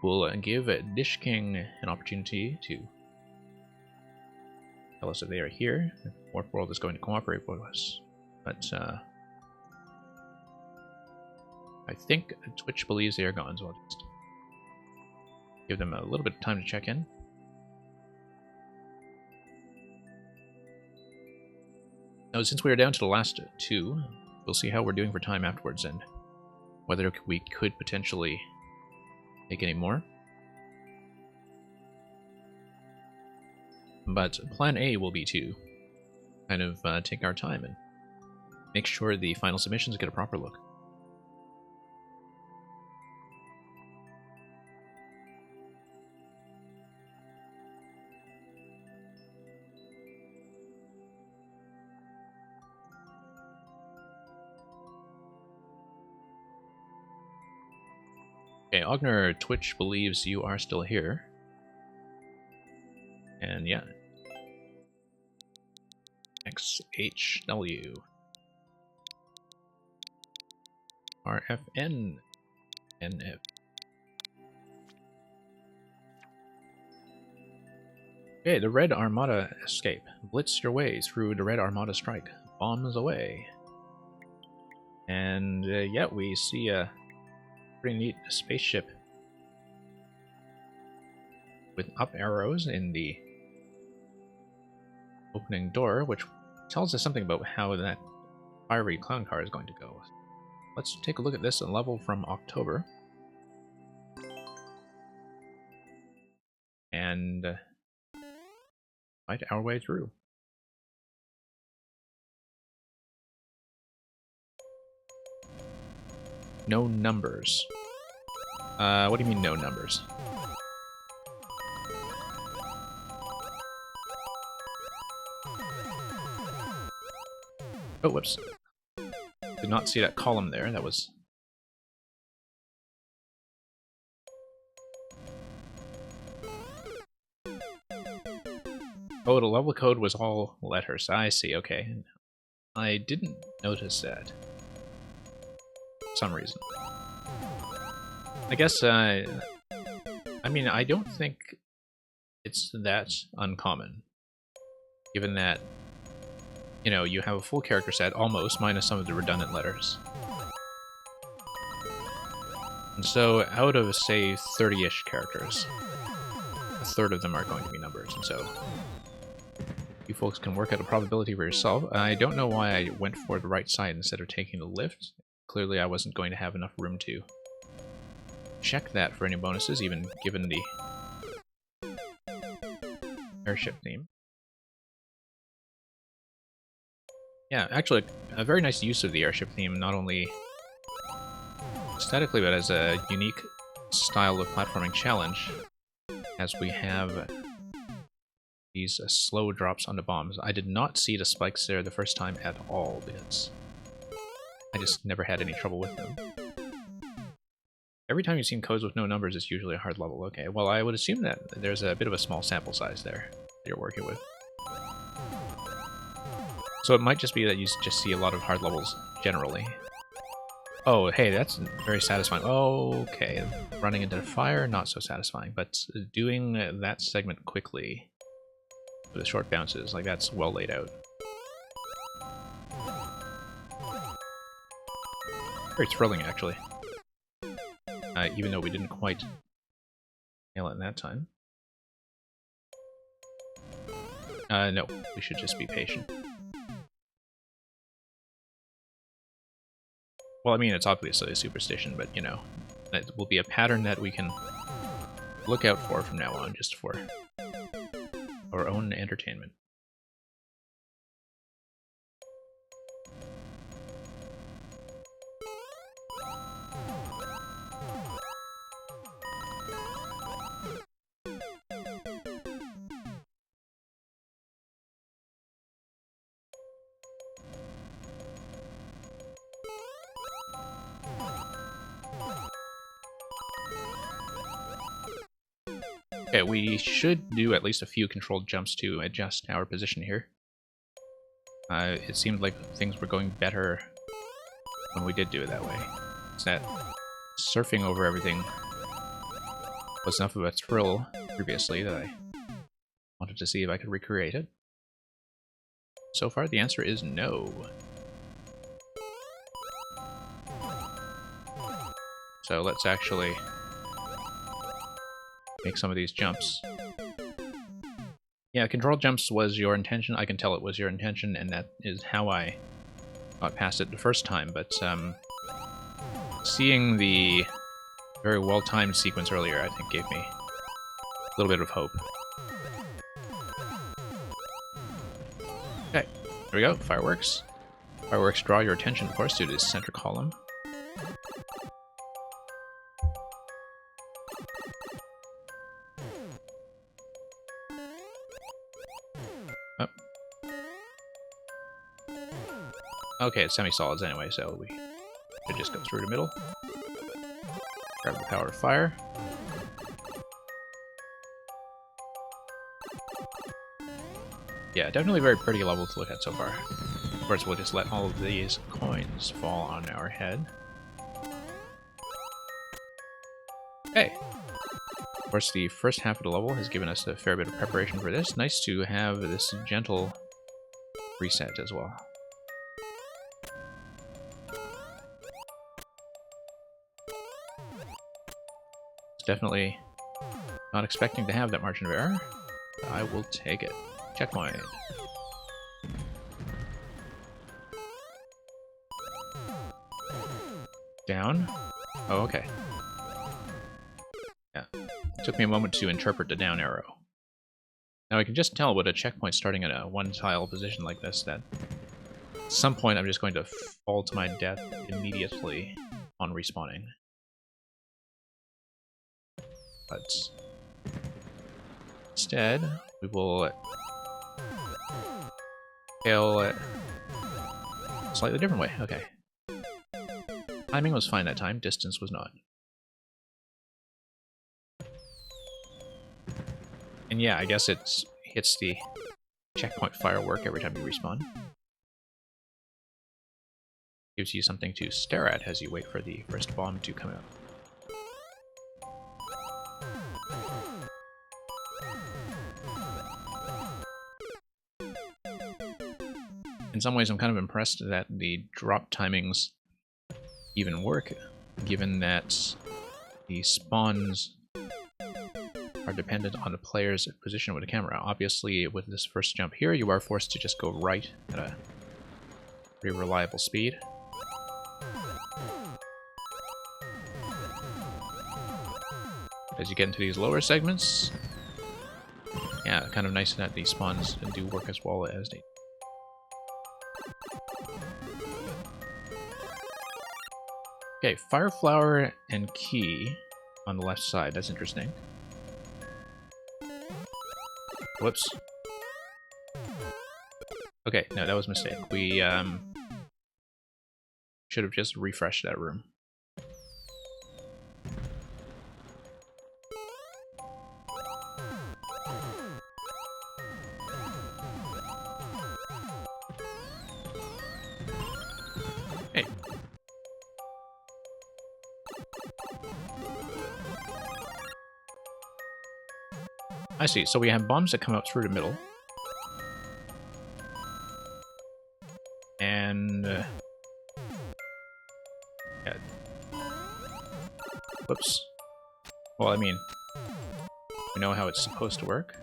We'll give Dish King an opportunity to tell us if they are here. Warp World is going to cooperate with us. But I think Twitch believes they are gone, so I'll just give them a little bit of time to check in. Now, since we are down to the last two, we'll see how we're doing for time afterwards and whether we could potentially take any more. But plan A will be to kind of take our time and make sure the final submissions get a proper look. Okay, Ogner Twitch believes you are still here. And yeah. XHW. RFN. NF. Okay, the Red Armada escape. Blitz your way through the Red Armada strike. Bombs away. And yeah, we see a pretty neat spaceship with up arrows in the opening door, which tells us something about how that fiery clown car is going to go. Let's take a look at this level from October. And fight our way through. No numbers. What do you mean no numbers? Oh, whoops. Did not see that column there. That was... Oh, the level code was all letters. I see, okay. I didn't notice that. For some reason. I guess, I mean, I don't think it's that uncommon. Given that, you know, you have a full character set, almost, minus some of the redundant letters. And so, out of, say, 30-ish characters, a third of them are going to be numbers, and so you folks can work out a probability for yourself. I don't know why I went for the right side instead of taking the lift. clearly I wasn't going to have enough room to check that for any bonuses, even given the airship theme. Yeah, actually, a very nice use of the airship theme, not only aesthetically, but as a unique style of platforming challenge, as we have these slow drops onto bombs. I did not see the spikes there the first time at all, because I just never had any trouble with them. Every time you've seen codes with no numbers, it's usually a hard level. Okay, well, I would assume that there's a bit of a small sample size there that you're working with. So it might just be that you just see a lot of hard levels generally. Oh, hey, that's very satisfying. Okay, running into the fire, not so satisfying, but doing that segment quickly with short bounces, like that's well laid out. Very thrilling, actually. Even though we didn't quite nail it in that time. No, we should just be patient. Well, I mean, it's obviously a superstition, but, you know, that will be a pattern that we can look out for from now on, just for our own entertainment. Okay, we should do at least a few controlled jumps to adjust our position here. It seemed like things were going better when we did do it that way. It's that surfing over everything was enough of a thrill previously that I wanted to see if I could recreate it. So far, the answer is no. So let's actually make some of these jumps. Yeah, control jumps was your intention. I can tell it was your intention, and that is how I got past it the first time, but seeing the very well-timed sequence earlier, I think, gave me a little bit of hope. Okay, there we go, fireworks. Fireworks draw your attention, of course, to this center column. Okay, it's semi-solids anyway, so we should just go through the middle. Grab the power of fire. Yeah, definitely a very pretty level to look at so far. Of course, we'll just let all of these coins fall on our head. Okay. Of course, the first half of the level has given us a fair bit of preparation for this. Nice to have this gentle reset as well. Definitely not expecting to have that margin of error. I will take it. Checkpoint. Down. Oh, okay. Yeah. It took me a moment to interpret the down arrow. Now I can just tell with a checkpoint starting at a one-tile position like this that at some point I'm just going to fall to my death immediately on respawning. But instead, we will fail a slightly different way. Okay. Timing was fine that time, distance was not. And yeah, I guess it hits the checkpoint firework every time you respawn. Gives you something to stare at as you wait for the first bomb to come out. In some ways, I'm kind of impressed that the drop timings even work, given that the spawns are dependent on the player's position with the camera. Obviously, with this first jump here, you are forced to just go right at a pretty reliable speed. As you get into these lower segments, yeah, kind of nice that these spawns do work as well as they. Okay, Fire Flower and Key on the left side. That's interesting. Whoops. Okay, no, that was a mistake. We should have just refreshed that room. Hey. I see. So we have bombs that come out through the middle. And... yeah. Whoops. Well, I mean, we know how it's supposed to work.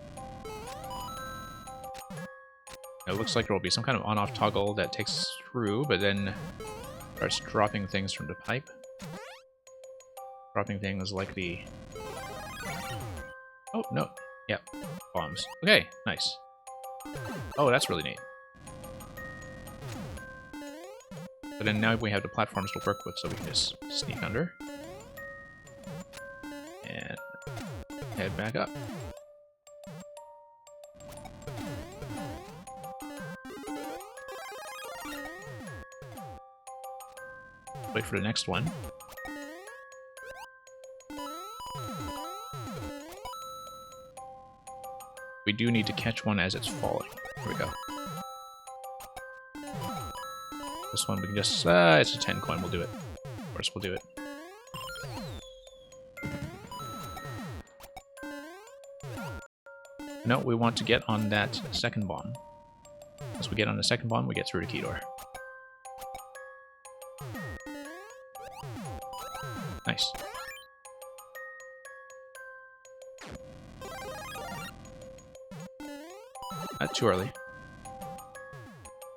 It looks like there will be some kind of on-off toggle that takes through, but then starts dropping things from the pipe. Dropping things like the... oh, no. Yeah, bombs. Okay, nice. Oh, that's really neat. But then now we have the platforms to work with, so we can just sneak under. And head back up. Wait for the next one. We do need to catch one as it's falling. Here we go. This one we can just... it's a 10 coin, we'll do it. Of course we'll do it. No, we want to get on that second bomb. Once we get on the second bomb, we get through the key door. Nice. Not too early.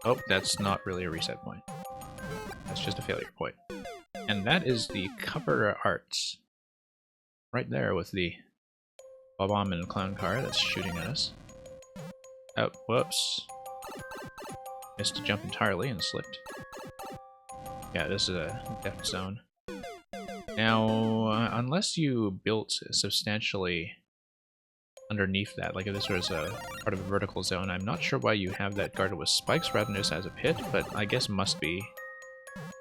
Oh, that's not really a reset point. That's just a failure point. And that is the cover art. Right there with the Bob-omb and clown car that's shooting at us. Oh, whoops. Missed to jump entirely and slipped. Yeah, this is a death zone. Now, unless you built substantially underneath that, like if this was a part of a vertical zone, I'm not sure why you have that guarded with spikes rather than just as a pit, but I guess must be,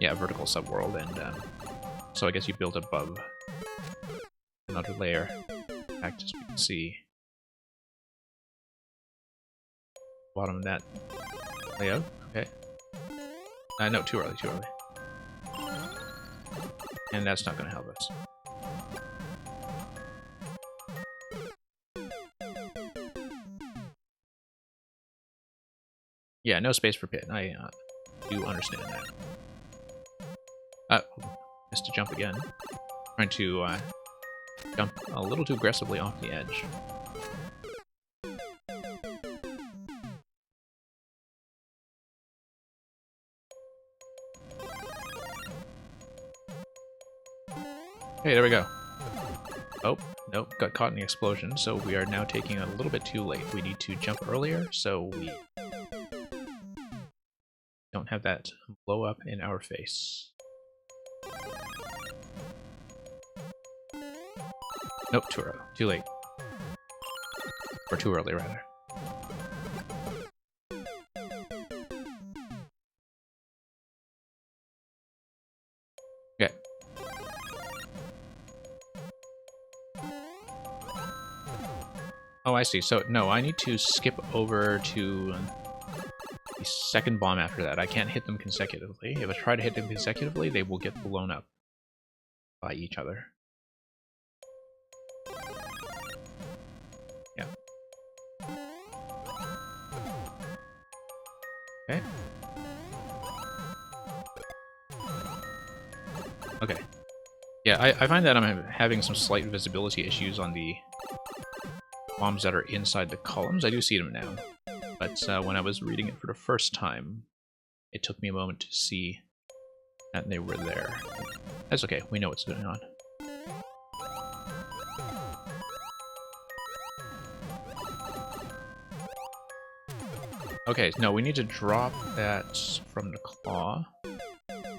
yeah, a vertical subworld, and so I guess you build above another layer. In fact, as we can see, bottom of that layout. Okay. No, too early, too early. And that's not going to help us. Yeah, no space for pit. I do understand that. Missed to jump again. Trying to jump a little too aggressively off the edge. Hey, there we go. Oh, nope, got caught in the explosion, so we are now taking it a little bit too late. We need to jump earlier, so we don't have that blow up in our face. Nope, too early. Too late. Or too early, rather. Okay. Oh, I see. So, no, I need to skip over to the second bomb after that. I can't hit them consecutively. If I try to hit them consecutively, they will get blown up by each other. Yeah. Okay. Okay. Yeah, I find that I'm having some slight visibility issues on the bombs that are inside the columns. I do see them now, but when I was reading it for the first time, it took me a moment to see that they were there. That's okay, we know what's going on. Okay, no, we need to drop that from the claw.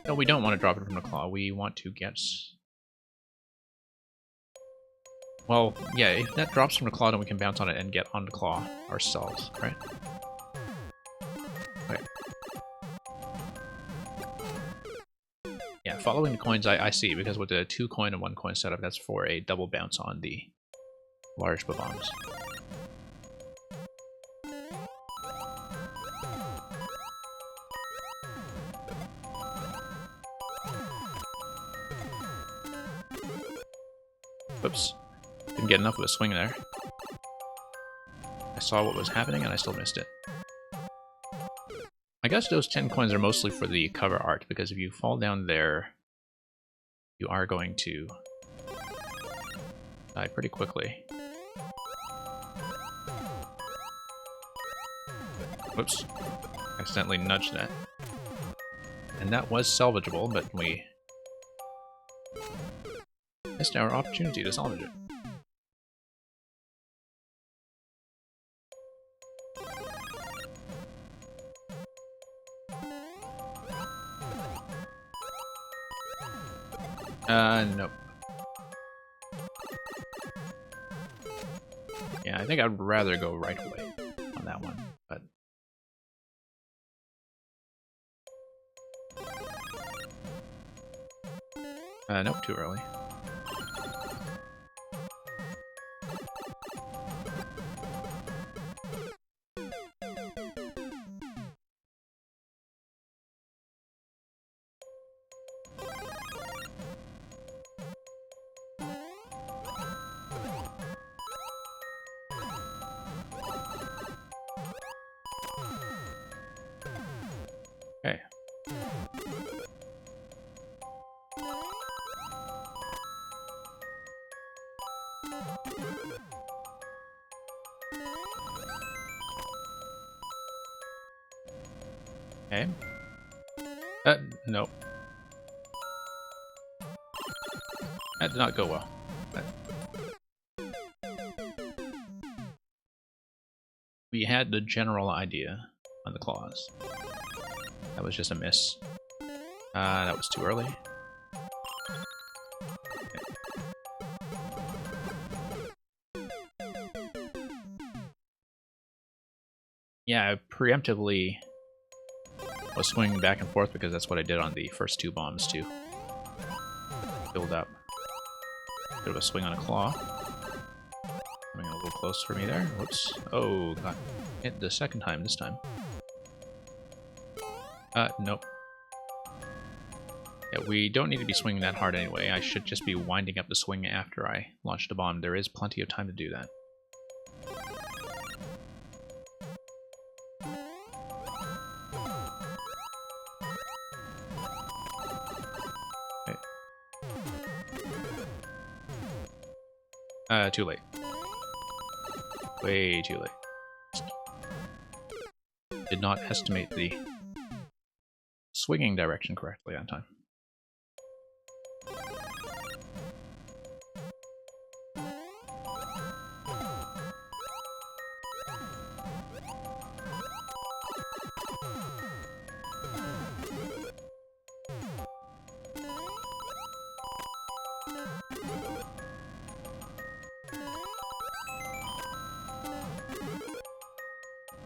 No, we don't want to drop it from the claw. We want to get... Well, yeah, if that drops from the claw, then we can bounce on it and get on the claw ourselves, right? Okay. Yeah, following the coins, I see, because with the 2 coin and 1 coin setup, that's for a double bounce on the large bombs. Whoops. Didn't get enough of a swing there. I saw what was happening and I still missed it. I guess those 10 coins are mostly for the cover art, because if you fall down there, you are going to die pretty quickly. Whoops. Accidentally nudged that. And that was salvageable, but we missed our opportunity to salvage it. Nope. Yeah, I think I'd rather go right away on that one, but... nope, too early. Okay. Okay. Nope. That did not go well. We had the general idea on the claws. That was just a miss. That was too early. Yeah, I preemptively was swinging back and forth because that's what I did on the first 2 bombs too. Build up. Bit of a swing on a claw. Coming a little close for me there. Whoops. Oh, got hit the second time this time. Nope. Yeah, we don't need to be swinging that hard anyway. I should just be winding up the swing after I launch the bomb. There is plenty of time to do that. Okay. Too late. Way too late. Did not estimate the swinging direction correctly on time.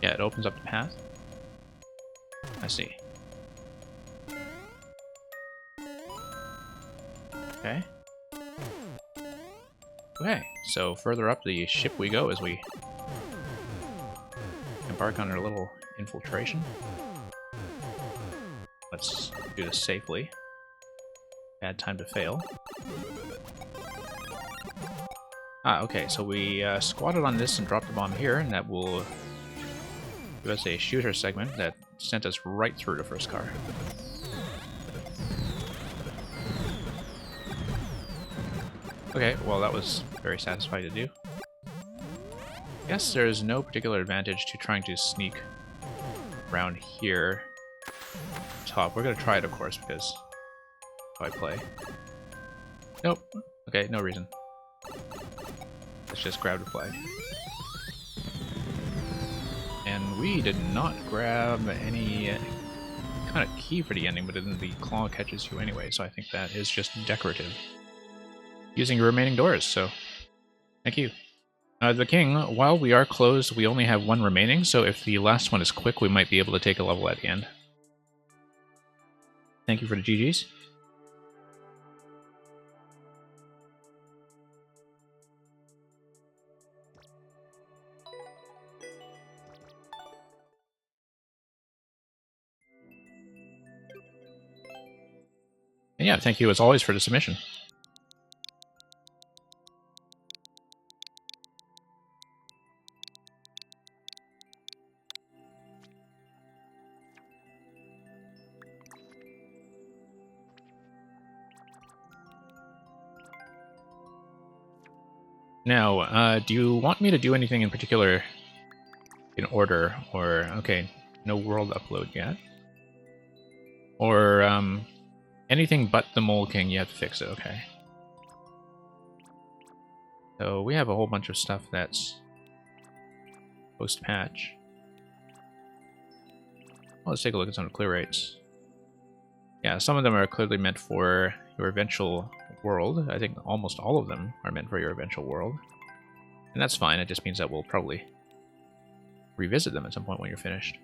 Yeah, it opens up the path. I see. Okay. Okay, so further up the ship we go as we embark on our little infiltration. Let's do this safely. Bad time to fail. Ah, okay, so we squatted on this and dropped the bomb here, and that will give us a shooter segment that sent us right through the first car. Okay, well that was very satisfying to do. Guess there's no particular advantage to trying to sneak around here top. We're gonna try it, of course, because I play. Nope. Okay, no reason. Let's just grab the flag. And we did not grab any kind of key for the ending, but then the claw catches you anyway, so I think that is just decorative. Using your remaining doors, so thank you. The king, while we are closed, we only have one remaining, so if the last one is quick, we might be able to take a level at the end. Thank you for the GGs. And yeah, thank you as always for the submission. Now, do you want me to do anything in particular in order, or, okay, no world upload yet? Or, anything but the Mole King, you have to fix it, okay. So we have a whole bunch of stuff that's post-patch. Well, let's take a look at some of the clear rates. Yeah, some of them are clearly meant for your eventual world. I think almost all of them are meant for your eventual world. And that's fine, it just means that we'll probably revisit them at some point when you're finished.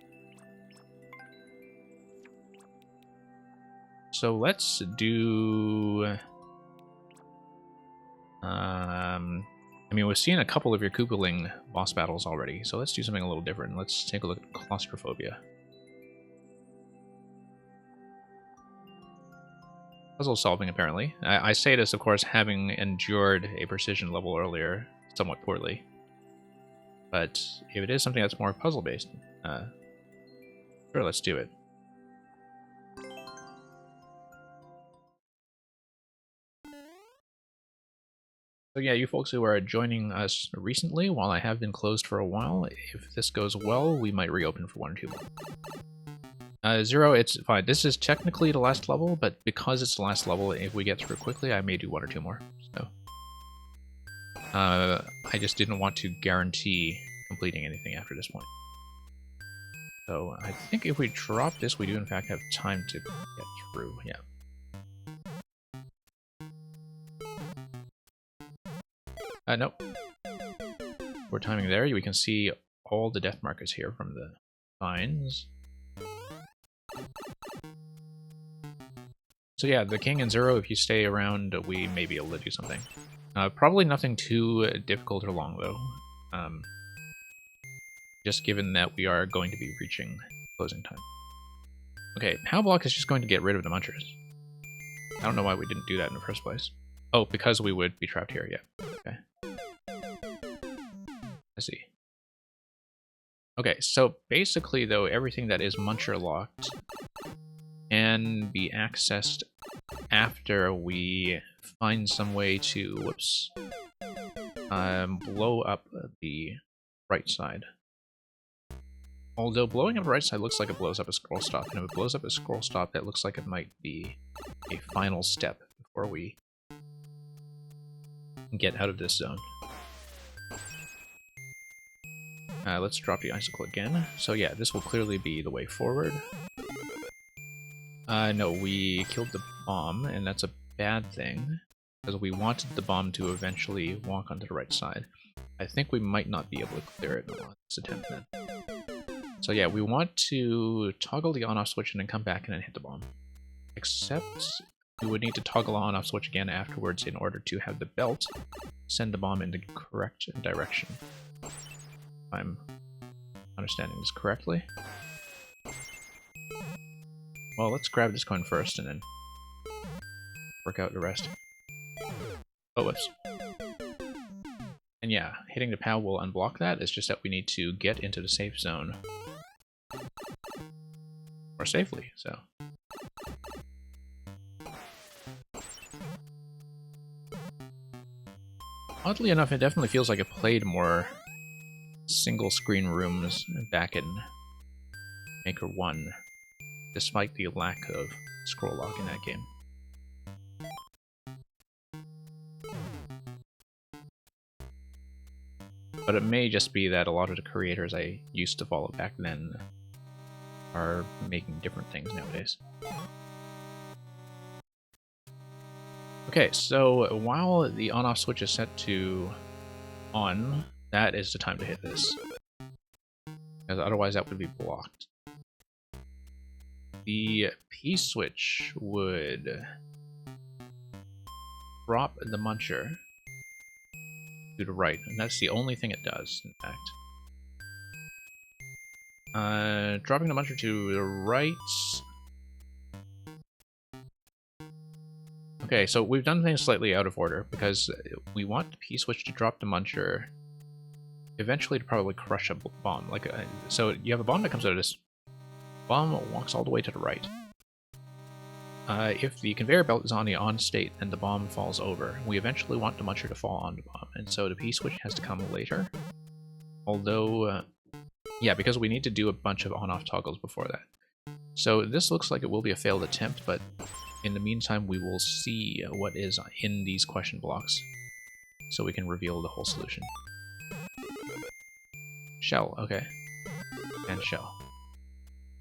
So let's do... I mean, we've seen a couple of your Koopaling boss battles already, so let's do something a little different. Let's take a look at Claustrophobia. Puzzle solving, apparently. I say this, of course, having endured a precision level earlier, somewhat poorly. But if it is something that's more puzzle-based, sure, let's do it. So yeah, you folks who are joining us recently, while I have been closed for a while, if this goes well, we might reopen for 1 or 2 more. Zero, it's fine. This is technically the last level, but because it's the last level, if we get through quickly, I may do 1 or 2 more. So, I just didn't want to guarantee completing anything after this point. So I think if we drop this, we do in fact have time to get through, yeah. Nope. We're timing there. We can see all the death markers here from the signs. So yeah, the king and Zero, if you stay around, we may be able to do something. Probably nothing too difficult or long, though. Just given that we are going to be reaching closing time. Okay, POW block is just going to get rid of the munchers. I don't know why we didn't do that in the first place. Oh, because we would be trapped here, yeah. Okay. Let's see. Okay, so basically, though, everything that is muncher locked can be accessed after we find some way to, whoops, blow up the right side. Although blowing up the right side looks like it blows up a scroll stop, and if it blows up a scroll stop, that looks like it might be a final step before we get out of this zone. Let's drop the icicle again. So yeah, this will clearly be the way forward. No, we killed the bomb, and that's a bad thing, because we wanted the bomb to eventually walk onto the right side. I think we might not be able to clear it on this attempt then. So yeah, we want to toggle the on-off switch and then come back and then hit the bomb. Except we would need to toggle on-off switch again afterwards in order to have the belt send the bomb in the correct direction. If I'm understanding this correctly. Well, let's grab this coin first and then work out the rest. Oh, whoops. And yeah, hitting the POW will unblock that. It's just that we need to get into the safe zone more safely, so. Oddly enough, it definitely feels like it played more single-screen rooms back in Maker 1, despite the lack of scroll lock in that game. But it may just be that a lot of the creators I used to follow back then are making different things nowadays. Okay, so while the on-off switch is set to on, that is the time to hit this. Because otherwise that would be blocked. The P-switch would drop the muncher to the right, and that's the only thing it does, in fact. Dropping the muncher to the right. Okay, so we've done things slightly out of order, because we want the P-switch to drop the muncher, eventually to probably crush a bomb. Like, so you have a bomb that comes out of this. Bomb walks all the way to the right. If the conveyor belt is on the on state, then the bomb falls over. We eventually want the muncher to fall on the bomb, and so the P-switch has to come later. Although, yeah, because we need to do a bunch of on-off toggles before that. So this looks like it will be a failed attempt, but in the meantime we will see what is in these question blocks, so we can reveal the whole solution. Shell, okay. And shell.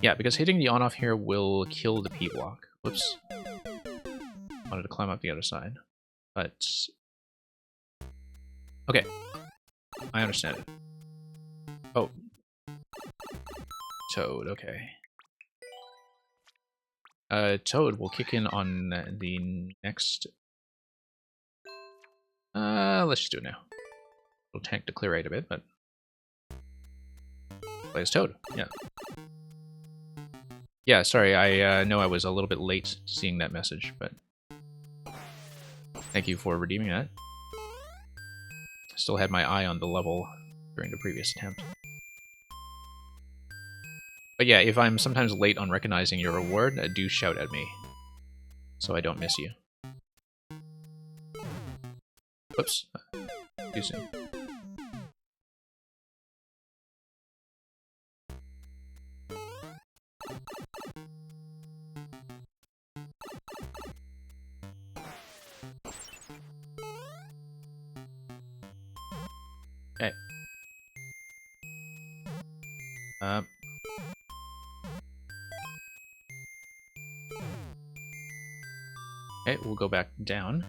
Yeah, because hitting the on-off here will kill the P block. Whoops. Wanted to climb up the other side. But... okay. I understand it. Oh. Toad, okay. Toad will kick in on the next... let's just do it now. We'll tank to clear rate a bit, but... play as Toad, yeah. Yeah, sorry, I know I was a little bit late seeing that message, but... thank you for redeeming that. Still had my eye on the level during the previous attempt. But yeah, if I'm sometimes late on recognizing your reward, do shout at me, so I don't miss you. Whoops. Too soon. Okay. Okay, we'll go back down.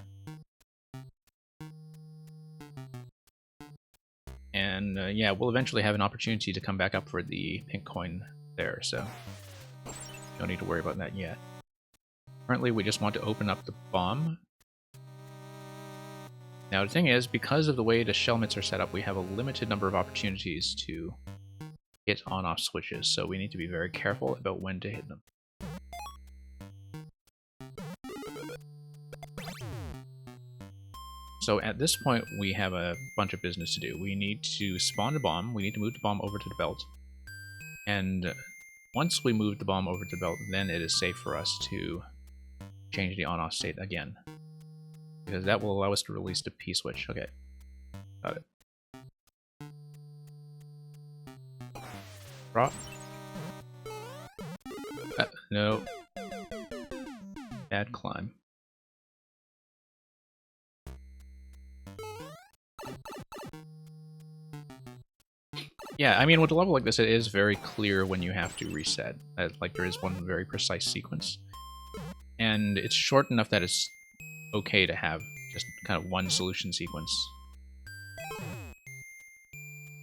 And yeah, we'll eventually have an opportunity to come back up for the pink coin there, so don't need to worry about that yet. Currently, we just want to open up the bomb. Now, the thing is, because of the way the shell mitts are set up, we have a limited number of opportunities to hit on-off switches, so we need to be very careful about when to hit them. So at this point, we have a bunch of business to do. We need to spawn the bomb, we need to move the bomb over to the belt, and once we move the bomb over to the belt, then it is safe for us to change the on-off state again. Because that will allow us to release the P-switch. Okay. Got it. Drop. No. Bad climb. Yeah, I mean, with a level like this, it is very clear when you have to reset. Like, there is one very precise sequence. And it's short enough that it's okay to have just kind of one solution sequence.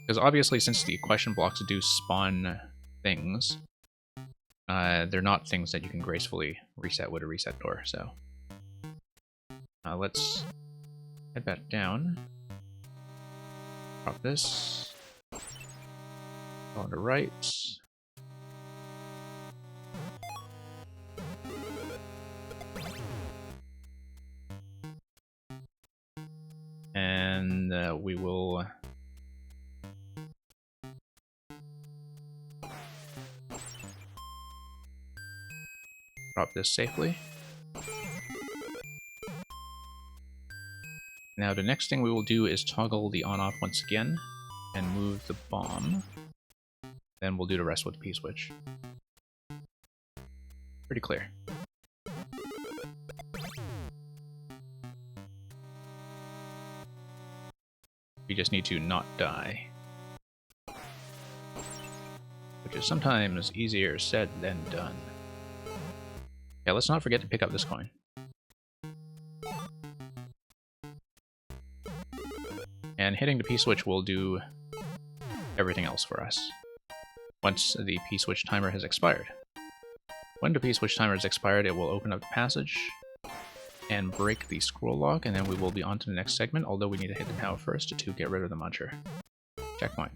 Because obviously, since the question blocks do spawn things, they're not things that you can gracefully reset with a reset door, so... let's head back down. Drop this. Go on the right. And we will... drop this safely. Now the next thing we will do is toggle the on-off once again and move the bomb. Then we'll do the rest with the P-switch. Pretty clear. We just need to not die. Which is sometimes easier said than done. Yeah, let's not forget to pick up this coin. And hitting the P-switch will do everything else for us once the P-switch timer has expired. When the P-switch timer is expired, it will open up the passage and break the scroll lock, and then we will be on to the next segment, although we need to hit the POW first to get rid of the muncher. Checkpoint.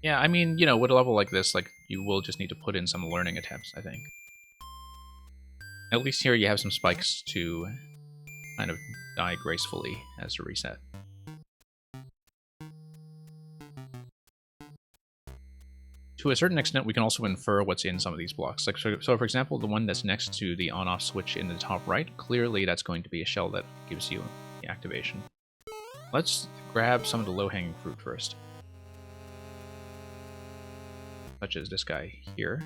Yeah, I mean, you know, with a level like this, like, you will just need to put in some learning attempts, I think. At least here you have some spikes to kind of die gracefully as a reset. To a certain extent, we can also infer what's in some of these blocks. Like, so for example, the one that's next to the on-off switch in the top right, clearly that's going to be a shell that gives you the activation. Let's grab some of the low-hanging fruit first. Such as this guy here.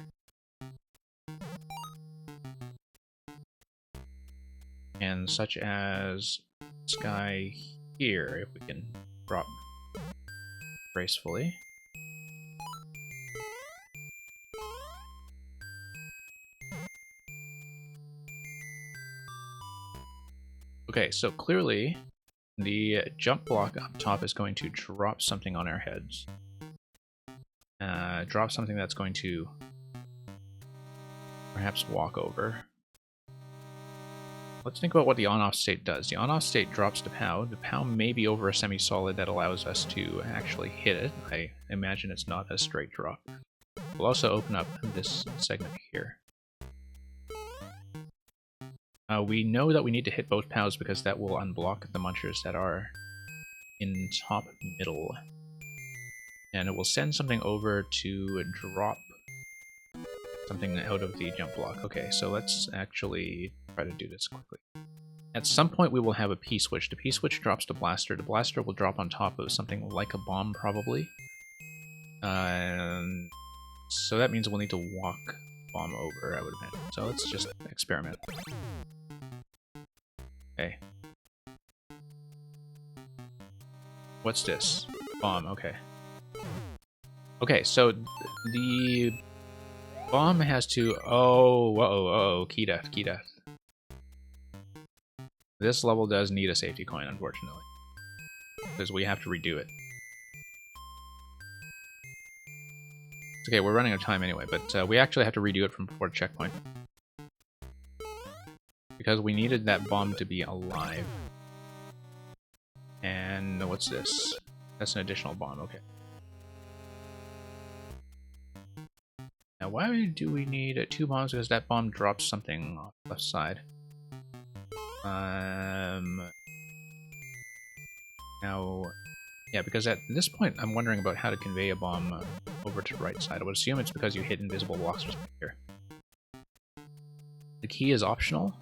And such as this guy here, if we can drop gracefully. Okay, so clearly the jump block up top is going to drop something on our heads. Drop something that's going to perhaps walk over. Let's think about what the on-off state does. The on-off state drops the POW. The POW may be over a semi-solid that allows us to actually hit it. I imagine it's not a straight drop. We'll also open up this segment here. We know that we need to hit both POWs because that will unblock the munchers that are in top middle. And it will send something over to drop something out of the jump block. Okay, so let's actually try to do this quickly. At some point we will have a P-switch. The P-switch drops the blaster. The blaster will drop on top of something like a bomb, probably. So that means we'll need to walk bomb over, I would imagine. So let's just experiment. Okay. What's this? Bomb, okay. Okay, so the bomb has to... Oh, uh-oh, key death, key death. This level does need a safety coin, unfortunately. Because we have to redo it. It's okay, we're running out of time anyway, but we actually have to redo it from before checkpoint. Because we needed that bomb to be alive. And what's this? That's an additional bomb, okay. Now, why do we need 2 bombs? Because that bomb drops something off the left side. Now, yeah, because at this point, I'm wondering about how to convey a bomb over to the right side. I would assume it's because you hit invisible blocks or something here. The key is optional?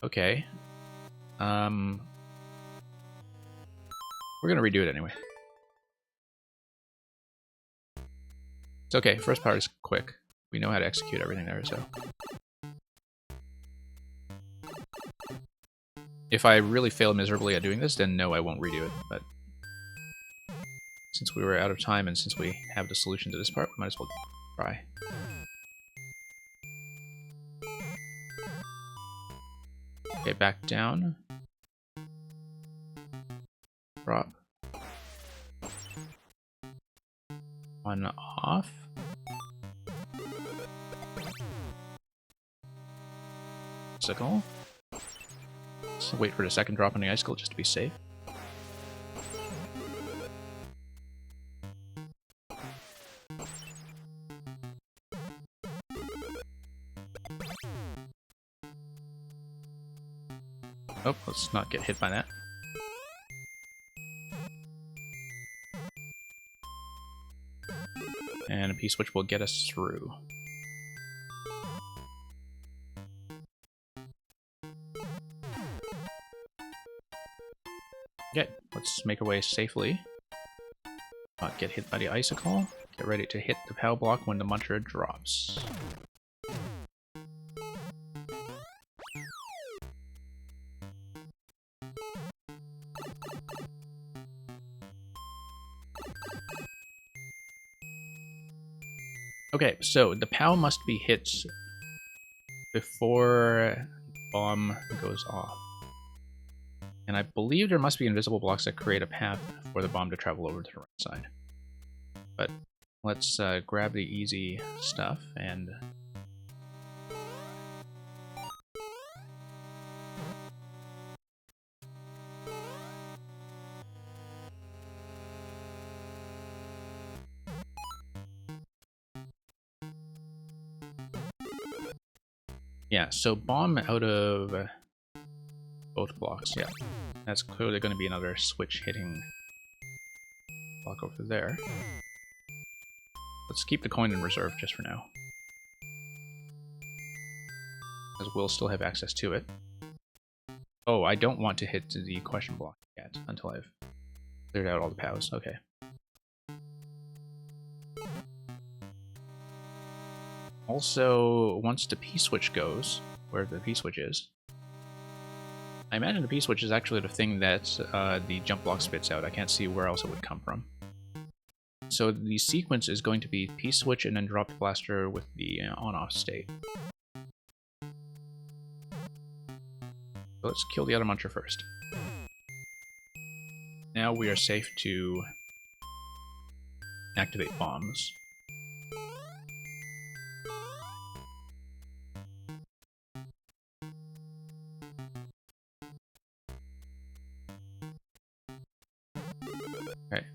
Okay. We're gonna redo it anyway. It's okay, first part is quick. We know how to execute everything there, so... If I really fail miserably at doing this, then no, I won't redo it, but... Since we were out of time and since we have the solution to this part, we might as well try. Okay, back down. Drop. On off. Icicle. Let's wait for the second drop on the icicle just to be safe. Oh, let's not get hit by that. And a P-switch will get us through. Okay, let's make our way safely. Not get hit by the icicle. Get ready to hit the POW block when the muncher drops. Okay, so the POW must be hit before bomb goes off. And I believe there must be invisible blocks that create a path for the bomb to travel over to the right side. But let's grab the easy stuff and... Yeah, so bomb out of both blocks, yeah. That's clearly going to be another switch hitting block over there. Let's keep the coin in reserve just for now, because we'll still have access to it. Oh, I don't want to hit the question block yet until I've cleared out all the POWs. Okay. Also, once the P-switch goes, where the P-switch is, I imagine the P-switch is actually the thing that the jump block spits out. I can't see where else it would come from. So the sequence is going to be P-switch and then drop the blaster with the on-off state. So let's kill the other muncher first. Now we are safe to activate bombs. Okay.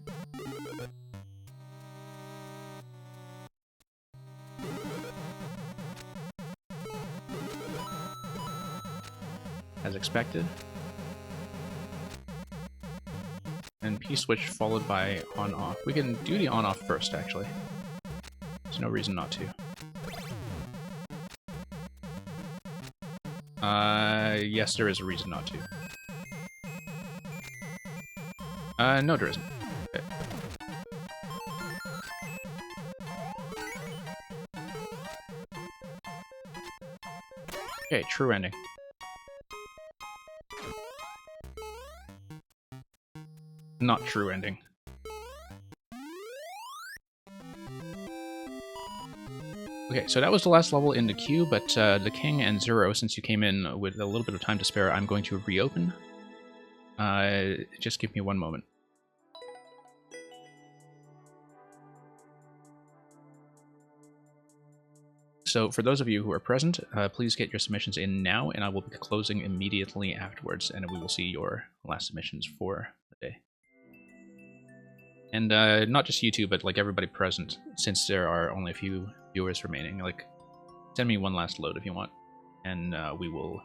As expected. And P-switch followed by on-off. We can do the on-off first, actually. There's no reason not to. Yes, there is a reason not to. No, there isn't. Okay. Okay, true ending. Not true ending. Okay, so that was the last level in the queue, but the King and Zero, since you came in with a little bit of time to spare, I'm going to reopen. Just give me one moment. So for those of you who are present, please get your submissions in now, and I will be closing immediately afterwards, and we will see your last submissions for the day. And not just you two, but like everybody present, since there are only a few viewers remaining, like send me one last load if you want, and we will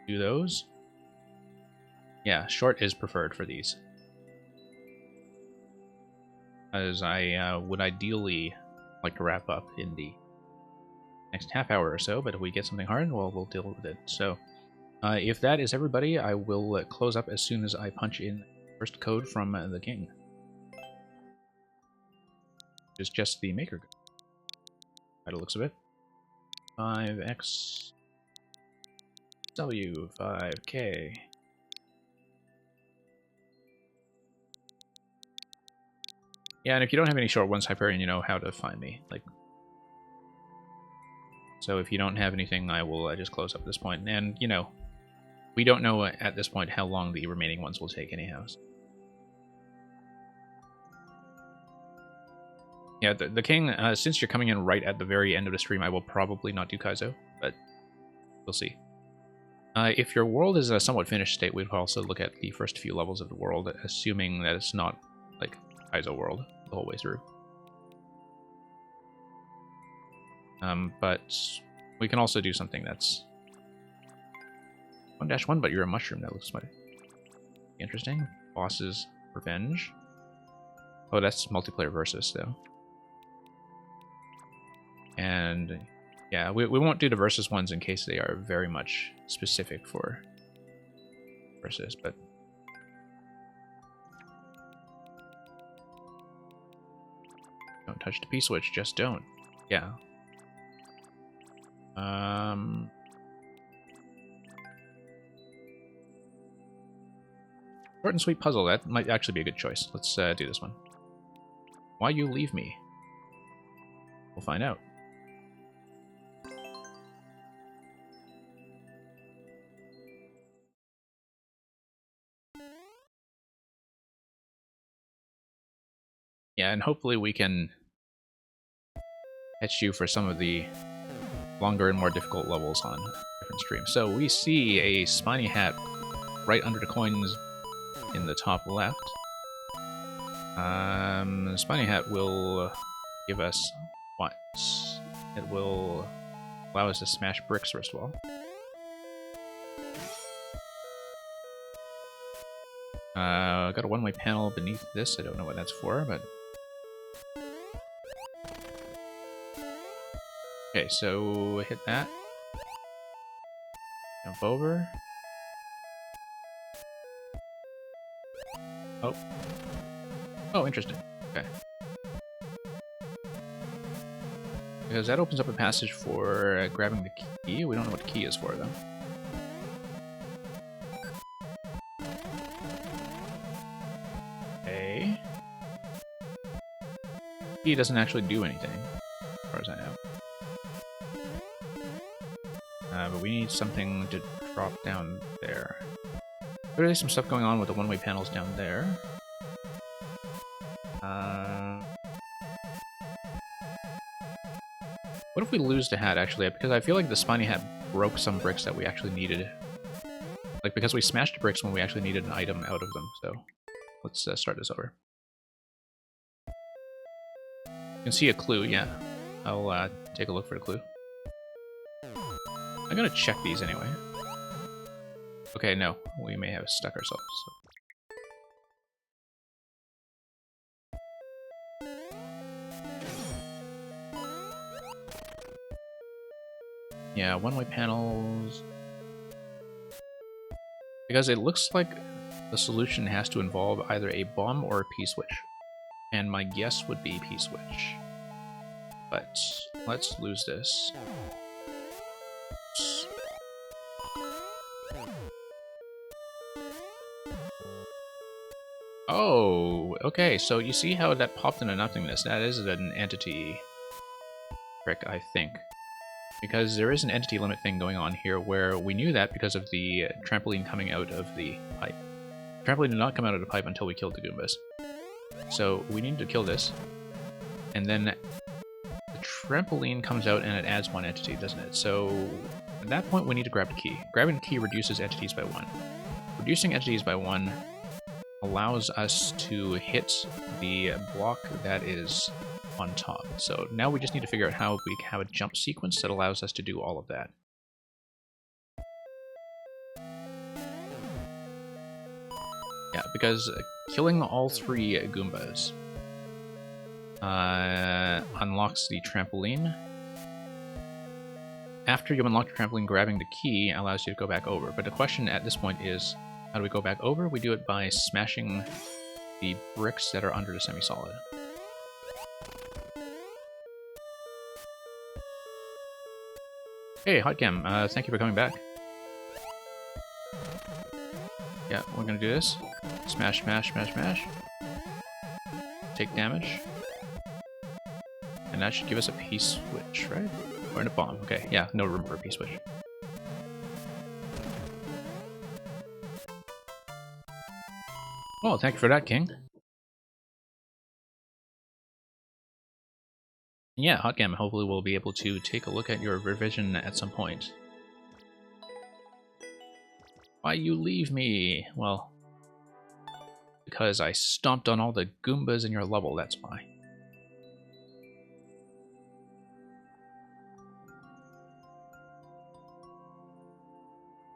do those. Yeah, short is preferred for these, as I would ideally like to wrap up in the next half hour or so, but if we get something hard, well, we'll deal with it. So if that is everybody, I will close up as soon as I punch in first code from the King. It's just the maker code, by the looks of it. 5x W 5K. Yeah, and if you don't have any short ones, Hyperion, you know how to find me. Like, so if you don't have anything, I will just close up at this point. And, you know, we don't know at this point how long the remaining ones will take anyhow. Yeah, the King, since you're coming in right at the very end of the stream, I will probably not do Kaizo, but we'll see. If your world is a somewhat finished state, we'd also look at the first few levels of the world, assuming that it's not, like, Kaizo world the whole way through. But we can also do something that's 1-1, but you're a mushroom. That looks mighty interesting. Boss's Revenge. Oh, that's multiplayer versus, though. And yeah, we won't do the versus ones in case they are very much specific for versus, but don't touch the P-switch, just don't. Yeah. Short and sweet puzzle, that might actually be a good choice. Let's do this one. Why you leave me? We'll find out. Yeah, and hopefully we can catch you for some of the longer and more difficult levels on different streams. So we see a spiny hat right under the coins in the top left. The spiny hat will give us what? It will allow us to smash bricks first of all. Got a one-way panel beneath this. I don't know what that's for, but... Okay, so hit that. Jump over. Oh. Oh, interesting. Okay. Because that opens up a passage for grabbing the key. We don't know what the key is for, though. Okay. Key doesn't actually do anything, as far as I know. But we need something to drop down there. There's some stuff going on with the one-way panels down there. What if we lose the hat, actually? Because I feel like the spiny hat broke some bricks that we actually needed. Like, because we smashed bricks when we actually needed an item out of them, so... Let's start this over. You can see a clue, yeah. I'll take a look for the clue. I'm gonna check these anyway. Okay, no. We may have stuck ourselves. So. Yeah, one-way panels... Because it looks like the solution has to involve either a bomb or a P-switch. And my guess would be P-switch. But let's lose this. Oh, okay, so you see how that popped into nothingness? That is an entity trick, I think. Because there is an entity limit thing going on here where we knew that because of the trampoline coming out of the pipe. The trampoline did not come out of the pipe until we killed the Goombas. So we need to kill this. And then the trampoline comes out and it adds one entity, doesn't it? So at that point we need to grab the key. Grabbing the key reduces entities by 1. Reducing entities by 1 allows us to hit the block that is on top. So now we just need to figure out how we have a jump sequence that allows us to do all of that. Yeah, because killing all 3 Goombas unlocks the trampoline. After you unlock the trampoline, grabbing the key allows you to go back over. But the question at this point is, how do we go back over? We do it by smashing the bricks that are under the semi-solid. Hey, Hotgam, thank you for coming back. Yeah, we're gonna do this. Smash, smash, smash, smash. Take damage. And that should give us a P-switch, right? Or a bomb. Okay, yeah, no room for a P-switch. Well, thank you for that, King. Yeah, Hotgam, hopefully we'll be able to take a look at your revision at some point. Why you leave me? Well, because I stomped on all the Goombas in your level, that's why.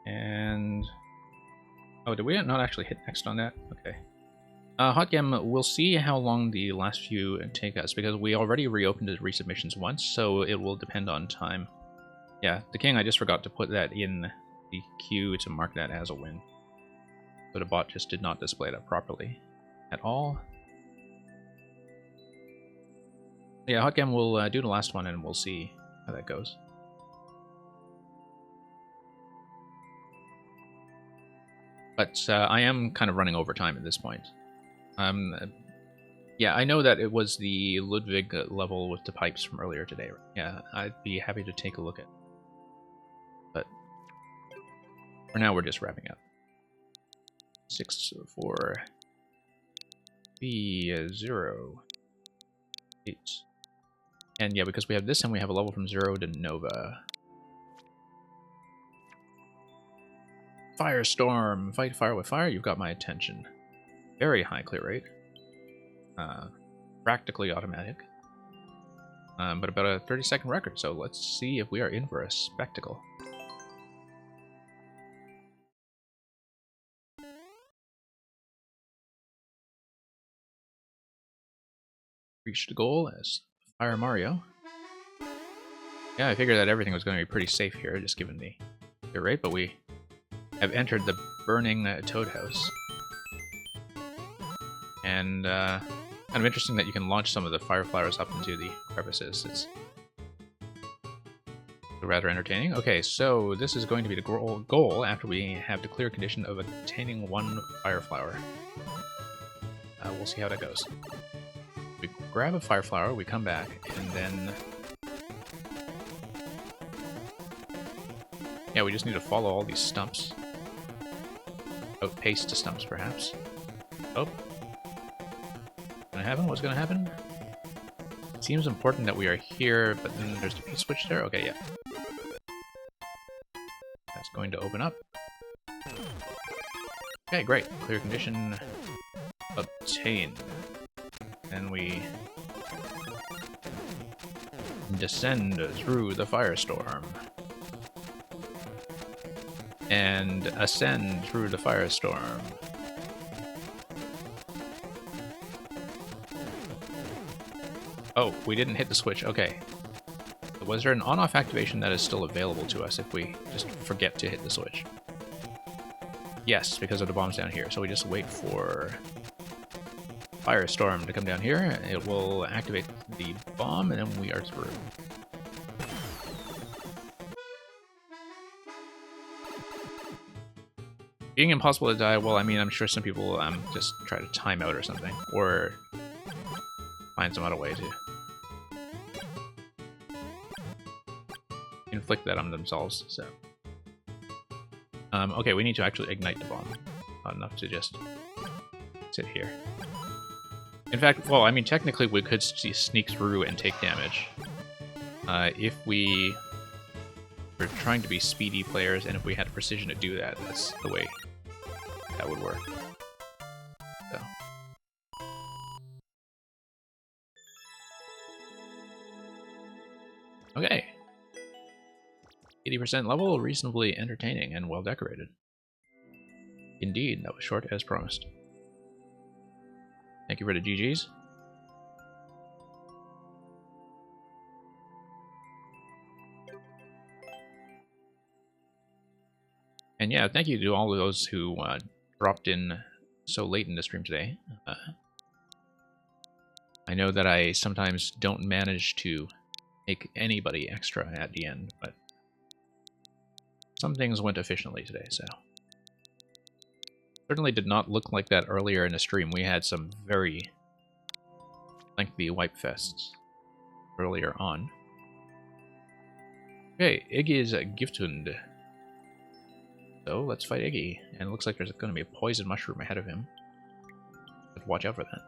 And... oh, did we not actually hit next on that? Okay. Hotgam, we'll see how long the last few take us, because we already reopened the resubmissions once, so it will depend on time. Yeah, the King, I just forgot to put that in the queue to mark that as a win. So the bot just did not display that properly at all. Yeah, Hotgam will do the last one and we'll see how that goes. But I am kind of running over time at this point. Yeah, I know that it was the Ludwig level with the pipes from earlier today. Yeah, I'd be happy to take a look at it. But for now, we're just wrapping up. 6, 4, B, 0, 8. And yeah, because we have this and we have a level from 0 to Nova. Firestorm! Fight fire with fire, you've got my attention. Very high clear rate. Practically automatic. But about a 30-second record, so let's see if we are in for a spectacle. Reached the goal as Fire Mario. Yeah, I figured that everything was going to be pretty safe here, just given the rate, but we have entered the burning Toad House. And kind of interesting that you can launch some of the fire flowers up into the crevices. It's rather entertaining. Okay, so this is going to be the goal after we have the clear condition of obtaining 1 fire flower. We'll see how that goes. We grab a fire flower, we come back, and then... yeah, we just need to follow all these stumps. Outpace the stumps, perhaps. Oh. Gonna happen? What's gonna happen? It seems important that we are here, but then there's the P-switch there? Okay, yeah. That's going to open up. Okay, great. Clear condition obtained. And we descend through the firestorm. And ascend through the firestorm. Oh, we didn't hit the switch. Okay. Was there an on-off activation that is still available to us if we just forget to hit the switch? Yes, because of the bombs down here. So we just wait for Firestorm to come down here. It will activate the bomb, and then we are through. Being impossible to die, well, I mean, I'm sure some people just try to time out or something, or find some other way to inflict that on themselves, so. Okay, we need to actually ignite the bomb. Not enough to just sit here. In fact, well, I mean, technically we could sneak through and take damage. If we were trying to be speedy players, and if we had precision to do that, that's the way that would work. So. Okay. 80% level, reasonably entertaining and well decorated. Indeed, that was short as promised. Thank you for the GGs. And yeah, thank you to all of those who dropped in so late in the stream today. I know that I sometimes don't manage to make anybody extra at the end, but some things went efficiently today, so. Certainly did not look like that earlier in the stream. We had some very lengthy wipe fests earlier on. Okay, Iggy is a Gifthund. So let's fight Iggy. And it looks like there's going to be a poison mushroom ahead of him. But watch out for that.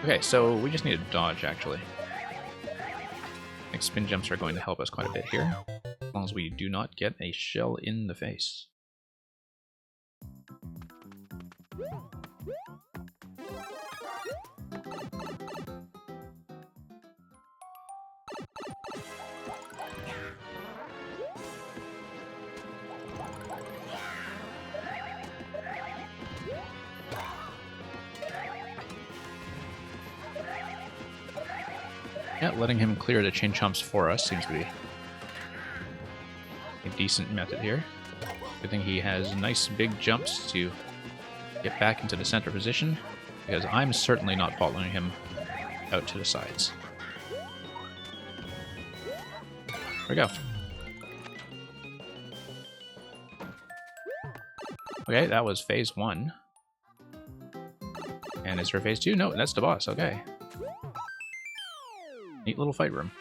Okay, so we just need to dodge, actually. I think spin jumps are going to help us quite a bit here, as long as we do not get a shell in the face. Yeah, letting him clear the chain chomps for us seems to be decent method here. Good thing he has nice big jumps to get back into the center position, because I'm certainly not following him out to the sides. There we go. Okay, that was phase 1. And is there phase 2? No, that's the boss. Okay. Neat little fight room.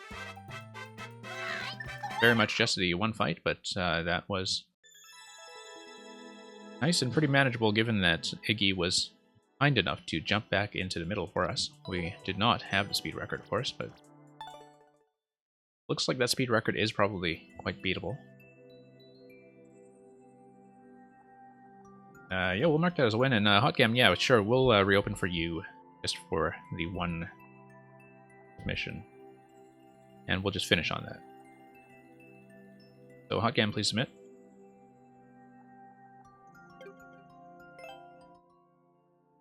Very much just the one fight, but that was nice and pretty manageable given that Iggy was kind enough to jump back into the middle for us. We did not have the speed record, of course, but looks like that speed record is probably quite beatable. Yeah, we'll mark that as a win. And Hotgam, yeah, sure, we'll reopen for you just for the one mission. And we'll just finish on that. So, Hotgam, please submit.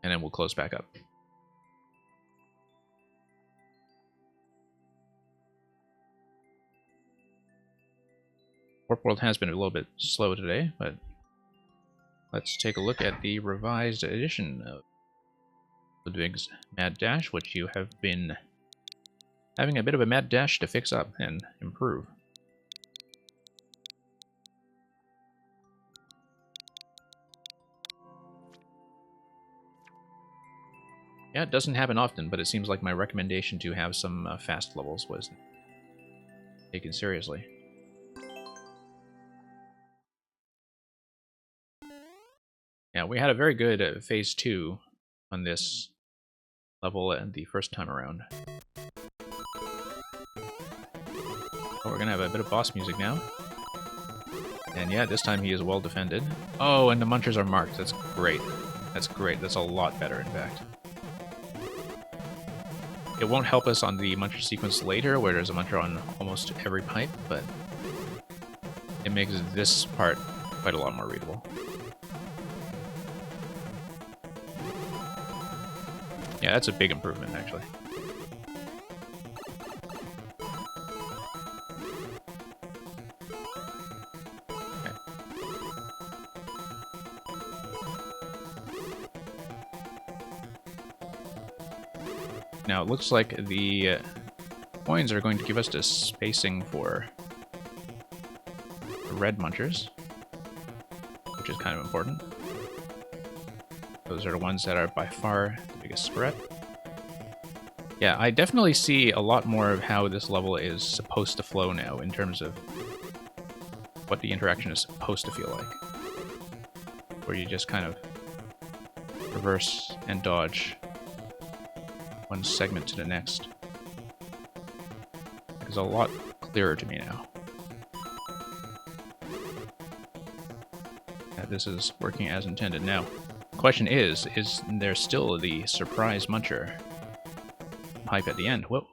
And then we'll close back up. Warp World has been a little bit slow today, but let's take a look at the revised edition of Ludwig's Mad Dash, which you have been having a bit of a mad dash to fix up and improve. Yeah, it doesn't happen often, but it seems like my recommendation to have some fast levels was taken seriously. Yeah, we had a very good phase 2 on this level the first time around. Oh, we're gonna have a bit of boss music now. And yeah, this time he is well defended. Oh, and the munchers are marked. That's great. That's great. That's a lot better, in fact. It won't help us on the muncher sequence later, where there's a muncher on almost every pipe, but it makes this part quite a lot more readable. Yeah, that's a big improvement, actually. Okay. Now, it looks like the coins are going to give us the spacing for the red munchers, which is kind of important. Those are the ones that are by far the biggest threat. Yeah, I definitely see a lot more of how this level is supposed to flow now in terms of what the interaction is supposed to feel like. Where you just kind of reverse and dodge one segment to the next. It's a lot clearer to me now. That this is working as intended now. Question is there still the surprise muncher pipe at the end? Whoa.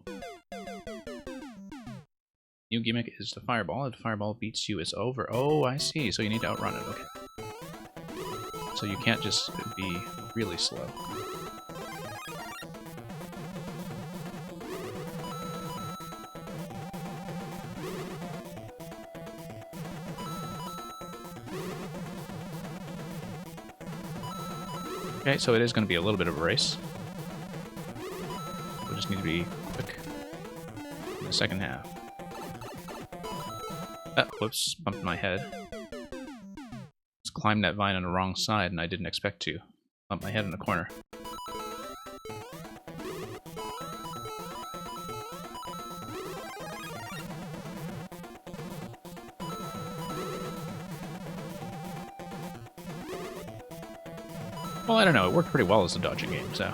New gimmick is the fireball. If the fireball beats you, it's over. Oh, I see. So you need to outrun it. Okay. So you can't just be really slow. Okay, so it is going to be a little bit of a race. We'll just need to be quick in the second half. Whoops, bumped my head. Just climbed that vine on the wrong side, and I didn't expect to bump my head in the corner. Well, I don't know, it worked pretty well as a dodging game, so...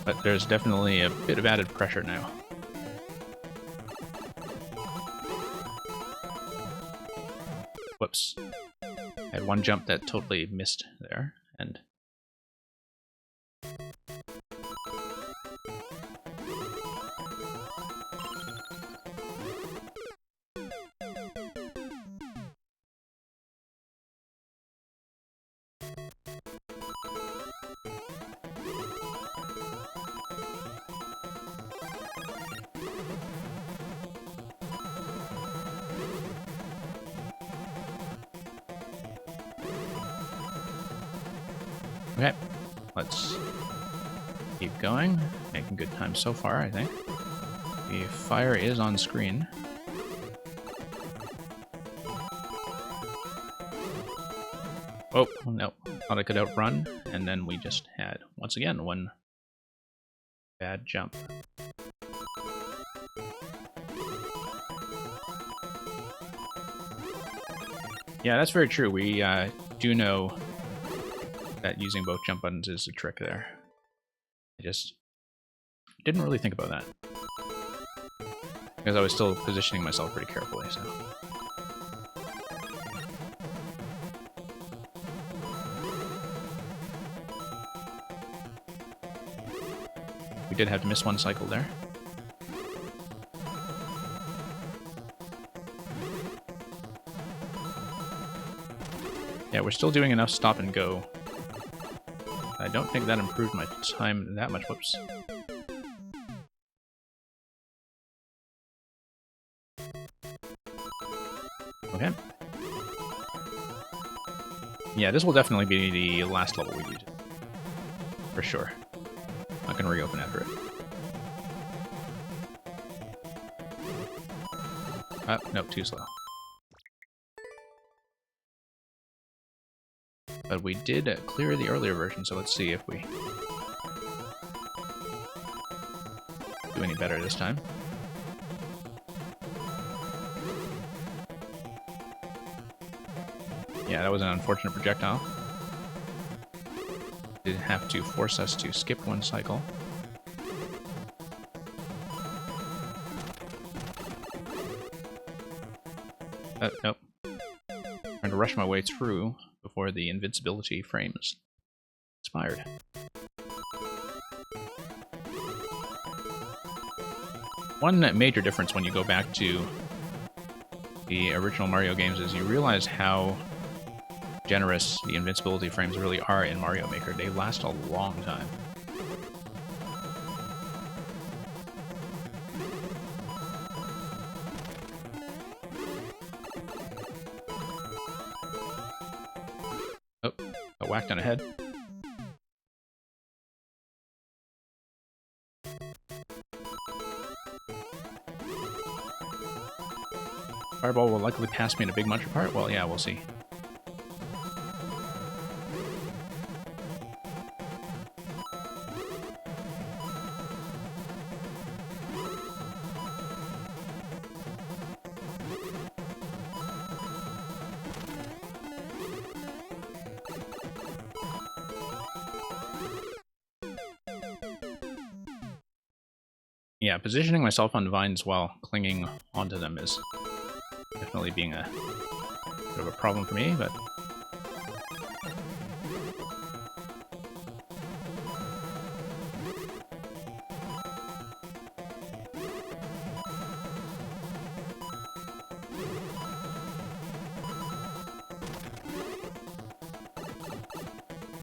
But there's definitely a bit of added pressure now. Whoops. I had one jump that totally missed there, and... Okay, let's keep going. Making good time so far, I think. The fire is on screen. Oh, no. Thought I could outrun, and then we just had, once again, one bad jump. Yeah, that's very true. We do know that using both jump buttons is a trick there. I just didn't really think about that. Because I was still positioning myself pretty carefully, so... We did have to miss one cycle there. Yeah, we're still doing enough stop and go. I don't think that improved my time that much. Whoops. Okay. Yeah, this will definitely be the last level we do. For sure. Not gonna reopen after it. Nope, too slow. But we did clear the earlier version, so let's see if we do any better this time. Yeah, that was an unfortunate projectile. Did have to force us to skip one cycle. Nope. Trying to rush my way through before the invincibility frames expired. One major difference when you go back to the original Mario games is you realize how generous the invincibility frames really are in Mario Maker. They last a long time. Oh, got whacked on the head. Fireball will likely pass me in a big muncher part? Well, yeah, we'll see. Yeah, positioning myself on vines while clinging onto them is definitely being a bit of a problem for me, but...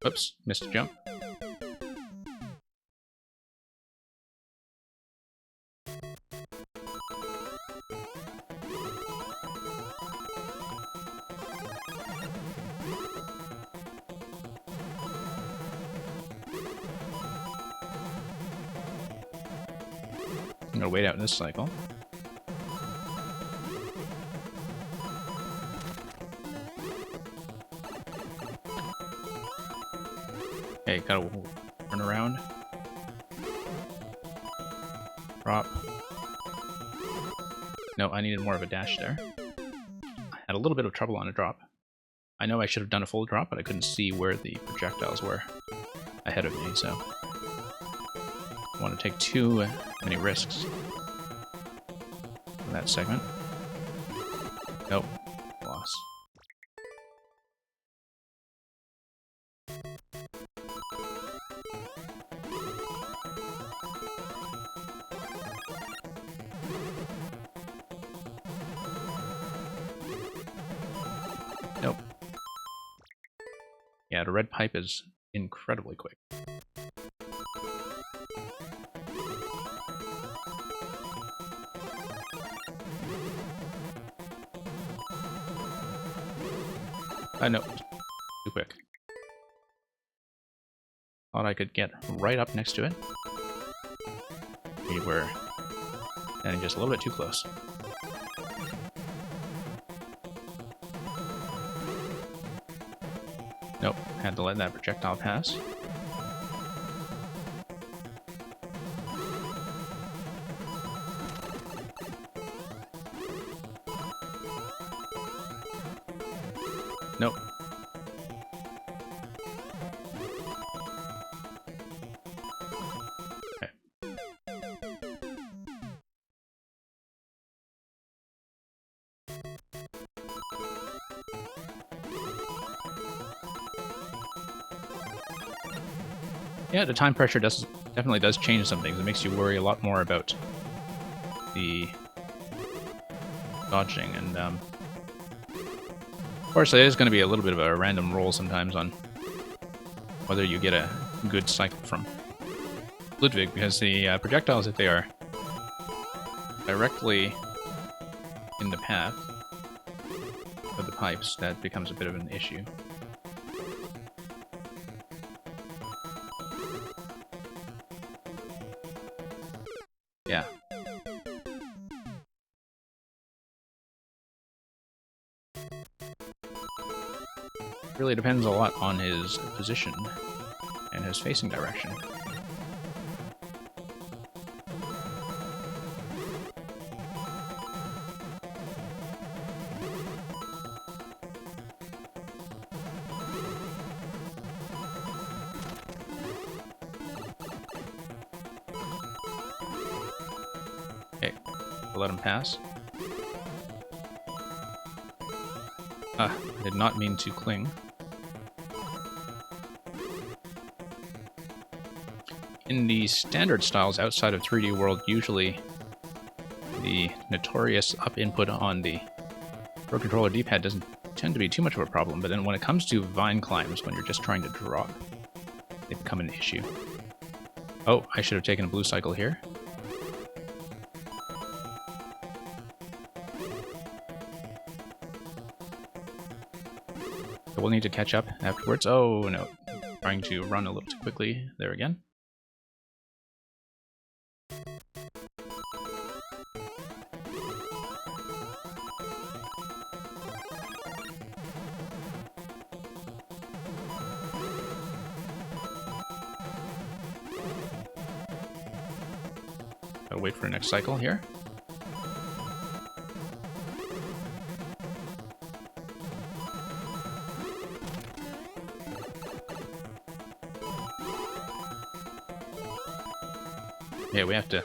Oops, missed a jump. I'm gonna wait out this cycle. Okay, gotta run around. Drop. No, I needed more of a dash there. I had a little bit of trouble on a drop. I know I should have done a full drop, but I couldn't see where the projectiles were ahead of me, so... I want to take too many risks in that segment. Nope. Loss. Nope. Yeah, the red pipe is incredibly quick. No, too quick. Thought I could get right up next to it. We were standing just a little bit too close. Nope, had to let that projectile pass. Nope. Okay. Yeah, the time pressure definitely does change some things. It makes you worry a lot more about the dodging, and of course, it is going to be a little bit of a random roll sometimes on whether you get a good cycle from Ludwig, because the projectiles, if they are directly in the path of the pipes, that becomes a bit of an issue. Yeah. Really depends a lot on his position and his facing direction. Okay, we'll let him pass. I did not mean to cling. In the standard styles outside of 3D World, usually the notorious up input on the Pro Controller D-pad doesn't tend to be too much of a problem, but then when it comes to vine climbs, when you're just trying to drop, they become an issue. Oh, I should have taken a blue cycle here. We'll need to catch up afterwards. Oh no, trying to run a little too quickly there again. Gotta wait for the next cycle here. Yeah, we have to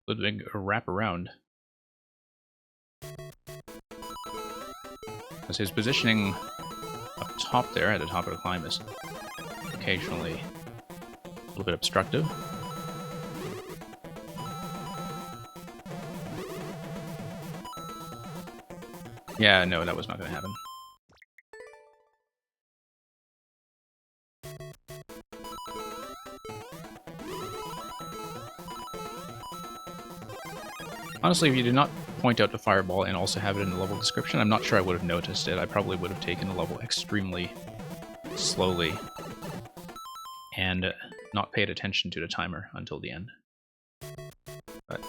Ludwig wrap around. Because his positioning up top there, at the top of the climb, is occasionally a little bit obstructive. Yeah, no, that was not going to happen. Honestly, if you did not point out the fireball and also have it in the level description, I'm not sure I would have noticed it. I probably would have taken the level extremely slowly and not paid attention to the timer until the end. But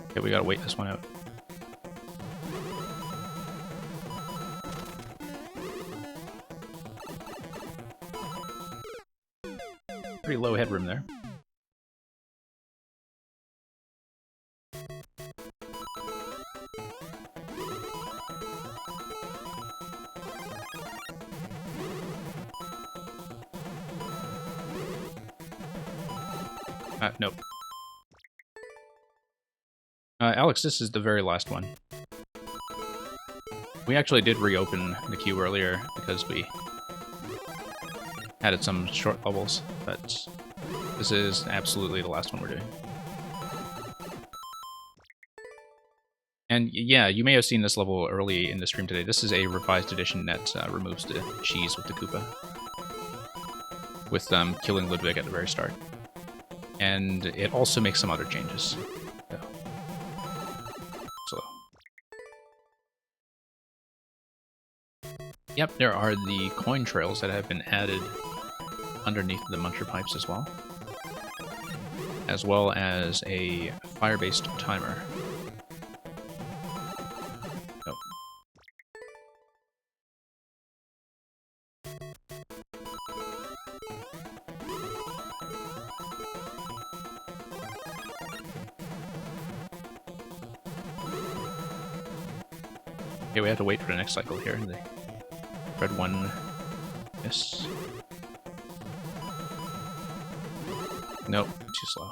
okay, we gotta wait this one out. Pretty low headroom there. Nope. Alex, this is the very last one. We actually did reopen the queue earlier because we added some short levels, but this is absolutely the last one we're doing. And yeah, you may have seen this level early in the stream today. This is a revised edition that removes the cheese with the Koopa. with killing Ludwig at the very start. And it also makes some other changes. So. Yep, there are the coin trails that have been added underneath the muncher pipes as well as a fire-based timer. Oh. Okay, we have to wait for the next cycle here. The red one. Yes. Nope, too slow.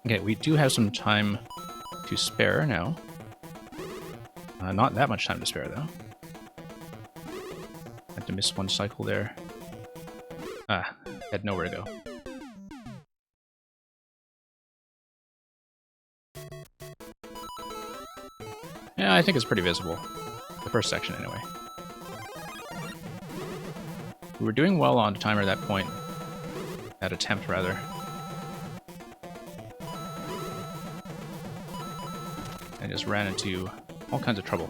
Okay, we do have some time to spare now. Not that much time to spare, though. Had to miss one cycle there. Ah, had nowhere to go. Yeah, I think it's pretty visible. The first section, anyway. We were doing well on timer at that point. That attempt, rather. I just ran into all kinds of trouble.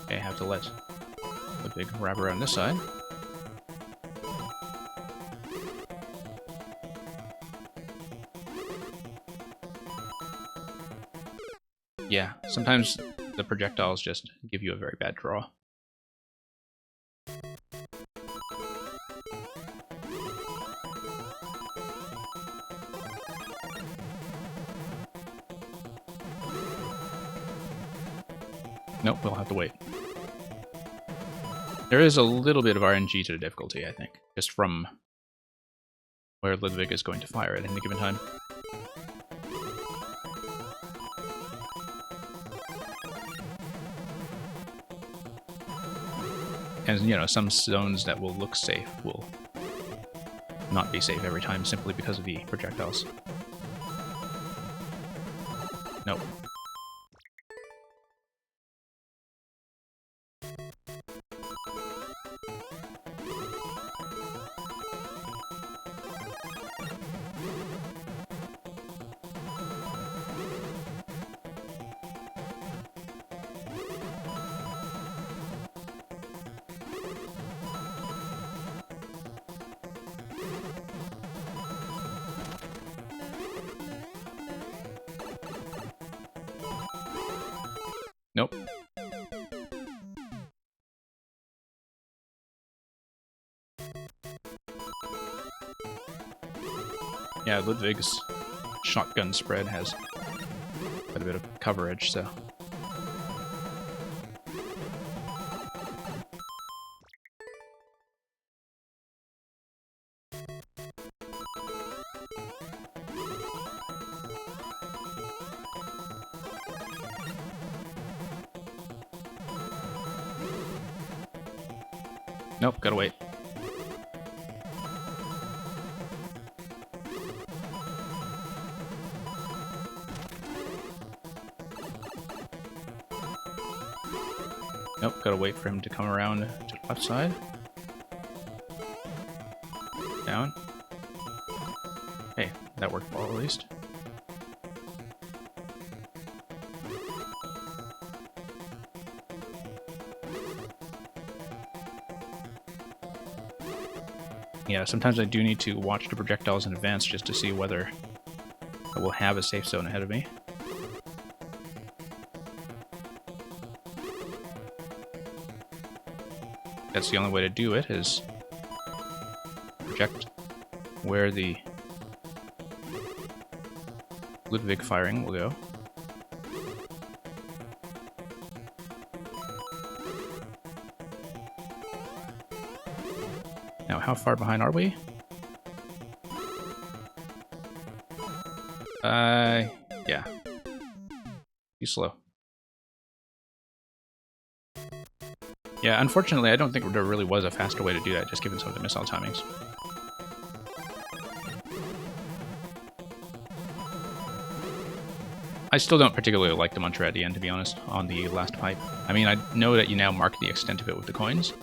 Okay, I have to let the big wrap around this side. Yeah, sometimes the projectiles just give you a very bad draw. Nope, we'll have to wait. There is a little bit of RNG to the difficulty, I think, just from where Ludwig is going to fire at any given time. And, you know, some zones that will look safe will not be safe every time simply because of the projectiles. Nope. Nope. Yeah, Ludwig's shotgun spread has quite a bit of coverage, so... Nope, gotta wait. Nope, gotta wait for him to come around to the left side. Down. Hey, that worked well at least. Yeah, sometimes I do need to watch the projectiles in advance just to see whether I will have a safe zone ahead of me. That's the only way to do it, is project where the Ludwig firing will go. Now, how far behind are we? Yeah. Too slow. Yeah, unfortunately, I don't think there really was a faster way to do that, just given some of the missile timings. I still don't particularly like the mantra at the end, to be honest, on the last pipe. I mean, I know that you now mark the extent of it with the coins.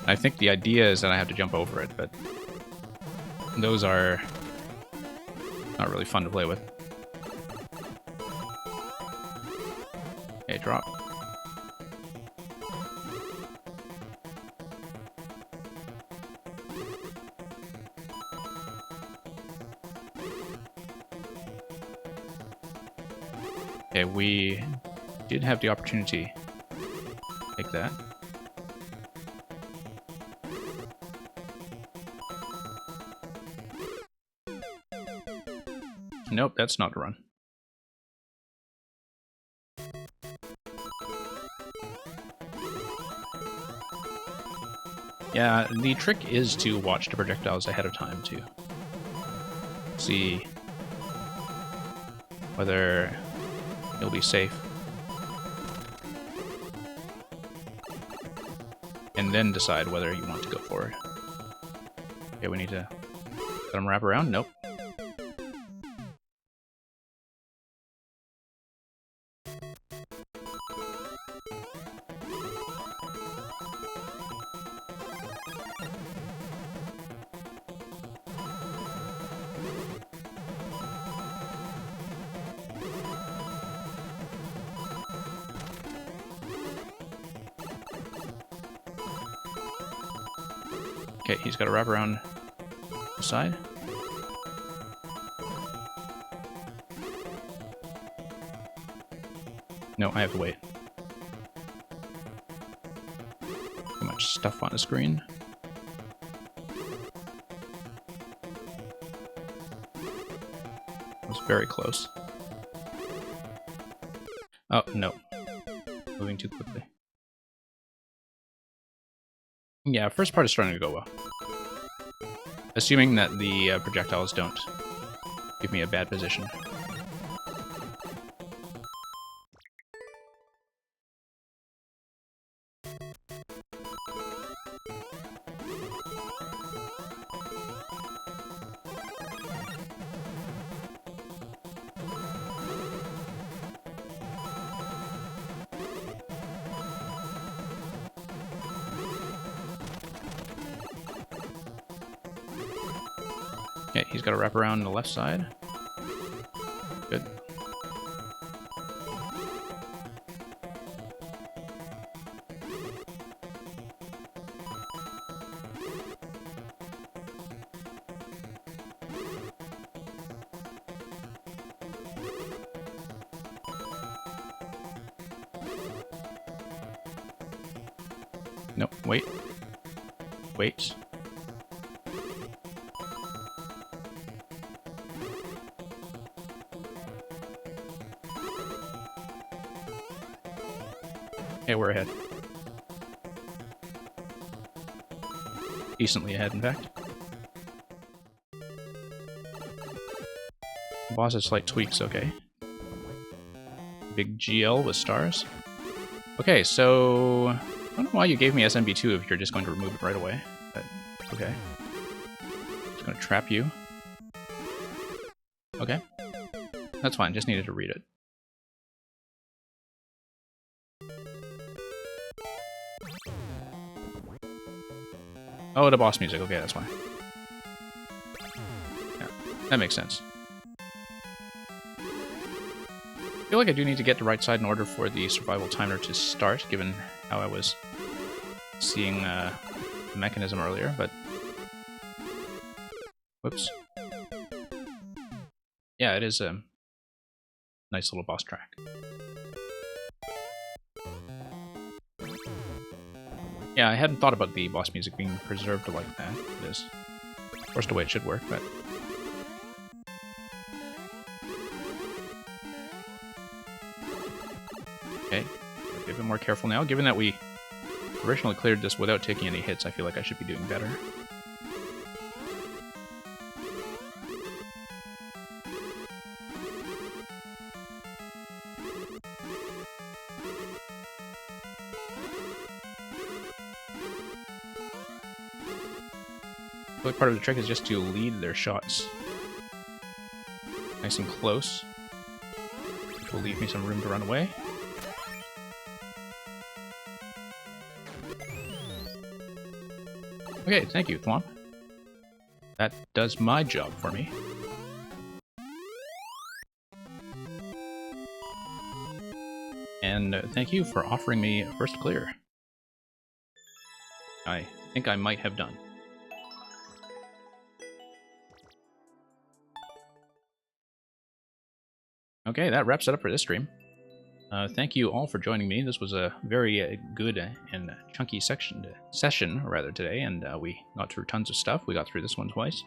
I think the idea is that I have to jump over it, but those are not really fun to play with. Okay, drop. Okay, we did have the opportunity to take that. Nope, that's not a run. Yeah, the trick is to watch the projectiles ahead of time to see whether you'll be safe. And then decide whether you want to go forward. Okay, we need to let them wrap around. Nope. Okay, he's got to wrap around the side. No, I have to wait. Too much stuff on the screen. It was very close. Oh, no. Moving too quickly. Yeah, first part is starting to go well. Assuming that the projectiles don't give me a bad position. Okay, he's got to wrap around the left side. Good. Nope, wait. Wait. Okay, we're ahead. Decently ahead, in fact. The boss has slight tweaks, okay. Big GL with stars. Okay, so I don't know why you gave me SMB2 if you're just going to remove it right away, but okay. Just gonna trap you. Okay. That's fine, just needed to read it. Oh, the boss music. Okay, that's fine. Yeah, that makes sense. I feel like I do need to get the right side in order for the survival timer to start, given how I was seeing the mechanism earlier, but... Whoops. Yeah, it is a nice little boss track. Yeah, I hadn't thought about the boss music being preserved like that. It is, of course, the way it should work, but... Okay, be a bit more careful now, given that we originally cleared this without taking any hits. I feel like I should be doing better. I feel like part of the trick is just to lead their shots nice and close, which will leave me some room to run away. Okay, thank you, Thwomp. That does my job for me. And thank you for offering me first clear. I think I might have done. Okay, that wraps it up for this stream. Thank you all for joining me. This was a very good and chunky session today, and we got through tons of stuff. We got through this one twice.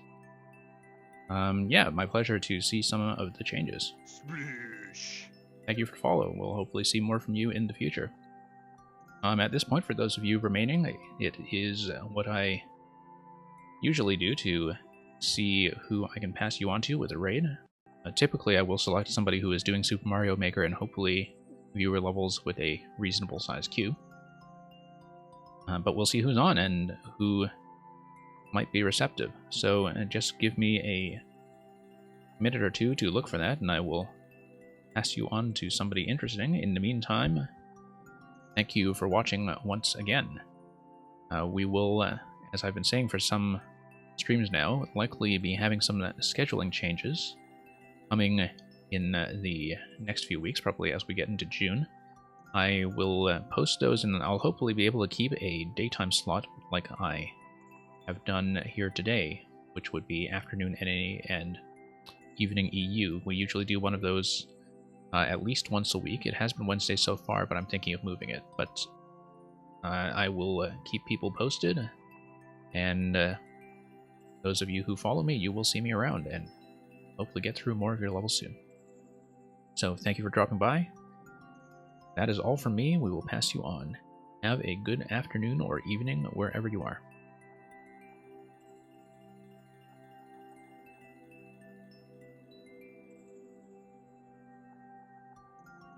Yeah, my pleasure to see some of the changes. Thank you for following. We'll hopefully see more from you in the future. At this point, for those of you remaining, it is what I usually do to see who I can pass you on to with a raid. Typically, I will select somebody who is doing Super Mario Maker and hopefully viewer levels with a reasonable size queue. But we'll see who's on and who might be receptive. So just give me a minute or two to look for that, and I will pass you on to somebody interesting. In the meantime, thank you for watching once again. We will, as I've been saying for some streams now, likely be having some scheduling changes coming in the next few weeks, probably as we get into June. I will post those, and I'll hopefully be able to keep a daytime slot like I have done here today, which would be afternoon NA and evening EU. We usually do one of those at least once a week. It has been Wednesday so far, but I'm thinking of moving it. But I will keep people posted, and those of you who follow me, you will see me around, and hopefully get through more of your levels soon. So thank you for dropping by. That is all from me. We will pass you on. Have a good afternoon or evening wherever you are.